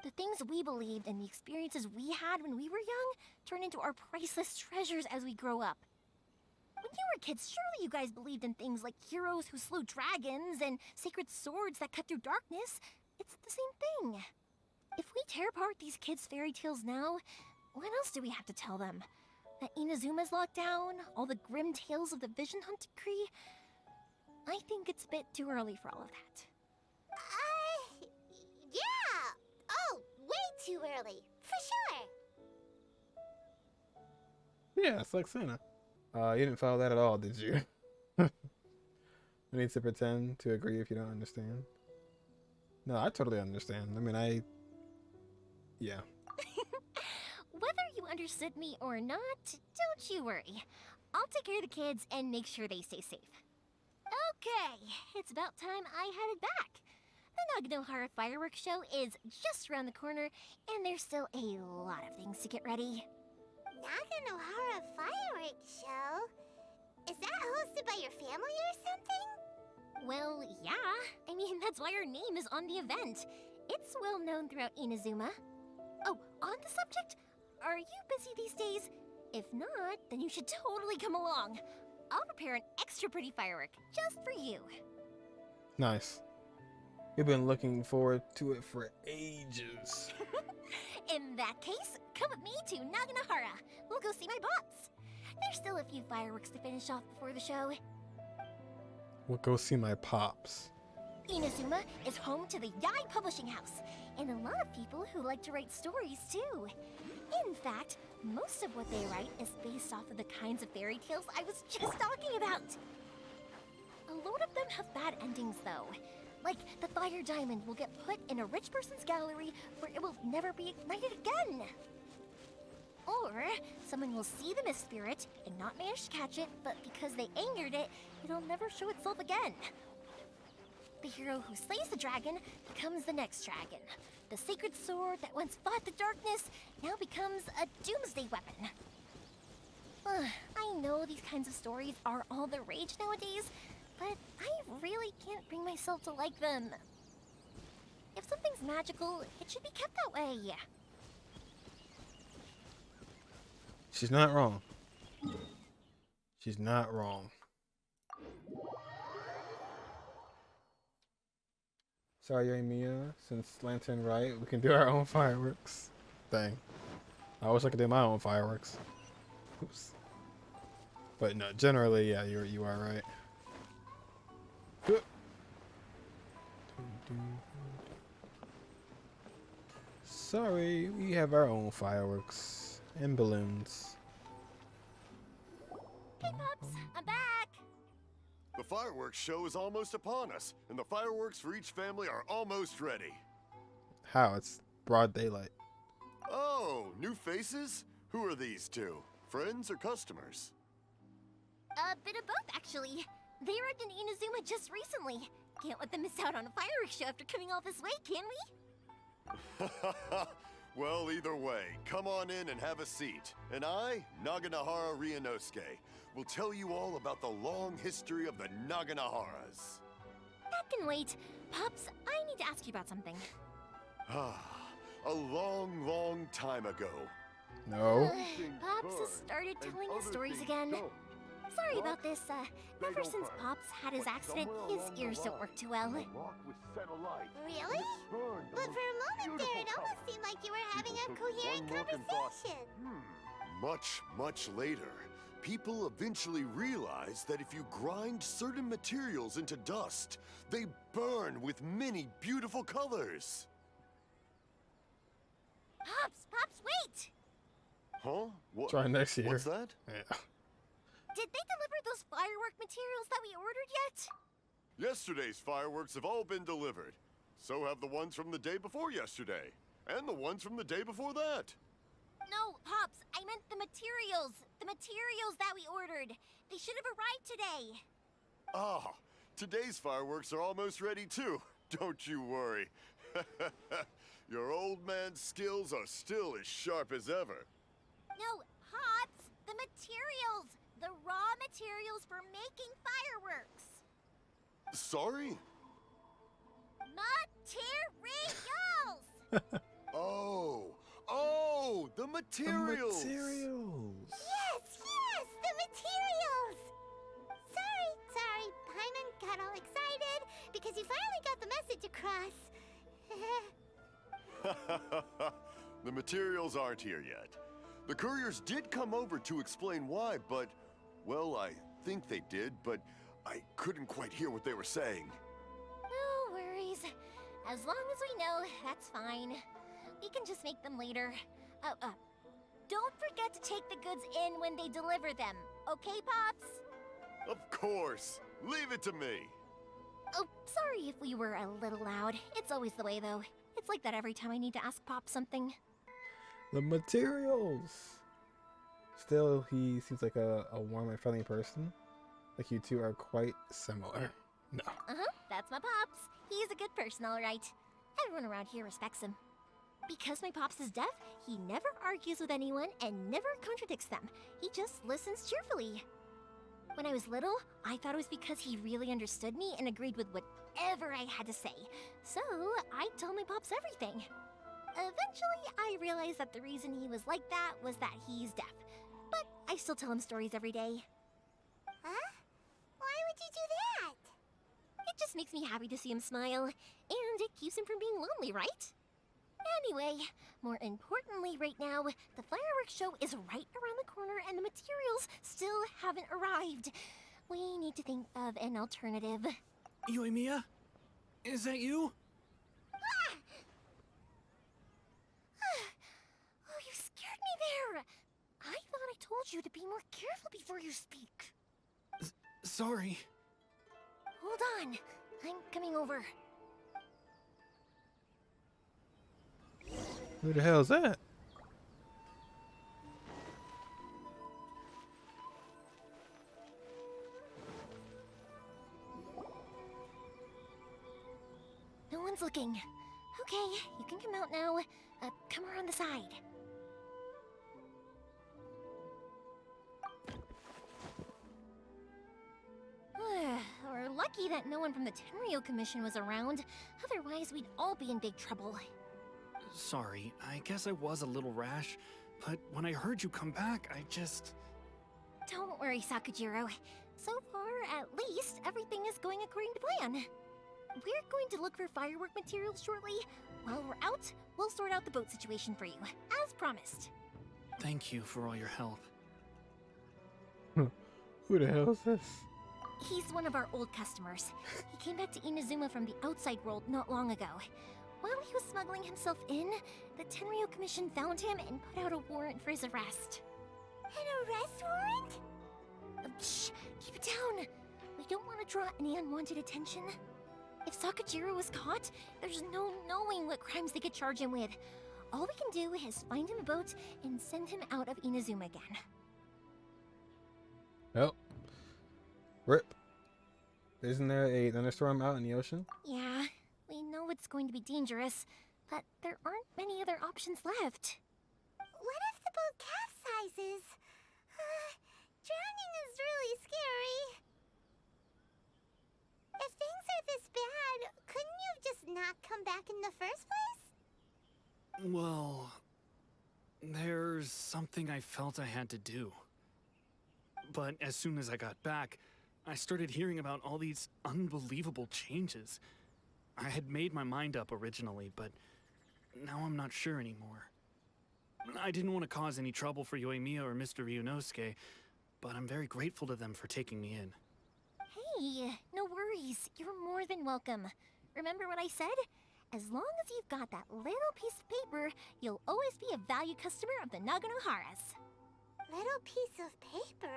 The things we believed and the experiences we had when we were young turn into our priceless treasures as we grow up. When you were kids, surely you guys believed in things like heroes who slew dragons and sacred swords that cut through darkness. It's the same thing. If we tear apart these kids' fairy tales now, what else do we have to tell them? That Inazuma's locked down? All the grim tales of the Vision Hunt Decree? I think it's a bit too early for all of that. Yeah! Oh, way too early, for sure. Yeah, it's like Santa. You didn't follow that at all, did you? You need to pretend to agree if you don't understand. No, I totally understand. I mean, yeah. Whether you understood me or not, don't you worry. I'll take care of the kids and make sure they stay safe. Okay, it's about time I headed back. The Naganohara fireworks show is just around the corner, and there's still a lot of things to get ready. Naganohara fireworks show? Is that hosted by your family or something? Well, yeah. I mean, that's why our name is on the event. It's well known throughout Inazuma. Oh, on the subject, are you busy these days? If not, then you should totally come along. I'll prepare an extra pretty firework just for you. Nice. We've been looking forward to it for ages. In that case, come with me to Naganohara. We'll go see my bots. There's still a few fireworks to finish off before the show. We'll go see my pops. Inazuma is home to the Yai Publishing House, and a lot of people who like to write stories too. In fact, most of what they write is based off of the kinds of fairy tales I was just talking about. A lot of them have bad endings though. Like, the fire diamond will get put in a rich person's gallery where it will never be ignited again. Or, someone will see the mist spirit and not manage to catch it, but because they angered it, it'll never show itself again. The hero who slays the dragon becomes the next dragon. The sacred sword that once fought the darkness now becomes a doomsday weapon. I know these kinds of stories are all the rage nowadays, but I really can't bring myself to like them. If something's magical, it should be kept that way. She's not wrong. She's not wrong. Sorry, Yoimiya. Since Lantern right, we can do our own fireworks. Dang. I wish I could do my own fireworks. Oops. But no, generally, yeah, you are right. Sorry, we have our own fireworks and balloons. Hey, Pops, I'm back! The fireworks show is almost upon us, and the fireworks for each family are almost ready. How? It's broad daylight. Oh, new faces? Who are these two? Friends or customers? A bit of both, actually. They arrived in Inazuma just recently. Can't let them miss out on a fireworks show after coming all this way, can we? Well, either way, come on in and have a seat. And I, Naganohara Ryunosuke, will tell you all about the long history of the Naganoharas. That can wait. Pops, I need to ask you about something. A long, long time ago. No. Pops has started telling his stories again. Sorry about this. Ever since Pops had his accident, his ears don't work too well. Really? But for a moment there, it almost seemed like you were having a coherent conversation. Much, much later, people eventually realized that if you grind certain materials into dust, they burn with many beautiful colors. Pops, wait! Huh? What? Try next year. What's that? Yeah. Did they deliver those firework materials that we ordered yet? Yesterday's fireworks have all been delivered. So have the ones from the day before yesterday. And the ones from the day before that. No, Pops, I meant the materials. The materials that we ordered. They should have arrived today. Ah, today's fireworks are almost ready too. Don't you worry. Your old man's skills are still as sharp as ever. No, Pops, the materials. The raw materials for making fireworks. Sorry? Materials! Oh, the materials! The materials! Yes, the materials! Sorry, Paimon got all excited because he finally got the message across. The materials aren't here yet. The couriers did come over to explain why, but, well, I think they did, but I couldn't quite hear what they were saying. No worries. As long as we know, that's fine. We can just make them later. Don't forget to take the goods in when they deliver them, okay, Pops? Of course. Leave it to me. Oh, sorry if we were a little loud. It's always the way, though. It's like that every time I need to ask Pop something. The materials! Still, he seems like a warm and friendly person. Like you two are quite similar. No. Uh-huh, that's my Pops. He's a good person, all right. Everyone around here respects him. Because my Pops is deaf, he never argues with anyone and never contradicts them. He just listens cheerfully. When I was little, I thought it was because he really understood me and agreed with whatever I had to say. So, I told my Pops everything. Eventually, I realized that the reason he was like that was that he's deaf. But I still tell him stories every day. Huh? Why would you do that? It just makes me happy to see him smile, and it keeps him from being lonely, right? Anyway, more importantly right now, the fireworks show is right around the corner and the materials still haven't arrived. We need to think of an alternative. Yoimiya? Is that you? Ah! Oh, you scared me there! I thought I told you to be more careful before you speak. Sorry. Hold on, I'm coming over. Who the hell is that? No one's looking. Okay, you can come out now. Come around the side. We're lucky that no one from the Tenryou Commission was around. Otherwise, we'd all be in big trouble. Sorry, I guess I was a little rash, but when I heard you come back, I just... Don't worry, Sakujiro. So far, at least, everything is going according to plan. We're going to look for firework materials shortly. While we're out, we'll sort out the boat situation for you, as promised. Thank you for all your help. Who the hell is this? He's one of our old customers. He came back to Inazuma from the outside world not long ago. While he was smuggling himself in, the Tenryou Commission found him and put out a warrant for his arrest. An arrest warrant? Shh! Keep it down! We don't want to draw any unwanted attention. If Sakujiro was caught, there's no knowing what crimes they could charge him with. All we can do is find him a boat and send him out of Inazuma again. Oh. Rip. Isn't there a thunderstorm out in the ocean? Yeah, we know it's going to be dangerous, but there aren't many other options left. What if the boat capsizes? Drowning is really scary. If things are this bad, couldn't you have just not come back in the first place? Well, there's something I felt I had to do. But as soon as I got back, I started hearing about all these unbelievable changes. I had made my mind up originally, but now I'm not sure anymore. I didn't want to cause any trouble for Yoimiya or Mr. Ryunosuke, but I'm very grateful to them for taking me in. Hey, no worries. You're more than welcome. Remember what I said? As long as you've got that little piece of paper, you'll always be a valued customer of the Naganoharas. Little piece of paper?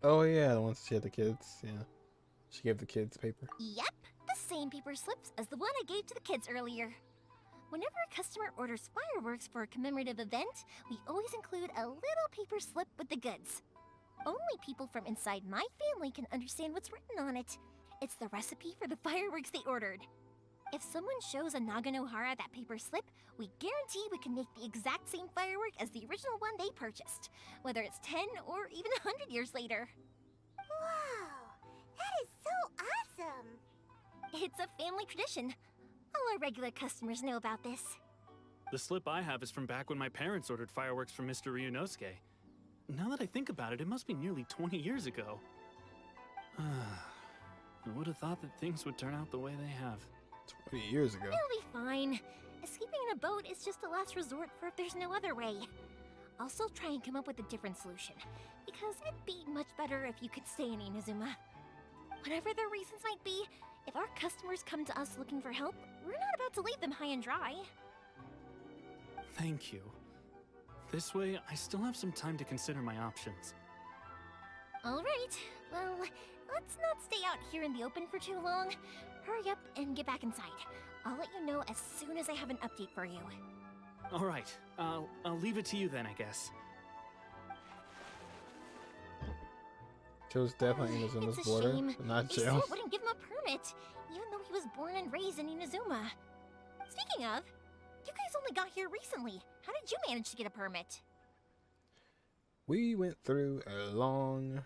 Oh yeah, the ones she had the kids, yeah. She gave the kids paper. Yep, the same paper slips as the one I gave to the kids earlier. Whenever a customer orders fireworks for a commemorative event, we always include a little paper slip with the goods. Only people from inside my family can understand what's written on it. It's the recipe for the fireworks they ordered. If someone shows a Naganohara that paper slip, we guarantee we can make the exact same firework as the original one they purchased, whether it's 10 or even 100 years later. Wow, that is so awesome! It's a family tradition. All our regular customers know about this. The slip I have is from back when my parents ordered fireworks from Mr. Ryunosuke. Now that I think about it, it must be nearly 20 years ago. I would have thought that things would turn out the way they have. 20 years ago. It'll be fine. Escaping in a boat is just a last resort for if there's no other way. I'll still try and come up with a different solution, because it'd be much better if you could stay in Inazuma. Whatever their reasons might be, if our customers come to us looking for help, we're not about to leave them high and dry. Thank you. This way, I still have some time to consider my options. Alright, well, let's not stay out here in the open for too long. Hurry up and get back inside. I'll let you know as soon as I have an update for you. Alright, I'll leave it to you then, I guess. Chose definitely Inazuma's It's a border, shame. but not They jail. still wouldn't give him a permit, even though he was born and raised in Inazuma. Speaking of, you guys only got here recently. How did you manage to get a permit? We went through a long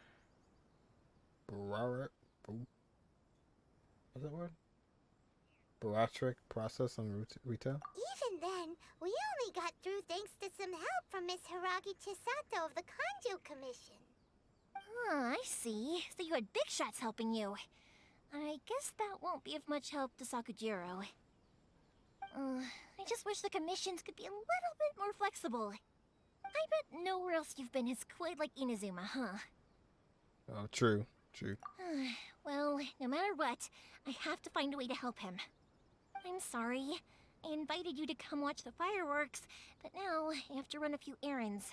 what's that word? Bureaucratic process on retail. Even then, we only got through thanks to some help from Miss Hiragi Chisato of the Kanjo Commission. Ah, I see. So you had big shots helping you. I guess that won't be of much help to Sakujiro. I just wish the commissions could be a little bit more flexible. I bet nowhere else you've been is quite like Inazuma, huh? Oh, true. Well, no matter what, I have to find a way to help him. I'm sorry. I invited you to come watch the fireworks, but now I have to run a few errands.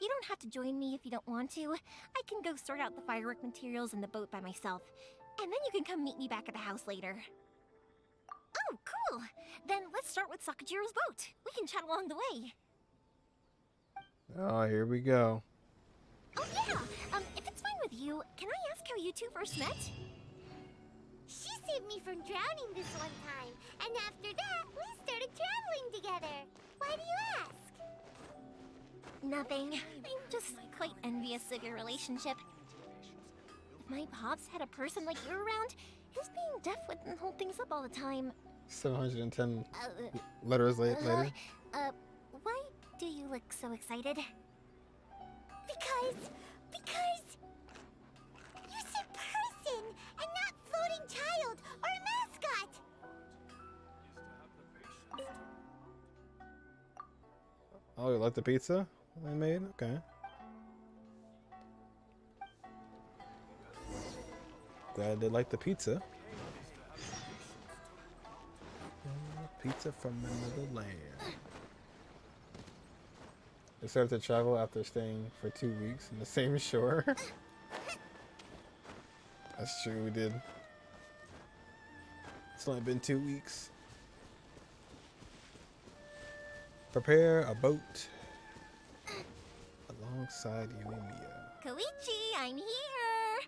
You don't have to join me if you don't want to. I can go sort out the firework materials in the boat by myself, and then you can come meet me back at the house later. Oh, cool! Then let's start with Sakujiro's boat. We can chat along the way. Oh, here we go. Oh yeah! If it's fine with you, can I ask how you two first met? She saved me from drowning this one time, and after that, we started traveling together. Why do you ask? Nothing. I'm just quite envious of your relationship. If my pops had a person like you around, his being deaf wouldn't hold things up all the time. 710 letters later. Why do you look so excited? Because you said person and not floating child or mascot. Oh, you like the pizza I made? Okay. Glad they like the pizza. Pizza from another land. They started to travel after staying for 2 weeks in the same shore. That's true, we did. It's only been 2 weeks. Prepare a boat alongside Yoimiya. Koichi, I'm here!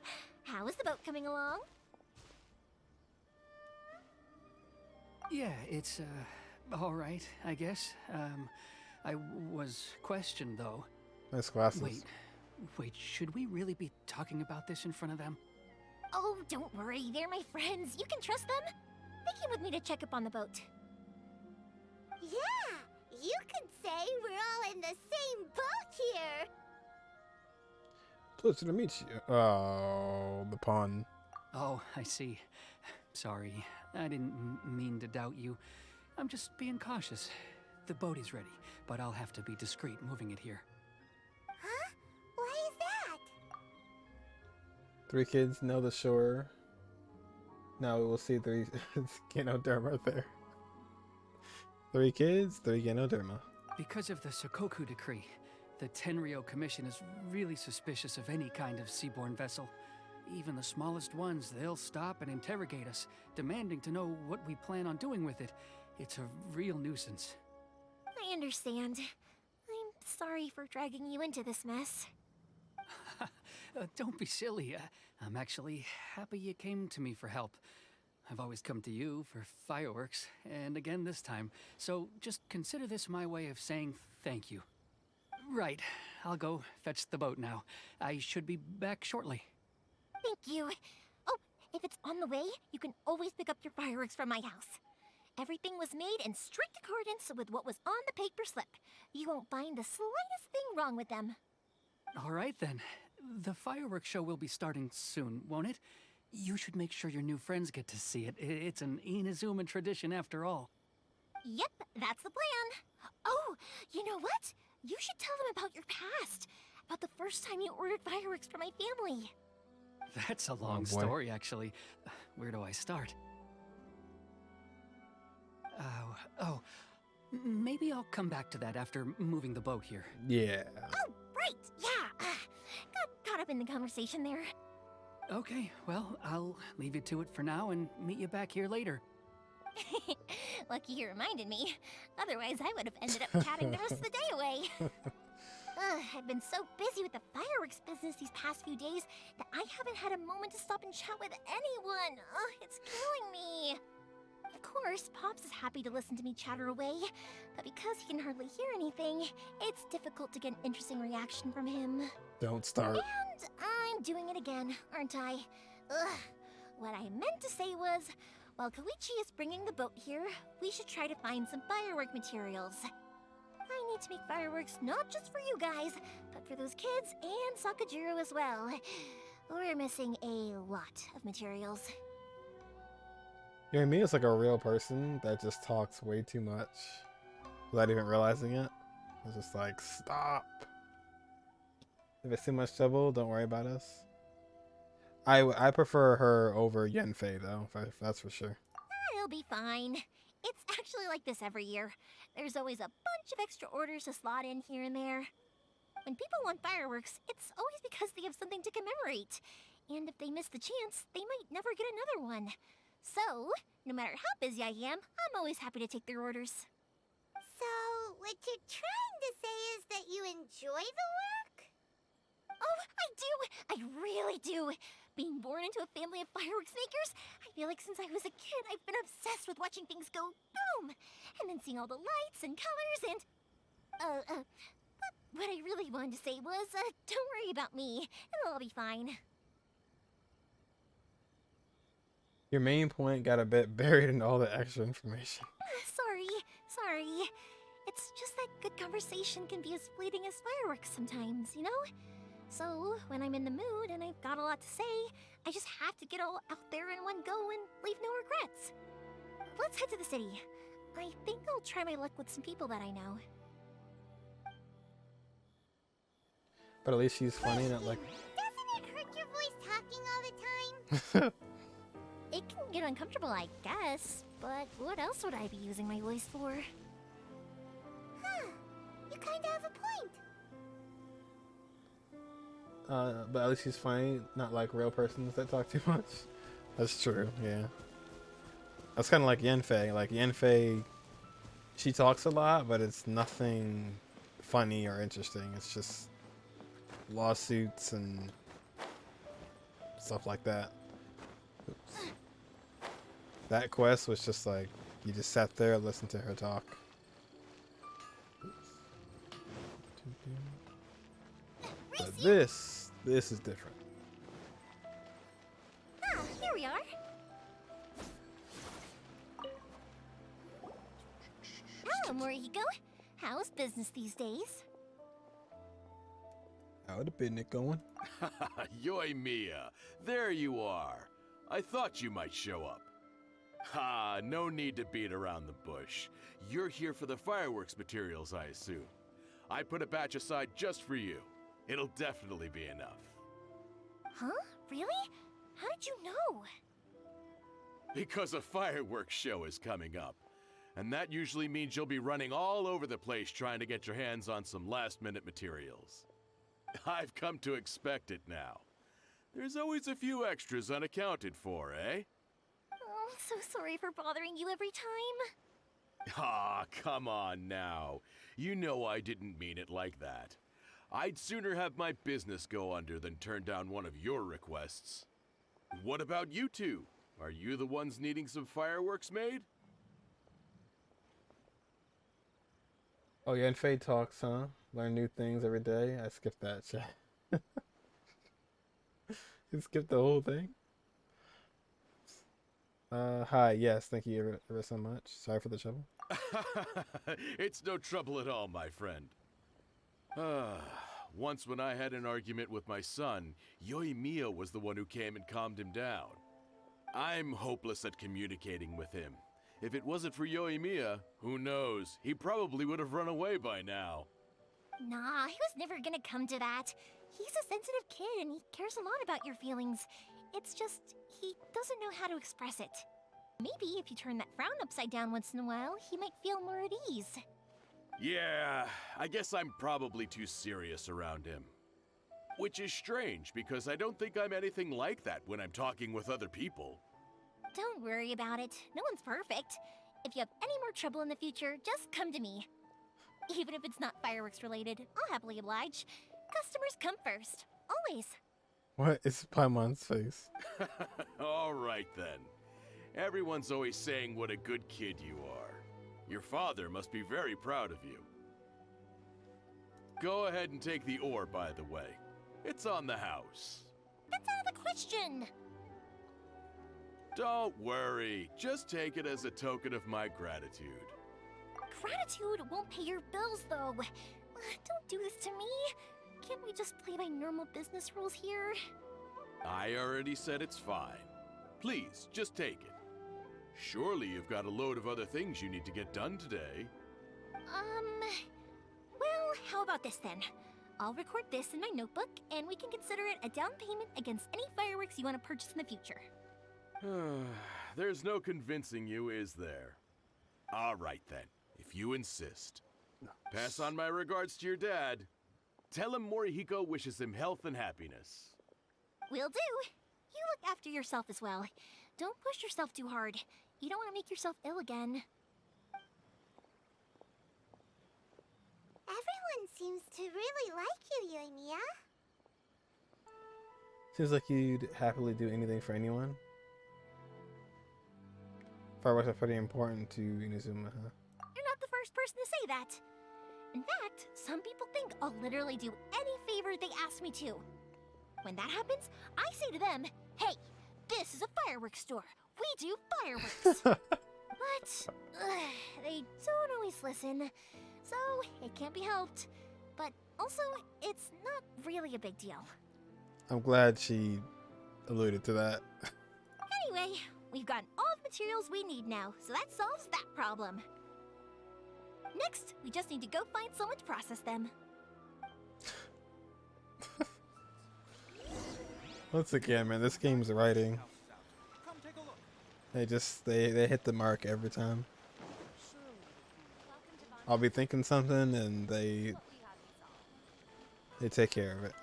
How is the boat coming along? Yeah, it's, alright, I guess. I was questioned, though. Nice glasses. Wait, should we really be talking about this in front of them? Oh, don't worry, they're my friends. You can trust them. They came with me to check up on the boat. Yeah, you could say we're all in the same boat here. Pleasure to meet you. Oh, the pun. Oh, I see. Sorry, I didn't mean to doubt you. I'm just being cautious. The boat is ready, but I'll have to be discreet moving it here. Huh? Why is that? 3 kids know the shore. Now we will see 3 Ganoderma there. 3 kids, 3 Ganoderma. Because of the Sokoku decree, the Tenryou Commission is really suspicious of any kind of seaborne vessel. Even the smallest ones, they'll stop and interrogate us, demanding to know what we plan on doing with it. It's a real nuisance. I understand. I'm sorry for dragging you into this mess. Don't be silly. I'm actually happy you came to me for help. I've always come to you for fireworks, and again this time. So just consider this my way of saying thank you. Right, I'll go fetch the boat now. I should be back shortly. Thank you. Oh, if it's on the way, you can always pick up your fireworks from my house. Everything was made in strict accordance with what was on the paper slip. You won't find the slightest thing wrong with them. All right then. The fireworks show will be starting soon, won't it? You should make sure your new friends get to see it. It's an Inazuma tradition after all. Yep, that's the plan. Oh, you know what? You should tell them about your past. About the first time you ordered fireworks for my family. That's a long story, actually. Where do I start? Maybe I'll come back to that after moving the boat here. Yeah. Oh, right, yeah. Got caught up in the conversation there. Okay, well, I'll leave you to it for now and meet you back here later. Lucky you reminded me. Otherwise, I would have ended up chatting the rest of the day away. I've been so busy with the fireworks business these past few days that I haven't had a moment to stop and chat with anyone. It's killing me. Of course, Pops is happy to listen to me chatter away, but because he can hardly hear anything, it's difficult to get an interesting reaction from him. Don't start. And I'm doing it again, aren't I? What I meant to say was, while Koichi is bringing the boat here, we should try to find some firework materials. I need to make fireworks not just for you guys, but for those kids and Sakajiro as well. We're missing a lot of materials. Yoimiya is like a real person that just talks way too much without even realizing it. It's just like, stop. If it's too much trouble, don't worry about us. I prefer her over Yenfei though, if that's for sure. It'll be fine. It's actually like this every year. There's always a bunch of extra orders to slot in here and there. When people want fireworks, it's always because they have something to commemorate. And if they miss the chance, they might never get another one. So, no matter how busy I am, I'm always happy to take their orders. So, what you're trying to say is that you enjoy the work? Oh, I do! I really do! Being born into a family of fireworks makers, I feel like since I was a kid, I've been obsessed with watching things go boom! And then seeing all the lights and colors and... what I really wanted to say was, don't worry about me. It'll all be fine. Your main point got a bit buried in all the extra information. Sorry. It's just that good conversation can be as fleeting as fireworks sometimes, you know? So, when I'm in the mood and I've got a lot to say, I just have to get all out there in one go and leave no regrets. Let's head to the city. I think I'll try my luck with some people that I know. But at least she's funny, not like... Doesn't it hurt your voice talking all the time? It can get uncomfortable, I guess, but what else would I be using my voice for? Huh, you kinda have a point. But at least she's funny, not like real persons that talk too much. That's true, yeah. That's kind of like Yenfei. Like Yenfei, she talks a lot, but it's nothing funny or interesting. It's just lawsuits and stuff like that. Oops. That quest was just like, you just sat there and listened to her talk. But this is different. Ah, here we are. Hello, Morihiko. How's business these days? How the business going? Yoimiya, there you are. I thought you might show up. Ha, no need to beat around the bush. You're here for the fireworks materials, I assume. I put a batch aside just for you. It'll definitely be enough. Huh? Really? How did you know? Because a fireworks show is coming up. And that usually means you'll be running all over the place trying to get your hands on some last-minute materials. I've come to expect it now. There's always a few extras unaccounted for, eh? Oh, so sorry for bothering you every time. Ah, come on now. You know I didn't mean it like that. I'd sooner have my business go under than turn down one of your requests. What about you two? Are you the ones needing some fireworks made? Oh, yeah, and Fade Talks, huh? Learn new things every day. I skipped that shit. You skipped the whole thing? Hi, yes, thank you ever so much. Sorry for the trouble. It's no trouble at all, my friend. Once when I had an argument with my son, Yoimiya was the one who came and calmed him down. I'm hopeless at communicating with him. If it wasn't for Yoimiya, who knows? He probably would have run away by now. Nah, he was never gonna come to that. He's a sensitive kid and he cares a lot about your feelings. It's just, he doesn't know how to express it. Maybe if you turn that frown upside down once in a while, he might feel more at ease. Yeah, I guess I'm probably too serious around him. Which is strange, because I don't think I'm anything like that when I'm talking with other people. Don't worry about it. No one's perfect. If you have any more trouble in the future, just come to me. Even if it's not fireworks related, I'll happily oblige. Customers come first. Always. What is Paimon's face? All right then. Everyone's always saying what a good kid you are. Your father must be very proud of you. Go ahead and take the ore, by the way. It's on the house. That's out of the question. Don't worry. Just take it as a token of my gratitude. Gratitude won't pay your bills, though. Don't do this to me. Can't we just play by normal business rules here? I already said it's fine. Please, just take it. Surely you've got a load of other things you need to get done today. Well, how about this then? I'll record this in my notebook, and we can consider it a down payment against any fireworks you want to purchase in the future. There's no convincing you, is there? All right then, if you insist. Pass on my regards to your dad. Tell him Morihiko wishes him health and happiness. Will do. You look after yourself as well. Don't push yourself too hard. You don't want to make yourself ill again. Everyone seems to really like you, Yoimiya. Seems like you'd happily do anything for anyone. Fireworks are pretty important to Inazuma, huh? You're not the first person to say that. In fact, some people think I'll literally do any favor they ask me to. When that happens, I say to them, hey, this is a fireworks store. We do fireworks. But they don't always listen, so it can't be helped. But also, it's not really a big deal. I'm glad she alluded to that. Anyway, we've got all the materials we need now, so that solves that problem. Next, we just need to go find someone to process them. Once again, man, this game's writing. They hit the mark every time. I'll be thinking something and they take care of it.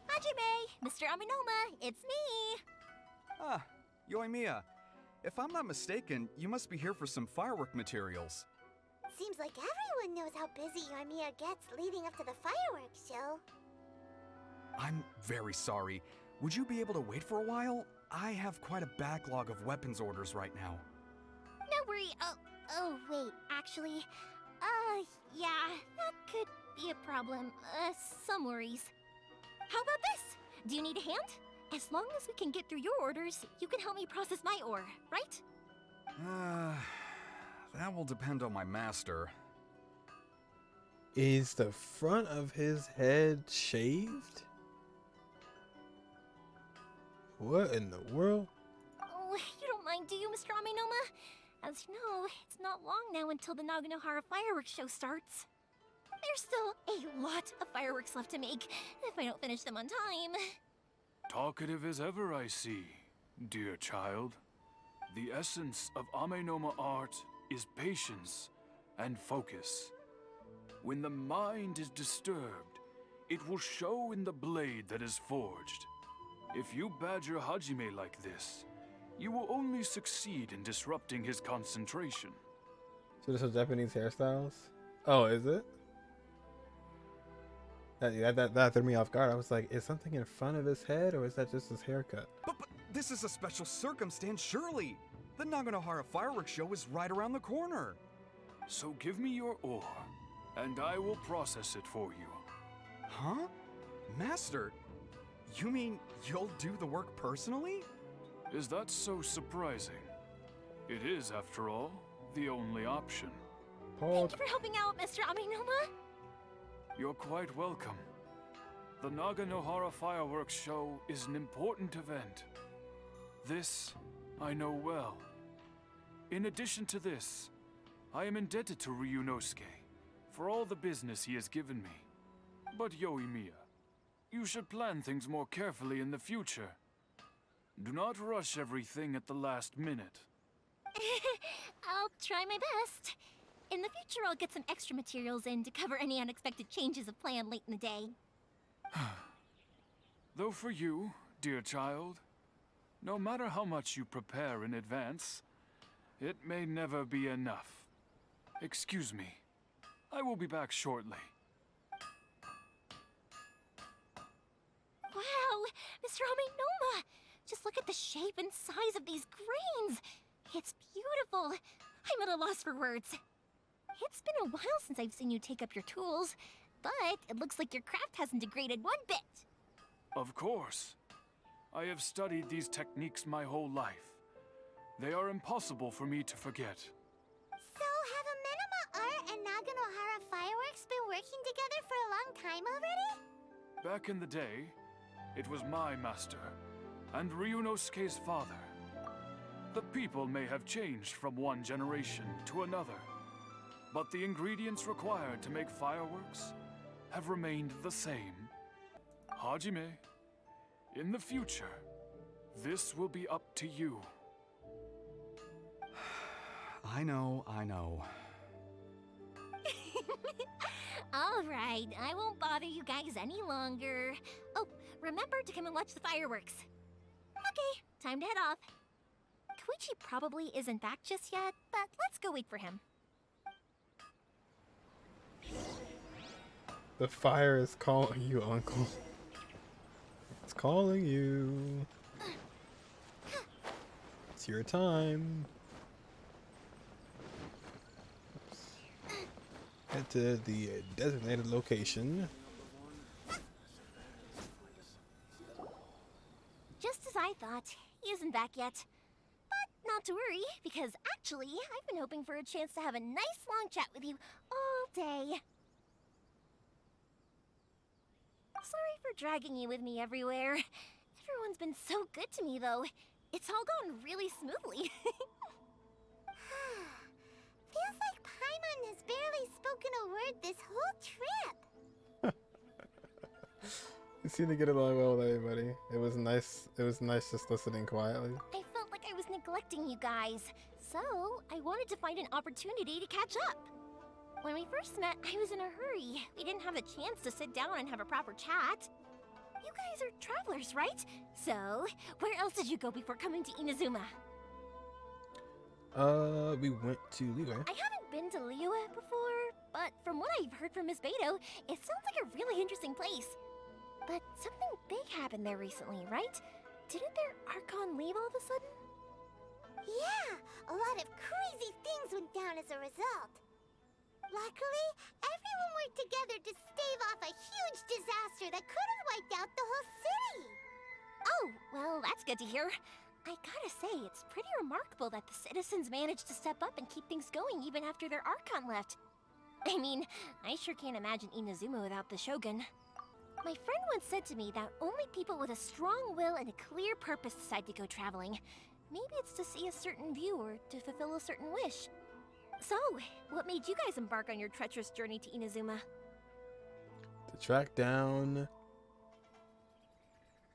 Hajime, Mr. Aminoma, it's me. Ah, Yoimiya. If I'm not mistaken, you must be here for some firework materials. Seems like everyone knows how busy Yoimiya gets leading up to the fireworks show. I'm very sorry. Would you be able to wait for a while? I have quite a backlog of weapons orders right now. No worry. Oh, wait, actually, yeah, that could be a problem. Some worries. How about this? Do you need a hand? As long as we can get through your orders, you can help me process my ore, right? That will depend on my master. Is the front of his head shaved? What in the world? Oh, you don't mind, do you, Mr. Aminoma? As you know, it's not long now until the Naganohara fireworks show starts. There's still a lot of fireworks left to make, if I don't finish them on time. Talkative as ever, I see, dear child. The essence of Amenoma art is patience and focus. When the mind is disturbed, It will show in the blade that is forged. If you badger Hajime like this, you will only succeed in disrupting his concentration. So this is Japanese hairstyles? Oh, is it? That threw me off guard. I was like, is something in front of his head, or is that just his haircut? But this is a special circumstance, surely. The Naganohara fireworks show is right around the corner. So give me your ore, and I will process it for you. Huh? Master, you mean you'll do the work personally? Is that so surprising? It is, after all, the only option. Thank you for helping out, Mr. Amenoma. You're quite welcome. The Naganohara fireworks show is an important event. This I know well. In addition to this, I am indebted to Ryunosuke for all the business he has given me. But Yoimiya, you should plan things more carefully in the future. Do not rush everything at the last minute. I'll try my best. In the future, I'll get some extra materials in to cover any unexpected changes of plan late in the day. Though for you, dear child, no matter how much you prepare in advance, it may never be enough. Excuse me. I will be back shortly. Wow, Mr. Amenoma! Just look at the shape and size of these grains! It's beautiful! I'm at a loss for words. It's been a while since I've seen you take up your tools, but it looks like your craft hasn't degraded one bit. Of course. I have studied these techniques my whole life. They are impossible for me to forget. So, have Amenoma Art and Naganohara Fireworks been working together for a long time already? Back in the day, it was my master, and Ryunosuke's father. The people may have changed from one generation to another, but the ingredients required to make fireworks have remained the same. Hajime, in the future, this will be up to you. I know. All right, I won't bother you guys any longer. Oh, remember to come and watch the fireworks. Okay, time to head off. Koichi probably isn't back just yet, but let's go wait for him. The fire is calling you, Uncle. It's calling you. It's your time. Oops. Head to the designated location. Just as I thought, he isn't back yet. But not to worry, because actually, I've been hoping for a chance to have a nice long chat with you all day. Sorry for dragging you with me everywhere. Everyone's been so good to me, though. It's all gone really smoothly. Feels like Paimon has barely spoken a word this whole trip. You seem to get along well with everybody. It was nice just listening quietly. I felt like I was neglecting you guys, so I wanted to find an opportunity to catch up. When we first met, I was in a hurry. We didn't have a chance to sit down and have a proper chat. You guys are travelers, right? So, where else did you go before coming to Inazuma? We went to Liyue. I haven't been to Liyue before, but from what I've heard from Miss Beto, it sounds like a really interesting place. But something big happened there recently, right? Didn't their Archon leave all of a sudden? Yeah, a lot of crazy things went down as a result. Luckily, everyone worked together to stave off a huge disaster that could have wiped out the whole city. Oh, well, that's good to hear. I gotta say, it's pretty remarkable that the citizens managed to step up and keep things going even after their Archon left. I mean, I sure can't imagine Inazuma without the Shogun. My friend once said to me that only people with a strong will and a clear purpose decide to go traveling. Maybe it's to see a certain view or to fulfill a certain wish. So, what made you guys embark on your treacherous journey to Inazuma? To track down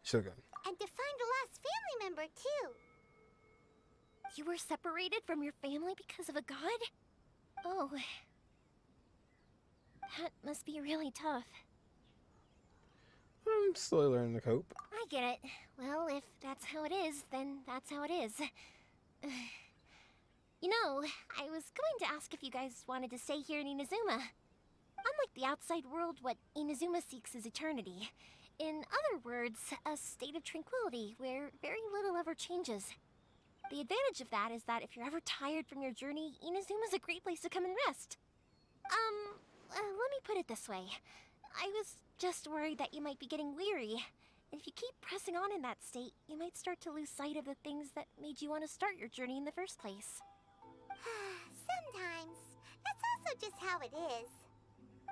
Shogun. And to find a lost family member, too. You were separated from your family because of a god? Oh. That must be really tough. I'm slowly learning to cope. I get it. Well, if that's how it is, then that's how it is. You know, I was going to ask if you guys wanted to stay here in Inazuma. Unlike the outside world, what Inazuma seeks is eternity. In other words, a state of tranquility where very little ever changes. The advantage of that is that if you're ever tired from your journey, Inazuma's a great place to come and rest. Let me put it this way. I was just worried that you might be getting weary. And if you keep pressing on in that state, you might start to lose sight of the things that made you want to start your journey in the first place. Sometimes. That's also just how it is.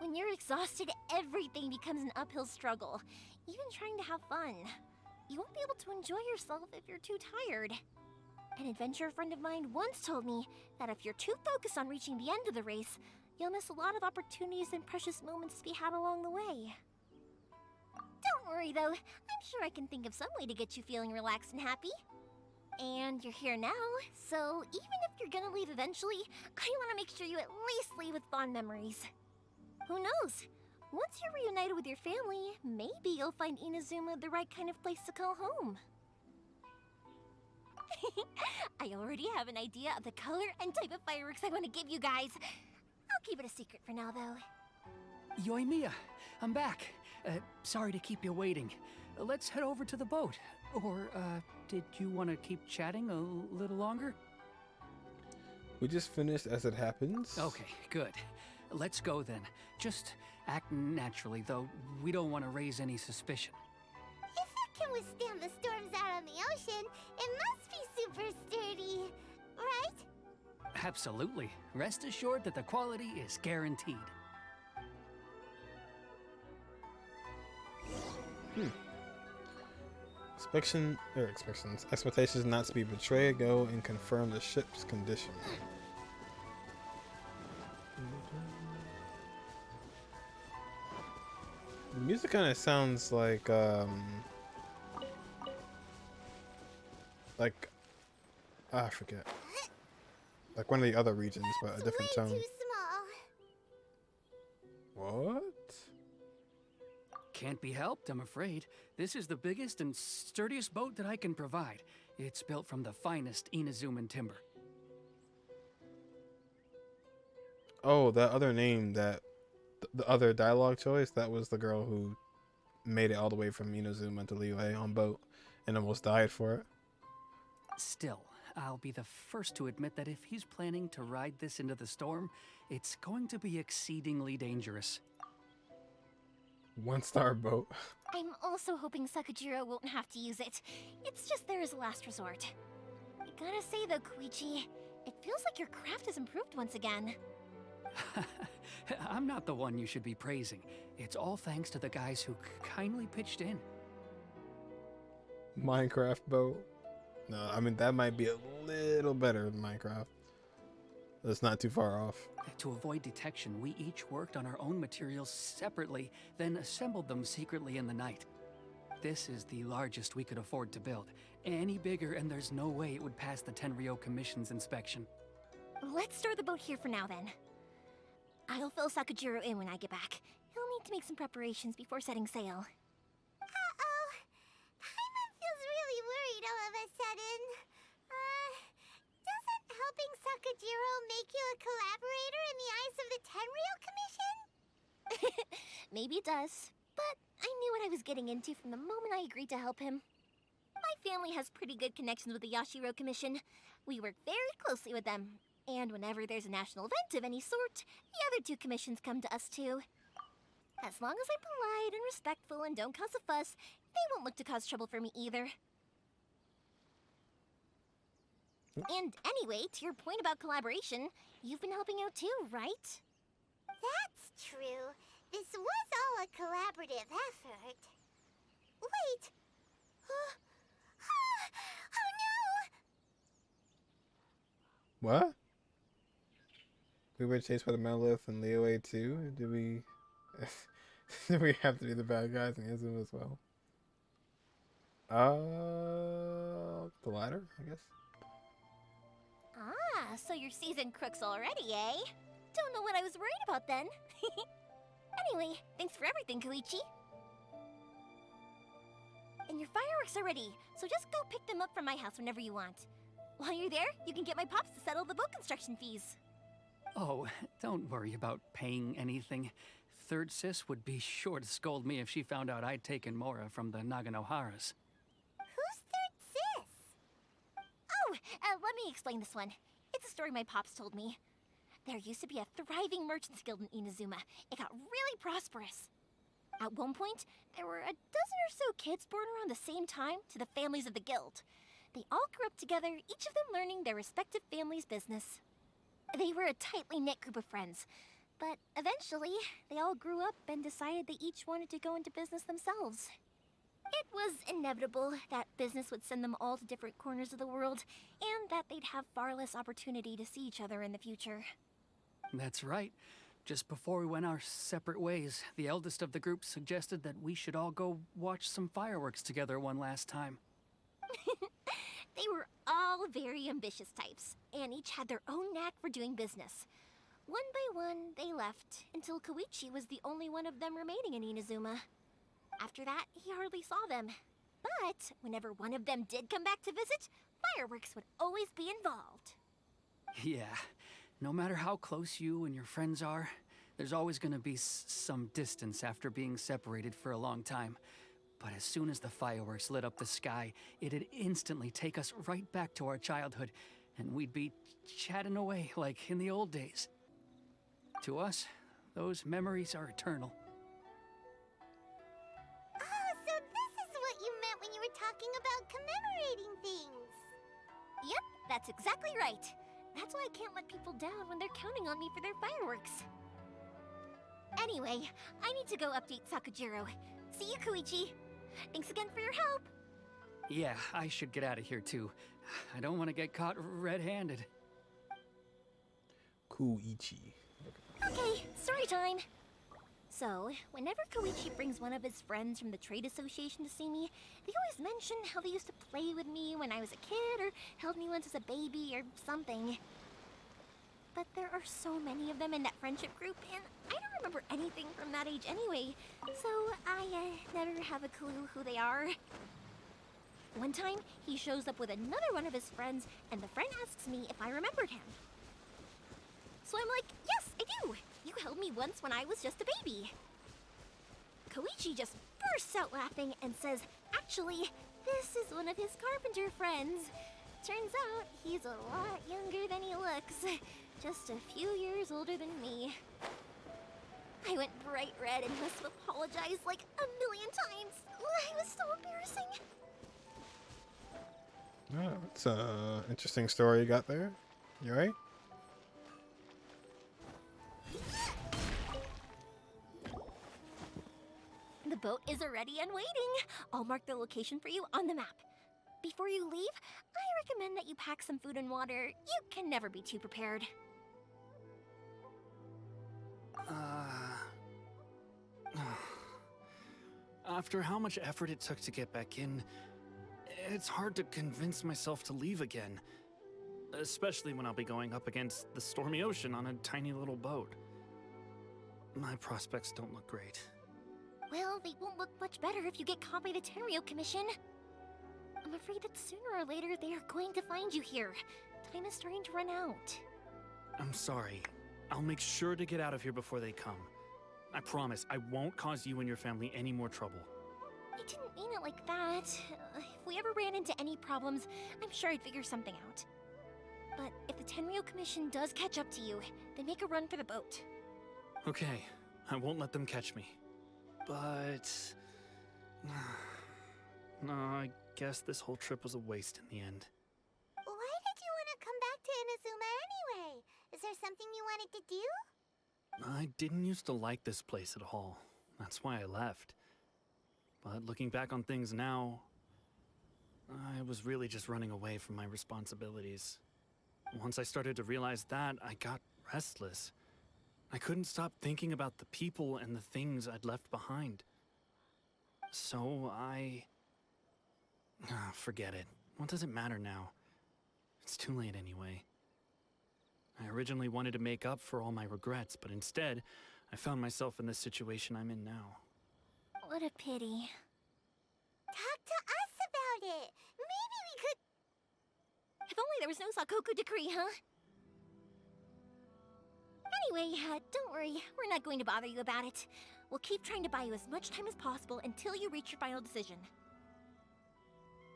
When you're exhausted, everything becomes an uphill struggle. Even trying to have fun. You won't be able to enjoy yourself if you're too tired. An adventurer friend of mine once told me that if you're too focused on reaching the end of the race, you'll miss a lot of opportunities and precious moments to be had along the way. Don't worry though, I'm sure I can think of some way to get you feeling relaxed and happy. And you're here now, so even if you're gonna leave eventually, I want to make sure you at least leave with fond memories. Who knows? Once you're reunited with your family, maybe you'll find Inazuma the right kind of place to call home. I already have an idea of the color and type of fireworks I want to give you guys. I'll keep it a secret for now, though. Yoimiya, I'm back. Sorry to keep you waiting. Let's head over to the boat. Or, did you want to keep chatting a little longer? We just finished As It Happens. Okay, good. Let's go then. Just act naturally, though. We don't want to raise any suspicion. If it can withstand the storms out on the ocean, it must be super sturdy, right? Absolutely. Rest assured that the quality is guaranteed. Expectations not to be betrayed. Go and confirm the ship's condition. The music kind of sounds like I forget. Like one of the other regions, but a different tone. Too small. What? Can't be helped, I'm afraid. This is the biggest and sturdiest boat that I can provide. It's built from the finest Inazuman timber. Oh, that other name, the other dialogue choice, that was the girl who made it all the way from Inazuma to Liyue on boat and almost died for it. Still, I'll be the first to admit that if he's planning to ride this into the storm, it's going to be exceedingly dangerous. 1-star boat. I'm also hoping Sakajiro won't have to use it. It's just there as a last resort. I gotta say though, Koichi, it feels like your craft has improved once again. I'm not the one you should be praising. It's all thanks to the guys who kindly pitched in. Minecraft boat. No, I mean that might be a little better than Minecraft. That's not too far off. To avoid detection, we each worked on our own materials separately, then assembled them secretly in the night. This is the largest we could afford to build. Any bigger and there's no way it would pass the Tenryou Commission's inspection. Let's store the boat here for now then. I'll fill Sakajiro in when I get back. He'll need to make some preparations before setting sail. Uh-oh. Paimon feels really worried all of a sudden. Doesn't helping Sakajiro make you a collaborator in the eyes of the Tenryou Commission? Maybe it does, but I knew what I was getting into from the moment I agreed to help him. My family has pretty good connections with the Yashiro Commission. We work very closely with them. And whenever there's a national event of any sort, the other two commissions come to us too. As long as I'm polite and respectful and don't cause a fuss, they won't look to cause trouble for me either. And anyway, to your point about collaboration, you've been helping out too, right? That's true. This was all a collaborative effort. Wait! Oh no! What? We were chased by the monolith in Liyue too? Did we... Did we have to be the bad guys in Inazuma as well? The latter, I guess? Ah, so you're seasoned crooks already, eh? Don't know what I was worried about then. Anyway, thanks for everything, Koichi. and your fireworks are ready, so just go pick them up from my house whenever you want. While you're there, you can get my pops to settle the boat construction fees. Oh, don't worry about paying anything. Third Sis would be sure to scold me if she found out I'd taken Mora from the Naganoharas. Who's Third Sis? Oh, let me explain this one. It's a story my pops told me. There used to be a thriving merchants guild in Inazuma. It got really prosperous. At one point, there were a dozen or so kids born around the same time to the families of the guild. They all grew up together, each of them learning their respective family's business. They were a tightly knit group of friends, but eventually, they all grew up and decided they each wanted to go into business themselves. It was inevitable that business would send them all to different corners of the world, and that they'd have far less opportunity to see each other in the future. That's right. Just before we went our separate ways, the eldest of the group suggested that we should all go watch some fireworks together one last time. They were all very ambitious types, and each had their own knack for doing business. One by one, they left, until Koichi was the only one of them remaining in Inazuma. After that, he hardly saw them. But whenever one of them did come back to visit, fireworks would always be involved. Yeah, no matter how close you and your friends are, there's always gonna be some distance after being separated for a long time. But as soon as the fireworks lit up the sky, it'd instantly take us right back to our childhood, and we'd be chatting away like in the old days. To us, those memories are eternal. Oh, so this is what you meant when you were talking about commemorating things. Yep, that's exactly right. That's why I can't let people down when they're counting on me for their fireworks. Anyway, I need to go update Sakujiro. See you, Koichi. Thanks again for your help. Yeah, I should get out of here too. I don't want to get caught red-handed. Koichi. Okay, story time. So, whenever Koichi brings one of his friends from the trade association to see me, they always mention how they used to play with me when I was a kid, or held me once as a baby, or something. But there are so many of them in that friendship group, and I don't remember anything from that age anyway, so I never have a clue who they are. One time, he shows up with another one of his friends, and the friend asks me if I remembered him. So I'm like, yes, I do! You held me once when I was just a baby. Koichi just bursts out laughing and says, actually, this is one of his carpenter friends. Turns out, he's a lot younger than he looks. Just a few years older than me. I went bright red and must have apologized like a million times. It was so embarrassing. Oh, it's a interesting story you got there. You alright? The boat is ready and waiting. I'll mark the location for you on the map. Before you leave, I recommend that you pack some food and water. You can never be too prepared. After how much effort it took to get back in, it's hard to convince myself to leave again. Especially when I'll be going up against the stormy ocean on a tiny little boat. My prospects don't look great. Well, they won't look much better if you get caught by the Tenryou Commission. I'm afraid that sooner or later they are going to find you here. Time is starting to run out. I'm sorry. I'll make sure to get out of here before they come. I promise I won't cause you and your family any more trouble. I didn't mean it like that. If we ever ran into any problems, I'm sure I'd figure something out. But if the Tenryou Commission does catch up to you, then make a run for the boat. Okay, I won't let them catch me. But... no, I guess this whole trip was a waste in the end. Why did you want to come back to Inazuma anyway? Is there something you wanted to do? I didn't used to like this place at all. That's why I left. But looking back on things now, I was really just running away from my responsibilities. Once I started to realize that, I got restless. I couldn't stop thinking about the people and the things I'd left behind. So forget it. What does it matter now? It's too late anyway. I originally wanted to make up for all my regrets, but instead, I found myself in this situation I'm in now. What a pity. Talk to there was no Sakoku decree, huh? Anyway, don't worry. We're not going to bother you about it. We'll keep trying to buy you as much time as possible until you reach your final decision.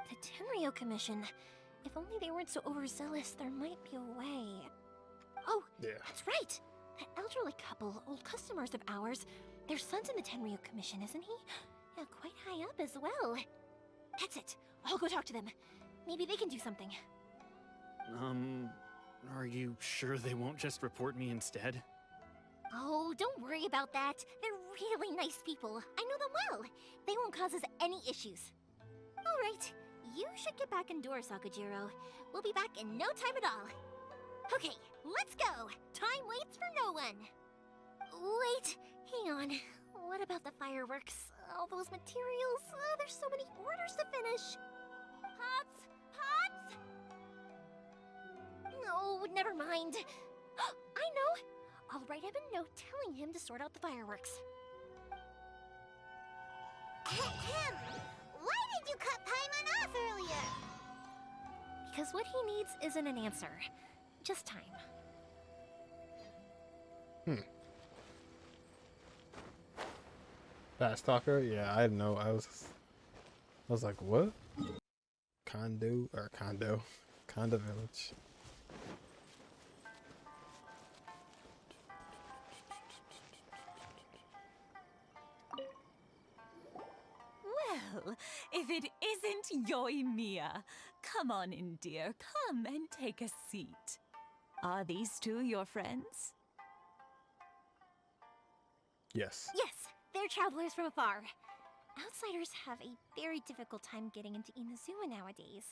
The Tenryou Commission. If only they weren't so overzealous, there might be a way. Oh, yeah. That's right! That elderly couple, old customers of ours, their son's in the Tenryou Commission, isn't he? Yeah, quite high up as well. That's it. I'll go talk to them. Maybe they can do something. Are you sure they won't just report me instead? Oh, don't worry about that. They're really nice people. I know them well. They won't cause us any issues. All right, you should get back indoors, Sakajiro. We'll be back in no time at all. Okay, let's go. Time waits for no one. Wait, hang on. What about the fireworks? All those materials? Oh, there's so many orders to finish. Pops! Pops! No, never mind. I know. I'll write him a note telling him to sort out the fireworks. Why did you cut Paimon off earlier? Because what he needs isn't an answer. Just time. Fast talker? Yeah, I didn't know. I was like, what? Kondo village. Well, if it isn't Yoimiya, come on in, dear. Come and take a seat. Are these two your friends? Yes. Yes, they're travelers from afar. Outsiders have a very difficult time getting into Inazuma nowadays.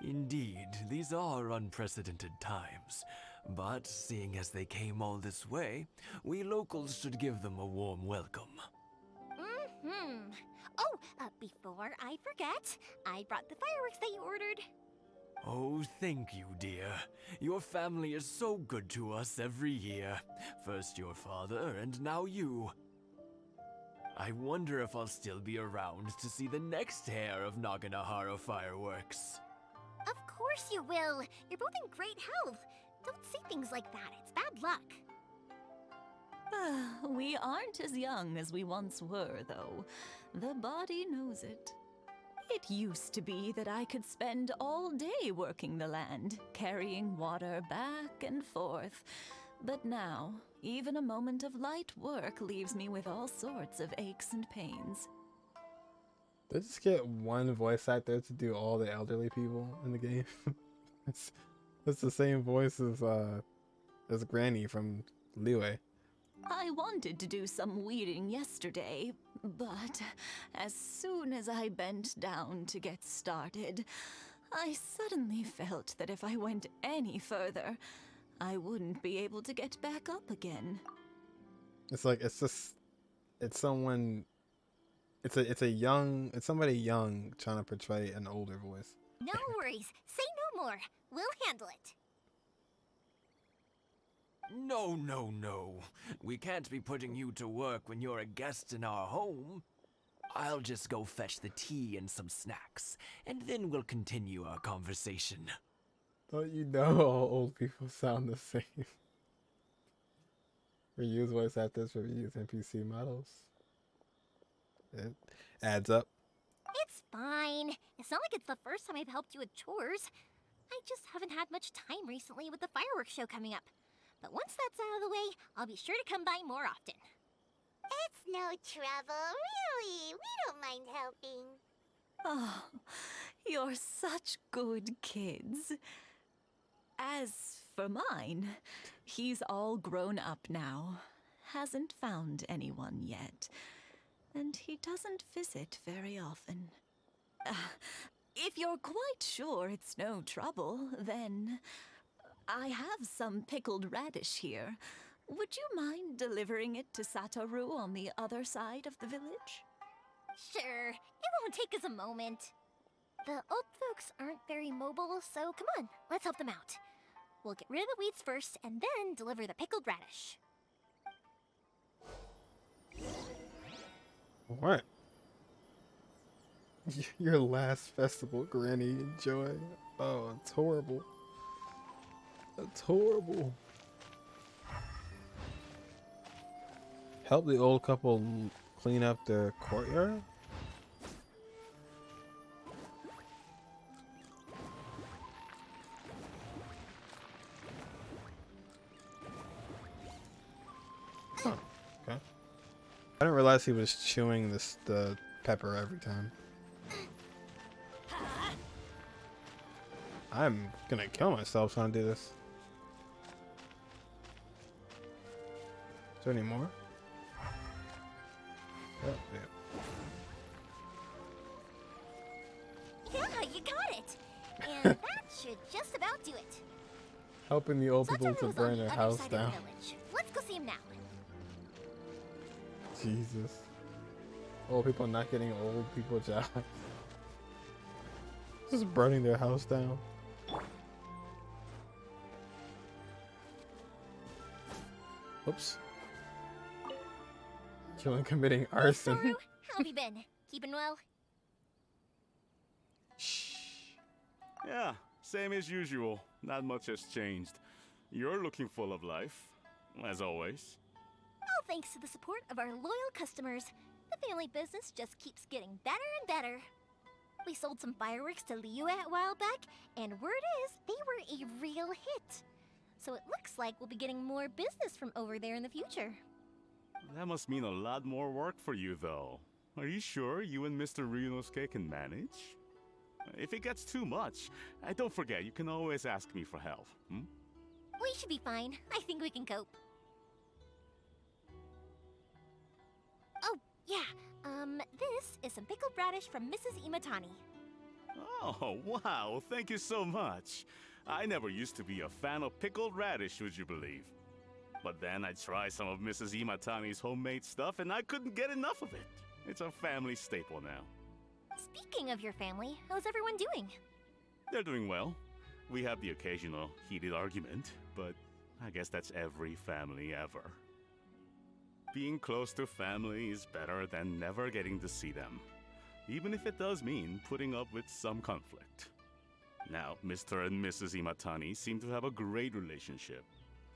Indeed, these are unprecedented times. But seeing as they came all this way, we locals should give them a warm welcome. Oh, before I forget, I brought the fireworks that you ordered. Oh, thank you, dear. Your family is so good to us every year. First your father, and now you. I wonder if I'll still be around to see the next hair of Naganohara fireworks. Of course you will. You're both in great health. Don't say things like that. It's bad luck. We aren't as young as we once were, though. The body knows it. It used to be that I could spend all day working the land, carrying water back and forth. But now, even a moment of light work leaves me with all sorts of aches and pains. They just get one voice actor to do all the elderly people in the game. it's the same voice as Granny from Liyue. I wanted to do some weeding yesterday, but as soon as I bent down to get started, I suddenly felt that if I went any further, I wouldn't be able to get back up again. It's somebody young trying to portray an older voice. No worries. Say no more. We'll handle it. No, no, no. We can't be putting you to work when you're a guest in our home. I'll just go fetch the tea and some snacks, and then we'll continue our conversation. Don't you know all old people sound the same? Reuse voice actors for reuse NPC models. It adds up. It's fine. It's not like it's the first time I've helped you with chores. I just haven't had much time recently with the fireworks show coming up. But once that's out of the way, I'll be sure to come by more often. It's no trouble, really. We don't mind helping. Oh, you're such good kids. As for mine, he's all grown up now. Hasn't found anyone yet. And he doesn't visit very often. If you're quite sure it's no trouble, then I have some pickled radish here. Would you mind delivering it to Satoru on the other side of the village? Sure, it won't take us a moment. The old folks aren't very mobile, so come on, let's help them out. We'll get rid of the weeds first, and then deliver the pickled radish. What? Your last festival, Granny. Enjoy. Oh, it's horrible. That's horrible. Help the old couple clean up their courtyard? Huh. Okay. I didn't realize he was chewing the pepper every time. I'm gonna kill myself trying to do this. Is there any more? Oh, yeah. Yeah, you got it. And that should just about do it. Helping the old people to Satoru's on burn the their other house side of down. the village. Let's go see him now. Jesus. Old people not getting old people jobs. Just burning their house down. Oops. Killing, committing arson. How have you been? Keeping well? Yeah, same as usual. Not much has changed. You're looking full of life, as always. All thanks to the support of our loyal customers. The family business just keeps getting better and better. We sold some fireworks to Liu a while back, and word is they were a real hit. So it looks like we'll be getting more business from over there in the future. That must mean a lot more work for you, though. Are you sure you and Mr. Ryunosuke can manage? If it gets too much, don't forget, you can always ask me for help. We should be fine. I think we can cope. Oh, yeah. This is some pickled radish from Mrs. Imatani. Oh, wow, thank you so much. I never used to be a fan of pickled radish, would you believe? But then I tried some of Mrs. Imatani's homemade stuff and I couldn't get enough of it. It's a family staple now. Speaking of your family, how's everyone doing? They're doing well. We have the occasional heated argument, but I guess that's every family ever. Being close to family is better than never getting to see them, even if it does mean putting up with some conflict. Now, Mr. and Mrs. Imatani seem to have a great relationship,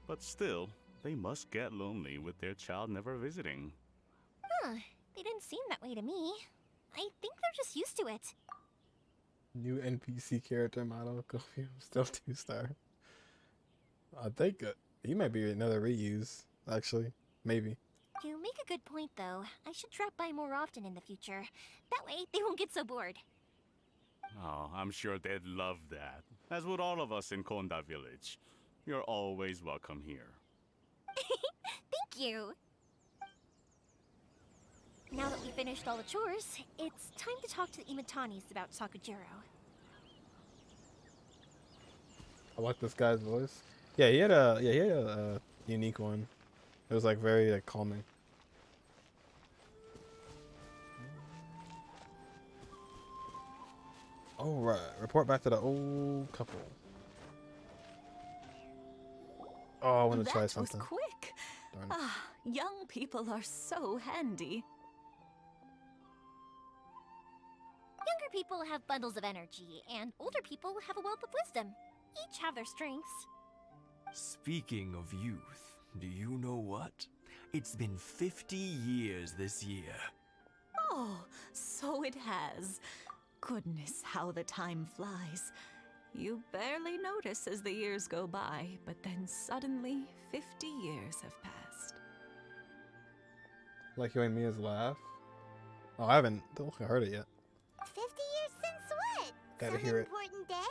but still, they must get lonely with their child never visiting. Huh, they didn't seem that way to me. I think they're just used to it. New NPC character model, still 2-star. I think he might be another reuse, actually. Maybe. You make a good point, though. I should drop by more often in the future. That way, they won't get so bored. Oh, I'm sure they'd love that, as would all of us in Konda Village. You're always welcome here. Thank you! Now that we finished all the chores, it's time to talk to the Imatanis about Sakujiro. I like this guy's voice. Yeah, he had a unique one. It was like very calming. All right, report back to the old couple. Oh, I want to try something. That was quick. Darn it. Ah, young people are so handy. Younger people have bundles of energy, and older people have a wealth of wisdom. Each have their strengths. Speaking of youth, do you know what? It's been 50 years this year. Oh, so it has. Goodness, how the time flies. You barely notice as the years go by, but then suddenly 50 years have passed. Like Yoimiya's laugh. Oh, I haven't heard it yet. 50 years since what? Gotta Some hear it. important day?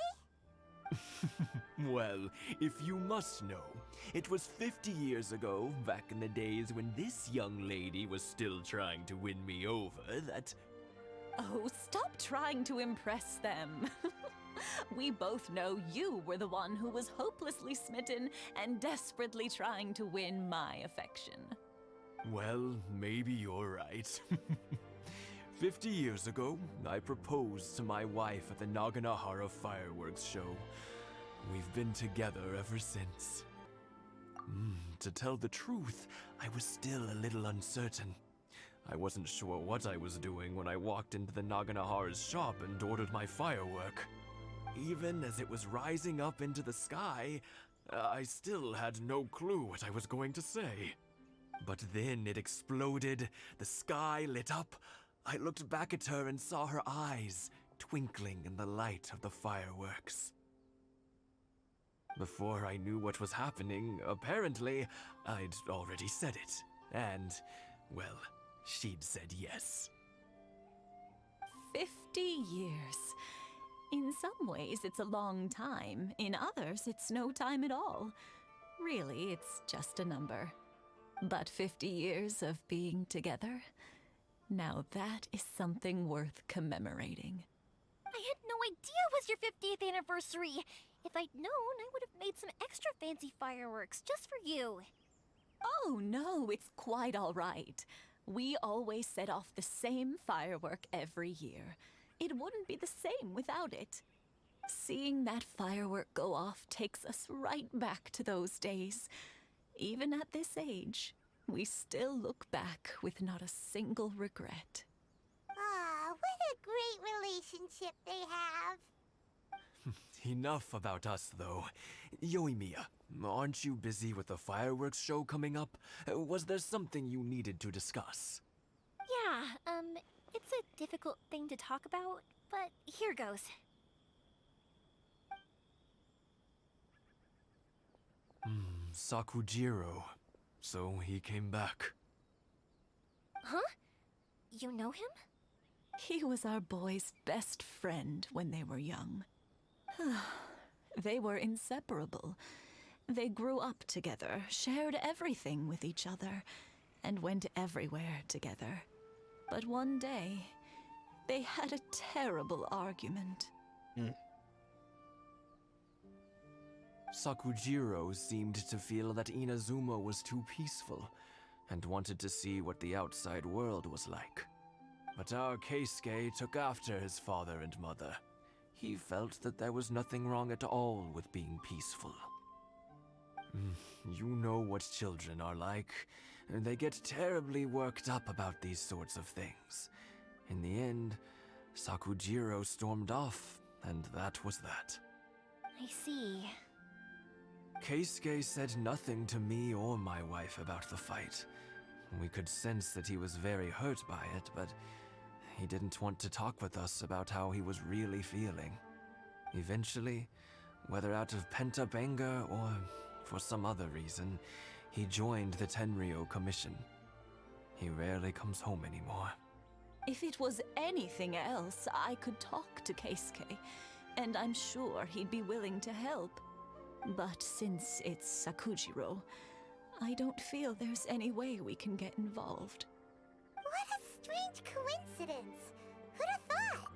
Well, if you must know, it was 50 years ago, back in the days when this young lady was still trying to win me over, that... Oh, stop trying to impress them. We both know you were the one who was hopelessly smitten and desperately trying to win my affection. Well, maybe you're right. 50 years ago, I proposed to my wife at the Naganohara fireworks show. We've been together ever since. To tell the truth, I was still a little uncertain. I wasn't sure what I was doing when I walked into the Naganohara's shop and ordered my firework. Even as it was rising up into the sky, I still had no clue what I was going to say. But then it exploded, the sky lit up. I looked back at her and saw her eyes twinkling in the light of the fireworks. Before I knew what was happening, apparently, I'd already said it. And, well, she'd said yes. 50 years. In some ways, it's a long time. In others, it's no time at all. Really, it's just a number. But 50 years of being together? Now that is something worth commemorating. I had no idea it was your 50th anniversary. If I'd known, I would have made some extra fancy fireworks just for you. Oh no, it's quite all right. We always set off the same firework every year. It wouldn't be the same without it. Seeing that firework go off takes us right back to those days. Even at this age, we still look back with not a single regret. Ah, what a great relationship they have. Enough about us, though. Yoimiya, aren't you busy with the fireworks show coming up? Was there something you needed to discuss? Yeah, it's a difficult thing to talk about, but here goes. Sakujiro. So he came back. Huh? You know him? He was our boys' best friend when they were young. They were inseparable. They grew up together, shared everything with each other, and went everywhere together. But one day, they had a terrible argument. Sakujiro seemed to feel that Inazuma was too peaceful, and wanted to see what the outside world was like. But our Keisuke took after his father and mother. He felt that there was nothing wrong at all with being peaceful. You know what children are like. They get terribly worked up about these sorts of things. In the end, Sakujiro stormed off, and that was that. I see. Keisuke said nothing to me or my wife about the fight. We could sense that he was very hurt by it, but he didn't want to talk with us about how he was really feeling. Eventually, whether out of pent-up anger or for some other reason, he joined the Tenryou Commission. He rarely comes home anymore. If it was anything else, I could talk to Keisuke, and I'm sure he'd be willing to help. But since it's Sakujiro, I don't feel there's any way we can get involved. What a strange coincidence. Who'd have thought?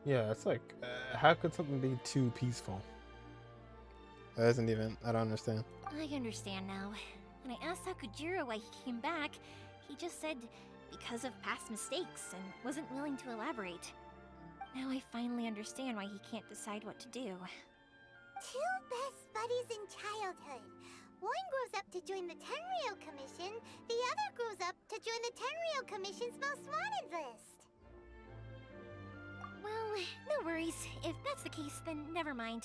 Yeah, it's like, how could something be too peaceful? That isn't even, I don't understand. I understand now. When I asked Sakujiro why he came back, he just said because of past mistakes and wasn't willing to elaborate. Now I finally understand why he can't decide what to do. Two best buddies in childhood. One grows up to join the Tenryou Commission, the other grows up to join the Tenryou Commission's most wanted list. Well, no worries. If that's the case, then never mind.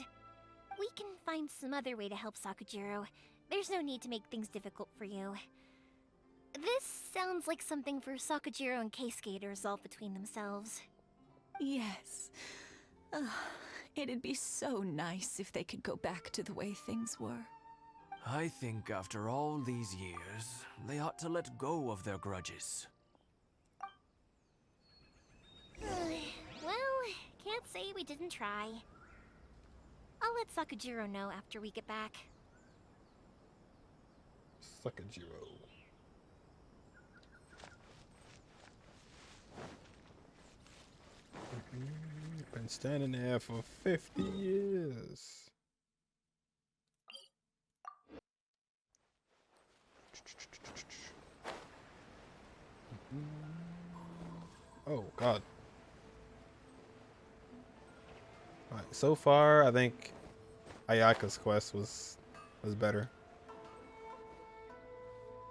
We can find some other way to help Sakujiro. There's no need to make things difficult for you. This sounds like something for Sakujiro and Keisuke to resolve between themselves. Yes. It'd be so nice if they could go back to the way things were. I think after all these years, they ought to let go of their grudges. Well, can't say we didn't try. I'll let Sakujiro know after we get back. Sakujiro. Been standing there for 50 years. Oh God. Alright, so far I think Ayaka's quest was better.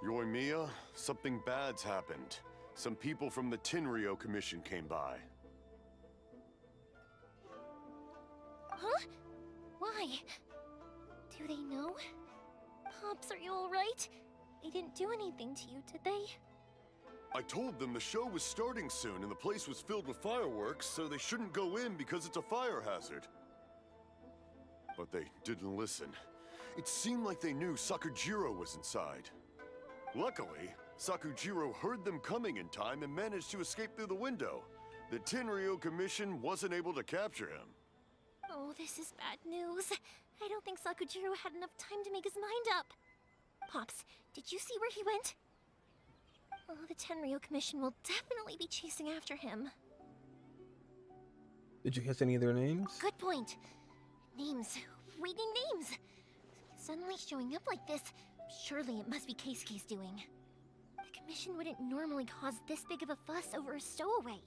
Yoimiya, something bad's happened. Some people from the Tenryou Commission came by. Huh? Why? Do they know? Pops, are you alright? They didn't do anything to you, did they? I told them the show was starting soon and the place was filled with fireworks, so they shouldn't go in because it's a fire hazard. But they didn't listen. It seemed like they knew Sakujiro was inside. Luckily, Sakujiro heard them coming in time and managed to escape through the window. The Tenryou Commission wasn't able to capture him. Oh, this is bad news. I don't think Sakujiro had enough time to make his mind up. Pops, did you see where he went? Oh, the Tenryou Commission will definitely be chasing after him. Did you catch any of their names? Good point. Names. Reading names. Suddenly showing up like this, surely it must be Keisuke's doing. The Commission wouldn't normally cause this big of a fuss over a stowaway.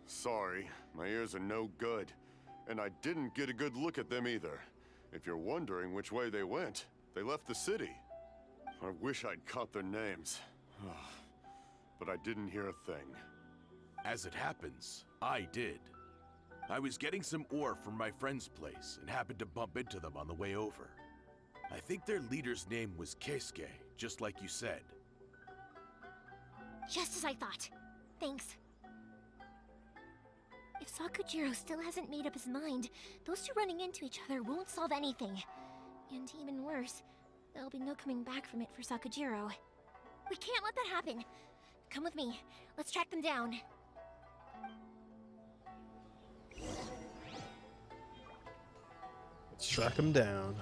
Sorry, my ears are no good. And I didn't get a good look at them either. If you're wondering which way they went, they left the city. I wish I'd caught their names. But I didn't hear a thing. As it happens, I did. I was getting some ore from my friend's place and happened to bump into them on the way over. I think their leader's name was Keisuke, just like you said. Just as I thought. Thanks. If Sakujiro still hasn't made up his mind, those two running into each other won't solve anything. And even worse, there'll be no coming back from it for Sakujiro. We can't let that happen. Come with me. Let's track them down. Let's track him down.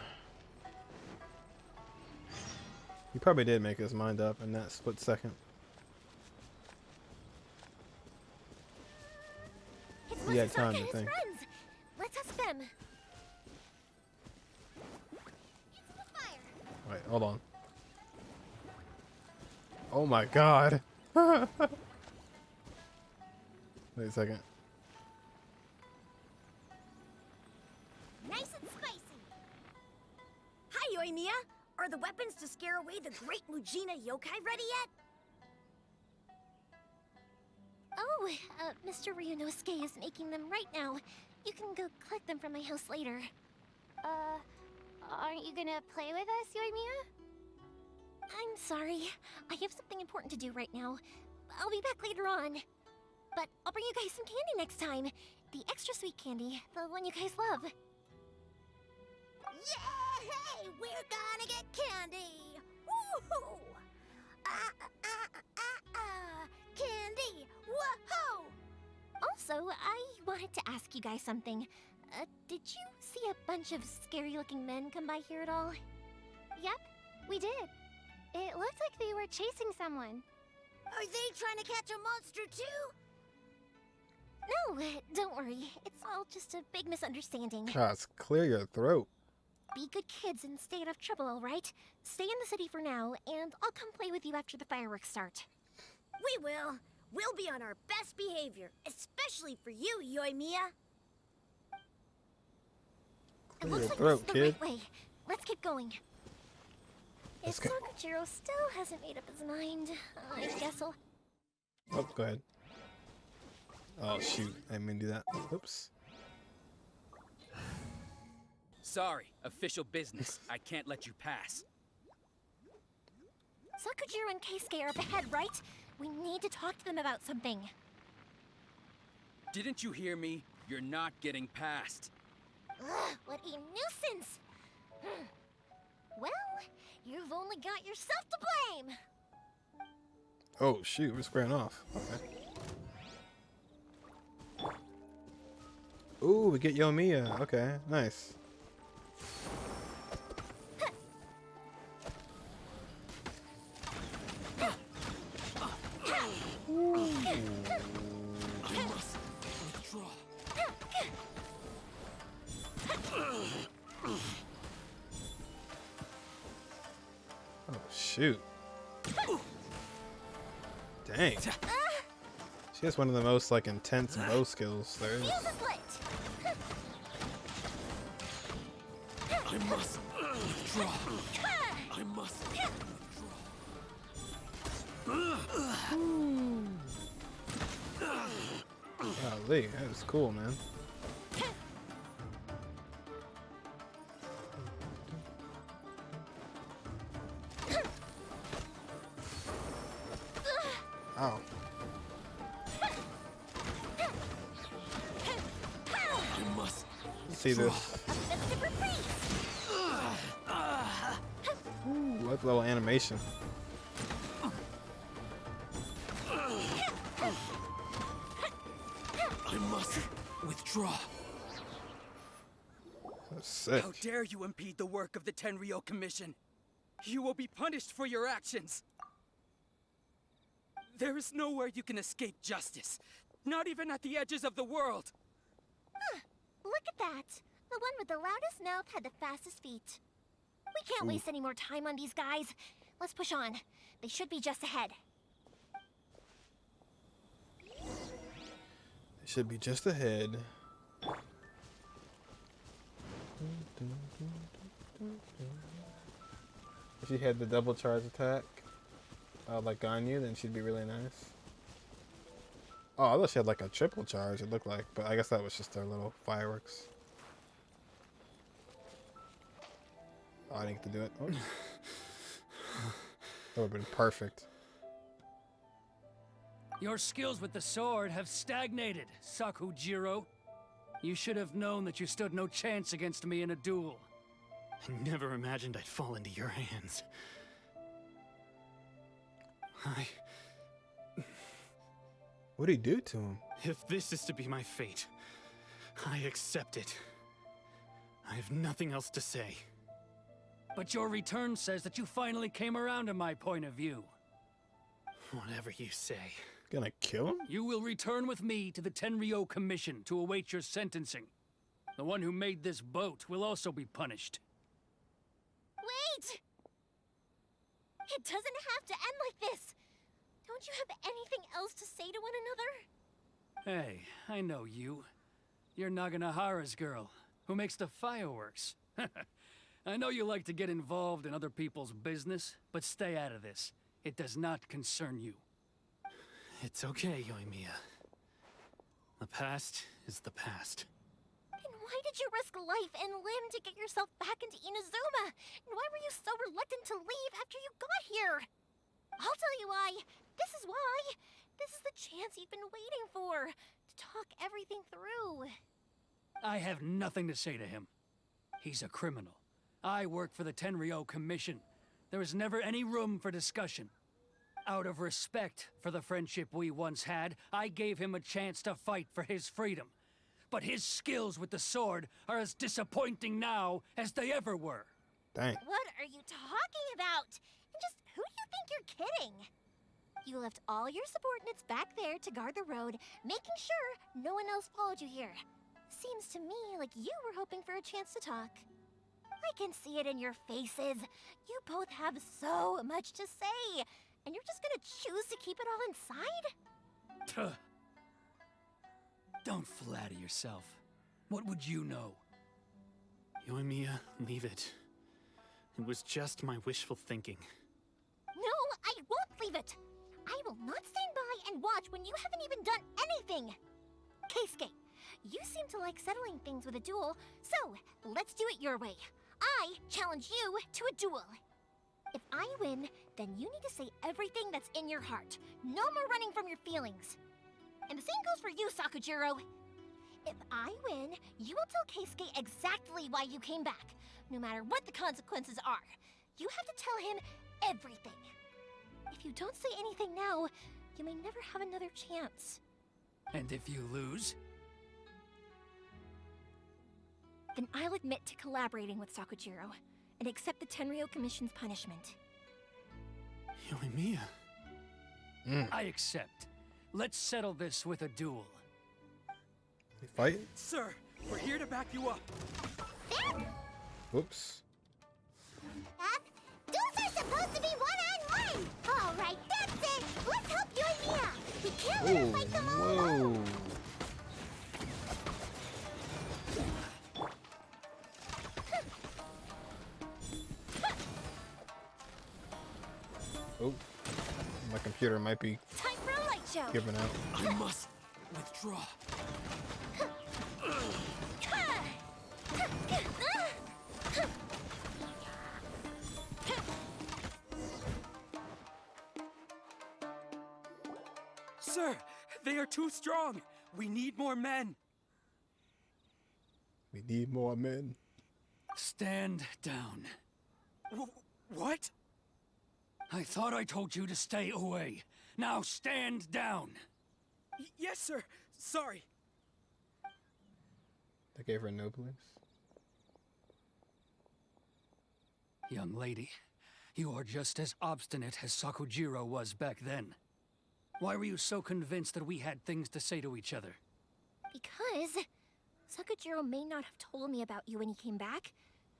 He probably did make his mind up in that split second. It's He had time Masakatsu to and his think. friends. Let's ask them. Wait, hold on. Oh my god. Wait a second. Nice and spicy. Hi, Yoimiya. Are the weapons to scare away the great Mujina yokai ready yet? Oh, Mr. Ryunosuke is making them right now. You can go collect them from my house later. Aren't you gonna play with us, Yoimiya? I'm sorry. I have something important to do right now. I'll be back later on. But I'll bring you guys some candy next time. The extra sweet candy, the one you guys love. Yay! We're gonna get candy! Woohoo! Candy! Woohoo! Also, I wanted to ask you guys something. Did you see a bunch of scary-looking men come by here at all? Yep, we did. It looked like they were chasing someone. Are they trying to catch a monster too? No, don't worry. It's all just a big misunderstanding. Gosh, clear your throat. Be good kids and stay out of trouble, alright? Stay in the city for now, and I'll come play with you after the fireworks start. We will. We'll be on our best behavior, especially for you, Yoimiya. It Clear looks your like throat, this is the kid. right way. Let's keep going. Let's If go. Sakujiro still hasn't made up his mind, I guess I'll... Oh, go ahead. Oh shoot, I didn't mean to do that. Oops. Sorry, official business. I can't let you pass. Sakujiro and Keisuke are up ahead, right? We need to talk to them about something. Didn't you hear me? You're not getting past. Ugh, what a nuisance! Well, you've only got yourself to blame! Oh shoot, we're squaring off. Okay. Ooh, we get Yoimiya. Okay, nice. Oh shoot. Dang. She has one of the most like intense bow skills there is. Fuse is lit! I must withdraw. I must Golly, that was cool, man. I must See this. Ooh, like a little animation. I must withdraw. That's sick. How dare you impede the work of the Tenryou Commission? You will be punished for your actions. There is nowhere you can escape justice. Not even at the edges of the world. Huh. Look at that. The one with the loudest mouth had the fastest feet. We can't waste any more time on these guys. Let's push on. They should be just ahead. They should be just ahead. If she had the double charge attack, like Ganyu, then she'd be really nice. Oh, I thought she had like a triple charge, it looked like, but I guess that was just their little fireworks. Oh, I didn't get to do it. Oh. That would have been perfect. Your skills with the sword have stagnated, Sakujiro. You should have known that you stood no chance against me in a duel. I never imagined I'd fall into your hands. What'd he do to him? If this is to be my fate, I accept it. I have nothing else to say. But your return says that you finally came around to my point of view. Whatever you say. Gonna kill him? You will return with me to the Tenryou Commission to await your sentencing. The one who made this boat will also be punished. Wait! It doesn't have to end like this. Don't you have anything else to say to one another? Hey, I know you. You're Naganahara's girl, who makes the fireworks. I know you like to get involved in other people's business, but stay out of this. It does not concern you. It's okay, Yoimiya. The past is the past. Then why did you risk life and limb to get yourself back into Inazuma? And why were you so reluctant to leave after you got here? I'll tell you why. This is why. This is the chance you've been waiting for. To talk everything through. I have nothing to say to him. He's a criminal. I work for the Tenryou Commission. There is never any room for discussion. Out of respect for the friendship we once had, I gave him a chance to fight for his freedom. But his skills with the sword are as disappointing now as they ever were. Dang. What are you talking about? And just who do you think you're kidding? You left all your subordinates back there to guard the road, making sure no one else followed you here. Seems to me like you were hoping for a chance to talk. I can see it in your faces. You both have so much to say. And you're just gonna choose to keep it all inside? Don't flatter yourself. What would you know? Yoimiya, leave it. It was just my wishful thinking. No, I won't leave it. I will not stand by and watch when you haven't even done anything. Keisuke, you seem to like settling things with a duel, so let's do it your way. I challenge you to a duel. If I win, then you need to say everything that's in your heart. No more running from your feelings. And the same goes for you, Sakujiro. If I win, you will tell Keisuke exactly why you came back, no matter what the consequences are. You have to tell him everything. If you don't say anything now, you may never have another chance. And if you lose? Then I'll admit to collaborating with Sakujiro and accept the Tenryou Commission's punishment. Yoimiya. I accept. Let's settle this with a duel. They fight? Sir, we're here to back you up. Whoops. Duels are supposed to be one-on-one! Alright, that's it! Let's help Yoimiya! We can't let her fight them all alone! Oh, my computer might be Time for a light show. giving out. I must withdraw. Sir, they are too strong. We need more men. We need more men. Stand down. What? I thought I told you to stay away. Now stand down. Yes, sir. Sorry. They gave her no place. Young lady, you are just as obstinate as Sakujiro was back then. Why were you so convinced that we had things to say to each other? Because Sakujiro may not have told me about you when he came back,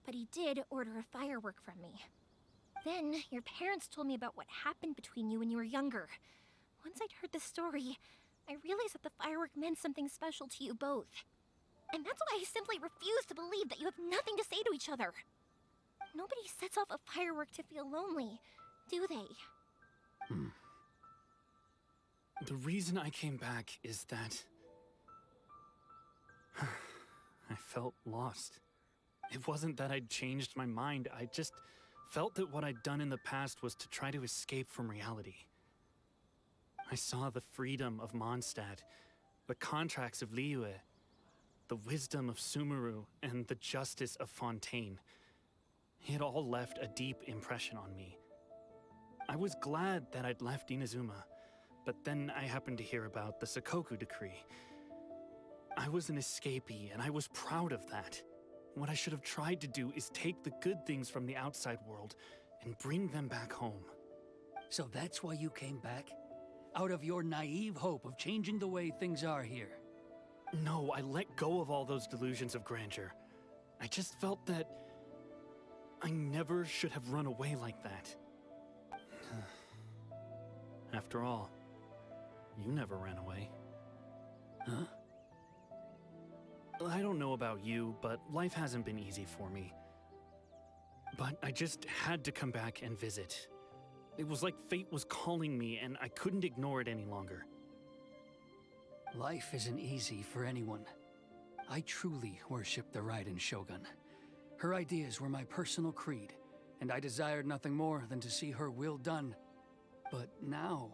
but he did order a firework from me. Then, your parents told me about what happened between you when you were younger. Once I'd heard the story, I realized that the firework meant something special to you both. And that's why I simply refuse to believe that you have nothing to say to each other. Nobody sets off a firework to feel lonely, do they? The reason I came back is that I felt lost. It wasn't that I'd changed my mind, I just felt that what I'd done in the past was to try to escape from reality. I saw the freedom of Mondstadt, the contracts of Liyue, the wisdom of Sumeru, and the justice of Fontaine. It all left a deep impression on me. I was glad that I'd left Inazuma, but then I happened to hear about the Sakoku decree. I was an escapee, and I was proud of that. What I should have tried to do is take the good things from the outside world and bring them back home. So that's why you came back? Out of your naive hope of changing the way things are here? No, I let go of all those delusions of grandeur. I just felt that I never should have run away like that. After all, you never ran away. Huh? I don't know about you, but life hasn't been easy for me. But I just had to come back and visit. It was like fate was calling me, and I couldn't ignore it any longer. Life isn't easy for anyone. I truly worship the Raiden Shogun. Her ideas were my personal creed, and I desired nothing more than to see her will done. But now,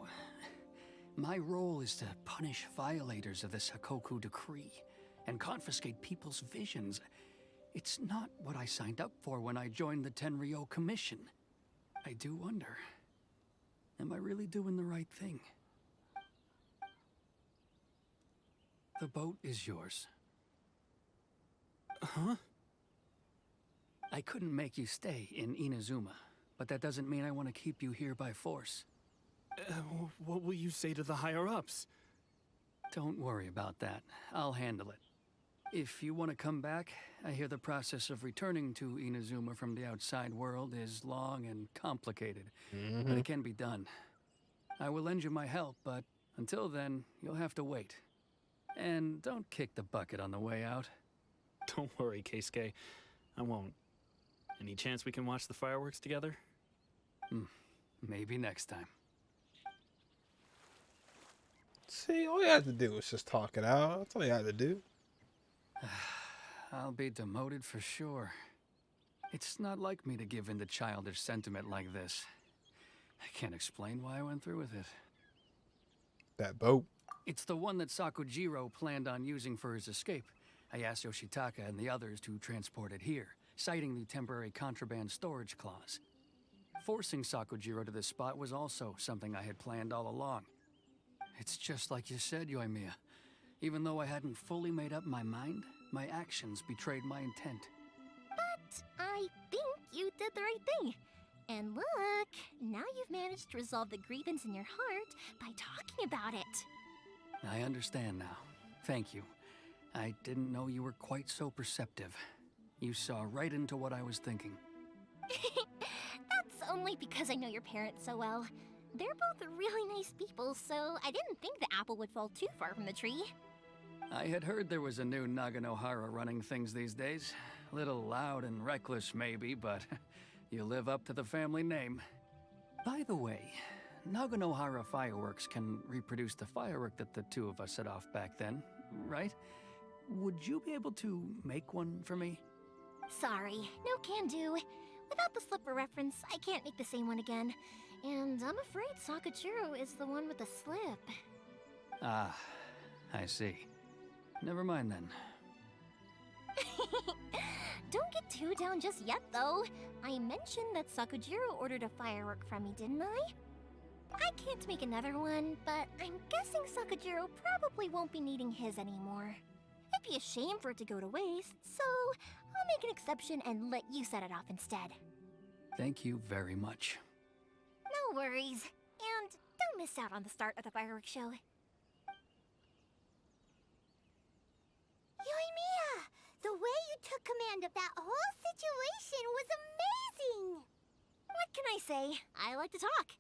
my role is to punish violators of the Sakoku decree and confiscate people's visions. It's not what I signed up for when I joined the Tenryou Commission. I do wonder, am I really doing the right thing? The boat is yours. Huh? I couldn't make you stay in Inazuma, but that doesn't mean I want to keep you here by force. What will you say to the higher-ups? Don't worry about that. I'll handle it. If you want to come back, I hear the process of returning to Inazuma from the outside world is long and complicated, but it can be done. I will lend you my help, but until then, you'll have to wait. And don't kick the bucket on the way out. Don't worry, Keisuke. I won't. Any chance we can watch the fireworks together? Maybe next time. See, all you have to do is just talk it out. That's all you have to do. I'll be demoted for sure. It's not like me to give in to childish sentiment like this. I can't explain why I went through with it. That boat. It's the one that Sakujiro planned on using for his escape. I asked Yoshitaka and the others to transport it here, citing the temporary contraband storage clause. Forcing Sakujiro to this spot was also something I had planned all along. It's just like you said, Yoimiya. Even though I hadn't fully made up my mind, my actions betrayed my intent. But I think you did the right thing. And look, now you've managed to resolve the grievance in your heart by talking about it. I understand now. Thank you. I didn't know you were quite so perceptive. You saw right into what I was thinking. That's only because I know your parents so well. They're both really nice people, so I didn't think the apple would fall too far from the tree. I had heard there was a new Naganohara running things these days. A little loud and reckless maybe, but you live up to the family name. By the way, Naganohara fireworks can reproduce the firework that the two of us set off back then, right? Would you be able to make one for me? Sorry, no can do. Without the slipper reference, I can't make the same one again. And I'm afraid Sakujiro is the one with the slip. Ah, I see. Never mind then. Don't get too down just yet, though. I mentioned that Sakujiro ordered a firework from me, didn't I? I can't make another one, but I'm guessing Sakujiro probably won't be needing his anymore. It'd be a shame for it to go to waste, so I'll make an exception and let you set it off instead. Thank you very much. No worries. And don't miss out on the start of the fireworks show. Yoimiya! The way you took command of that whole situation was amazing! What can I say? I like to talk.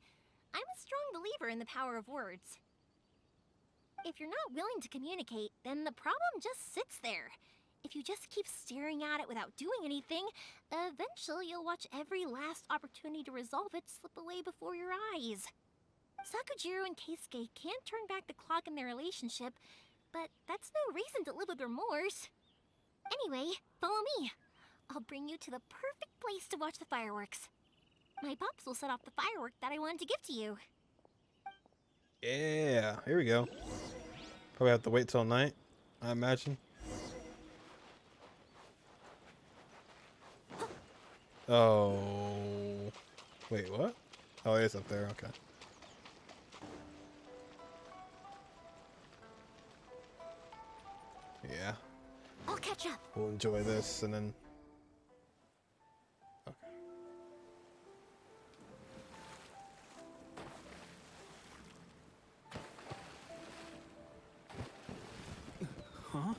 I'm a strong believer in the power of words. If you're not willing to communicate, then the problem just sits there. If you just keep staring at it without doing anything, eventually you'll watch every last opportunity to resolve it slip away before your eyes. Sakujiro and Keisuke can't turn back the clock in their relationship, but that's no reason to live with remorse. Anyway, follow me. I'll bring you to the perfect place to watch the fireworks. My pops will set off the firework that I wanted to give to you. Yeah, here we go. Probably have to wait till night, I imagine. Oh. Wait, what? Oh, it is up there, okay. Yeah. I'll catch up. We'll enjoy this and then... Okay. Huh?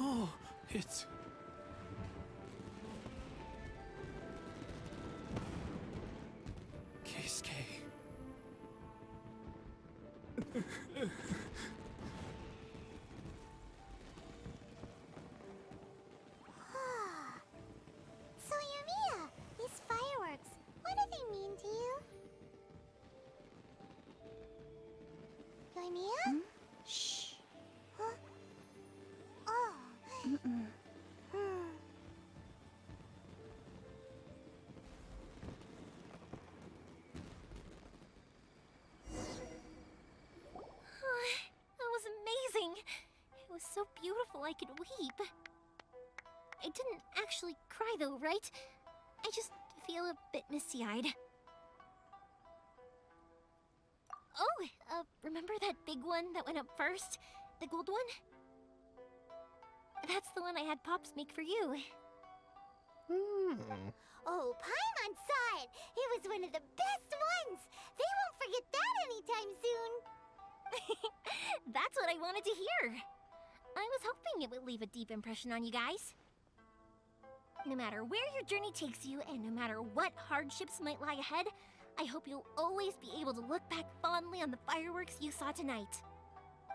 Oh, it's... Keisuke. So Yoimiya, these fireworks, what do they mean to you? Yoimiya? Shh. Huh? Oh. That was amazing. It was so beautiful I could weep. I didn't actually cry though, right? I just feel a bit misty-eyed. Oh, remember that big one that went up first? The gold one? That's the one I had Pops make for you. Oh, Paimon saw it! It was one of the best ones! They won't forget that anytime soon! That's what I wanted to hear. I was hoping it would leave a deep impression on you guys. No matter where your journey takes you, and no matter what hardships might lie ahead, I hope you'll always be able to look back fondly on the fireworks you saw tonight.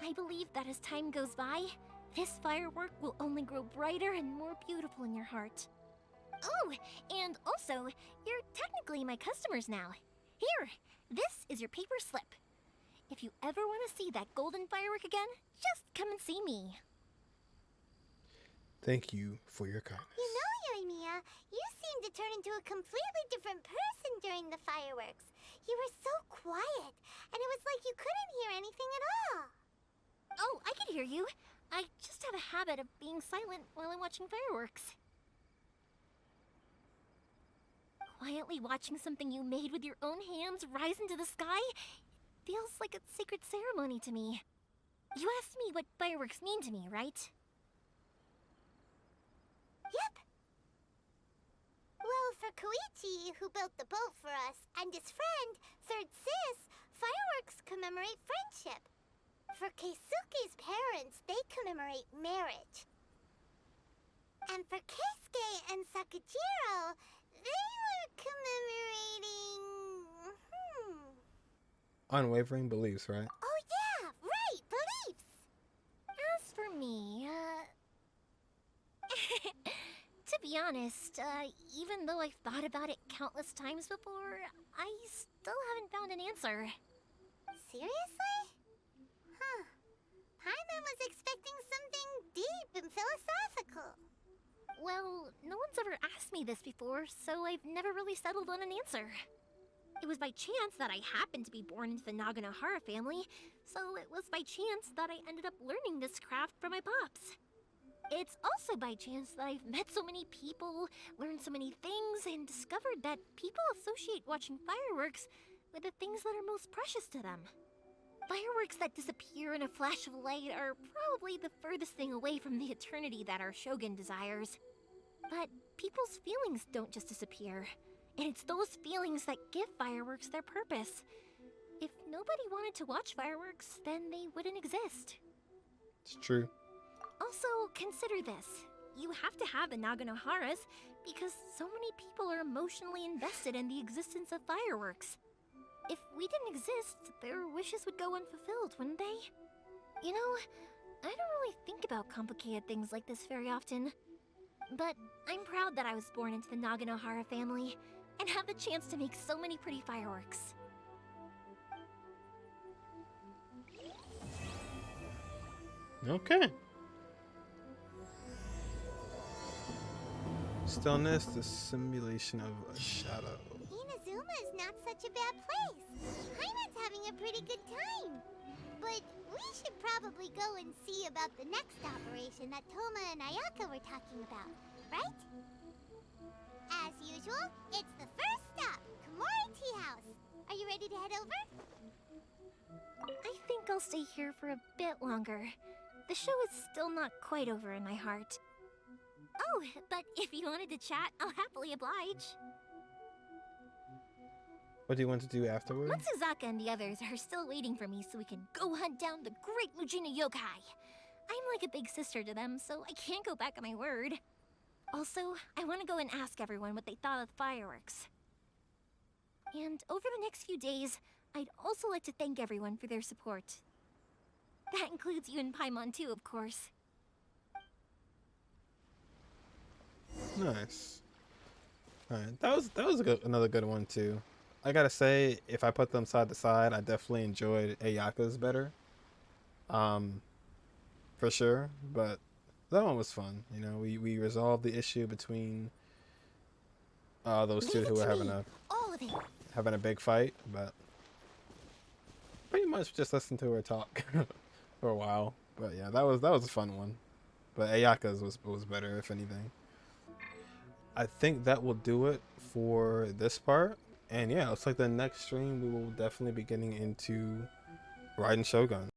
I believe that as time goes by, this firework will only grow brighter and more beautiful in your heart. Oh, and also, you're technically my customers now. Here, this is your paper slip. If you ever want to see that golden firework again, just come and see me. Thank you for your kindness. You know, Yoimiya, you seemed to turn into a completely different person during the fireworks. You were so quiet, and it was like you couldn't hear anything at all. Oh, I can hear you. I just have a habit of being silent while I'm watching fireworks. Quietly watching something you made with your own hands rise into the sky feels like a sacred ceremony to me. You asked me what fireworks mean to me, right? Yep. Well, for Koichi, who built the boat for us, and his friend, Third Sis, fireworks commemorate friendship. For Keisuke's parents, they commemorate marriage. And for Keisuke and Sakujiro, they were commemorating... Unwavering beliefs, right? Oh yeah, right, beliefs! As for me, to be honest, even though I've thought about it countless times before, I still haven't found an answer. Seriously? Huh. Well, no one's ever asked me this before, so I've never really settled on an answer. It was by chance that I happened to be born into the Naganohara family, so it was by chance that I ended up learning this craft from my pops. It's also by chance that I've met so many people, learned so many things, and discovered that people associate watching fireworks with the things that are most precious to them. Fireworks that disappear in a flash of light are probably the furthest thing away from the eternity that our shogun desires. But people's feelings don't just disappear, and it's those feelings that give fireworks their purpose. If nobody wanted to watch fireworks, then they wouldn't exist. It's true. Also, consider this. You have to have the Naganoharas because so many people are emotionally invested in the existence of fireworks. If we didn't exist, their wishes would go unfulfilled, wouldn't they? You know, I don't really think about complicated things like this very often. But I'm proud that I was born into the Naganohara family and have the chance to make so many pretty fireworks. Okay. Stillness, the simulation of a shadow. Inazuma is not such a bad place. Paimon's having a pretty good time. But we should probably go and see about the next operation that Toma and Ayaka were talking about, right? As usual, it's the first stop, Komori Tea House. Are you ready to head over? I think I'll stay here for a bit longer. The show is still not quite over in my heart. Oh, but if you wanted to chat, I'll happily oblige. What do you want to do afterwards? Matsuzaka and the others are still waiting for me so we can go hunt down the great Mujina yokai. I'm like a big sister to them, so I can't go back on my word. Also, I want to go and ask everyone what they thought of the fireworks. And over the next few days, I'd also like to thank everyone for their support. That includes you and Paimon too, of course. Nice. Alright, that was another good one too. I gotta say, if I put them side to side, I definitely enjoyed Ayaka's better. For sure. But that one was fun. You know, we resolved the issue between those two who were having a big fight, but pretty much just listened to her talk for a while. But yeah, that was a fun one. But Ayaka's was better, if anything. I think that will do it for this part. And yeah, looks like the next stream we will definitely be getting into Raiden Shogun.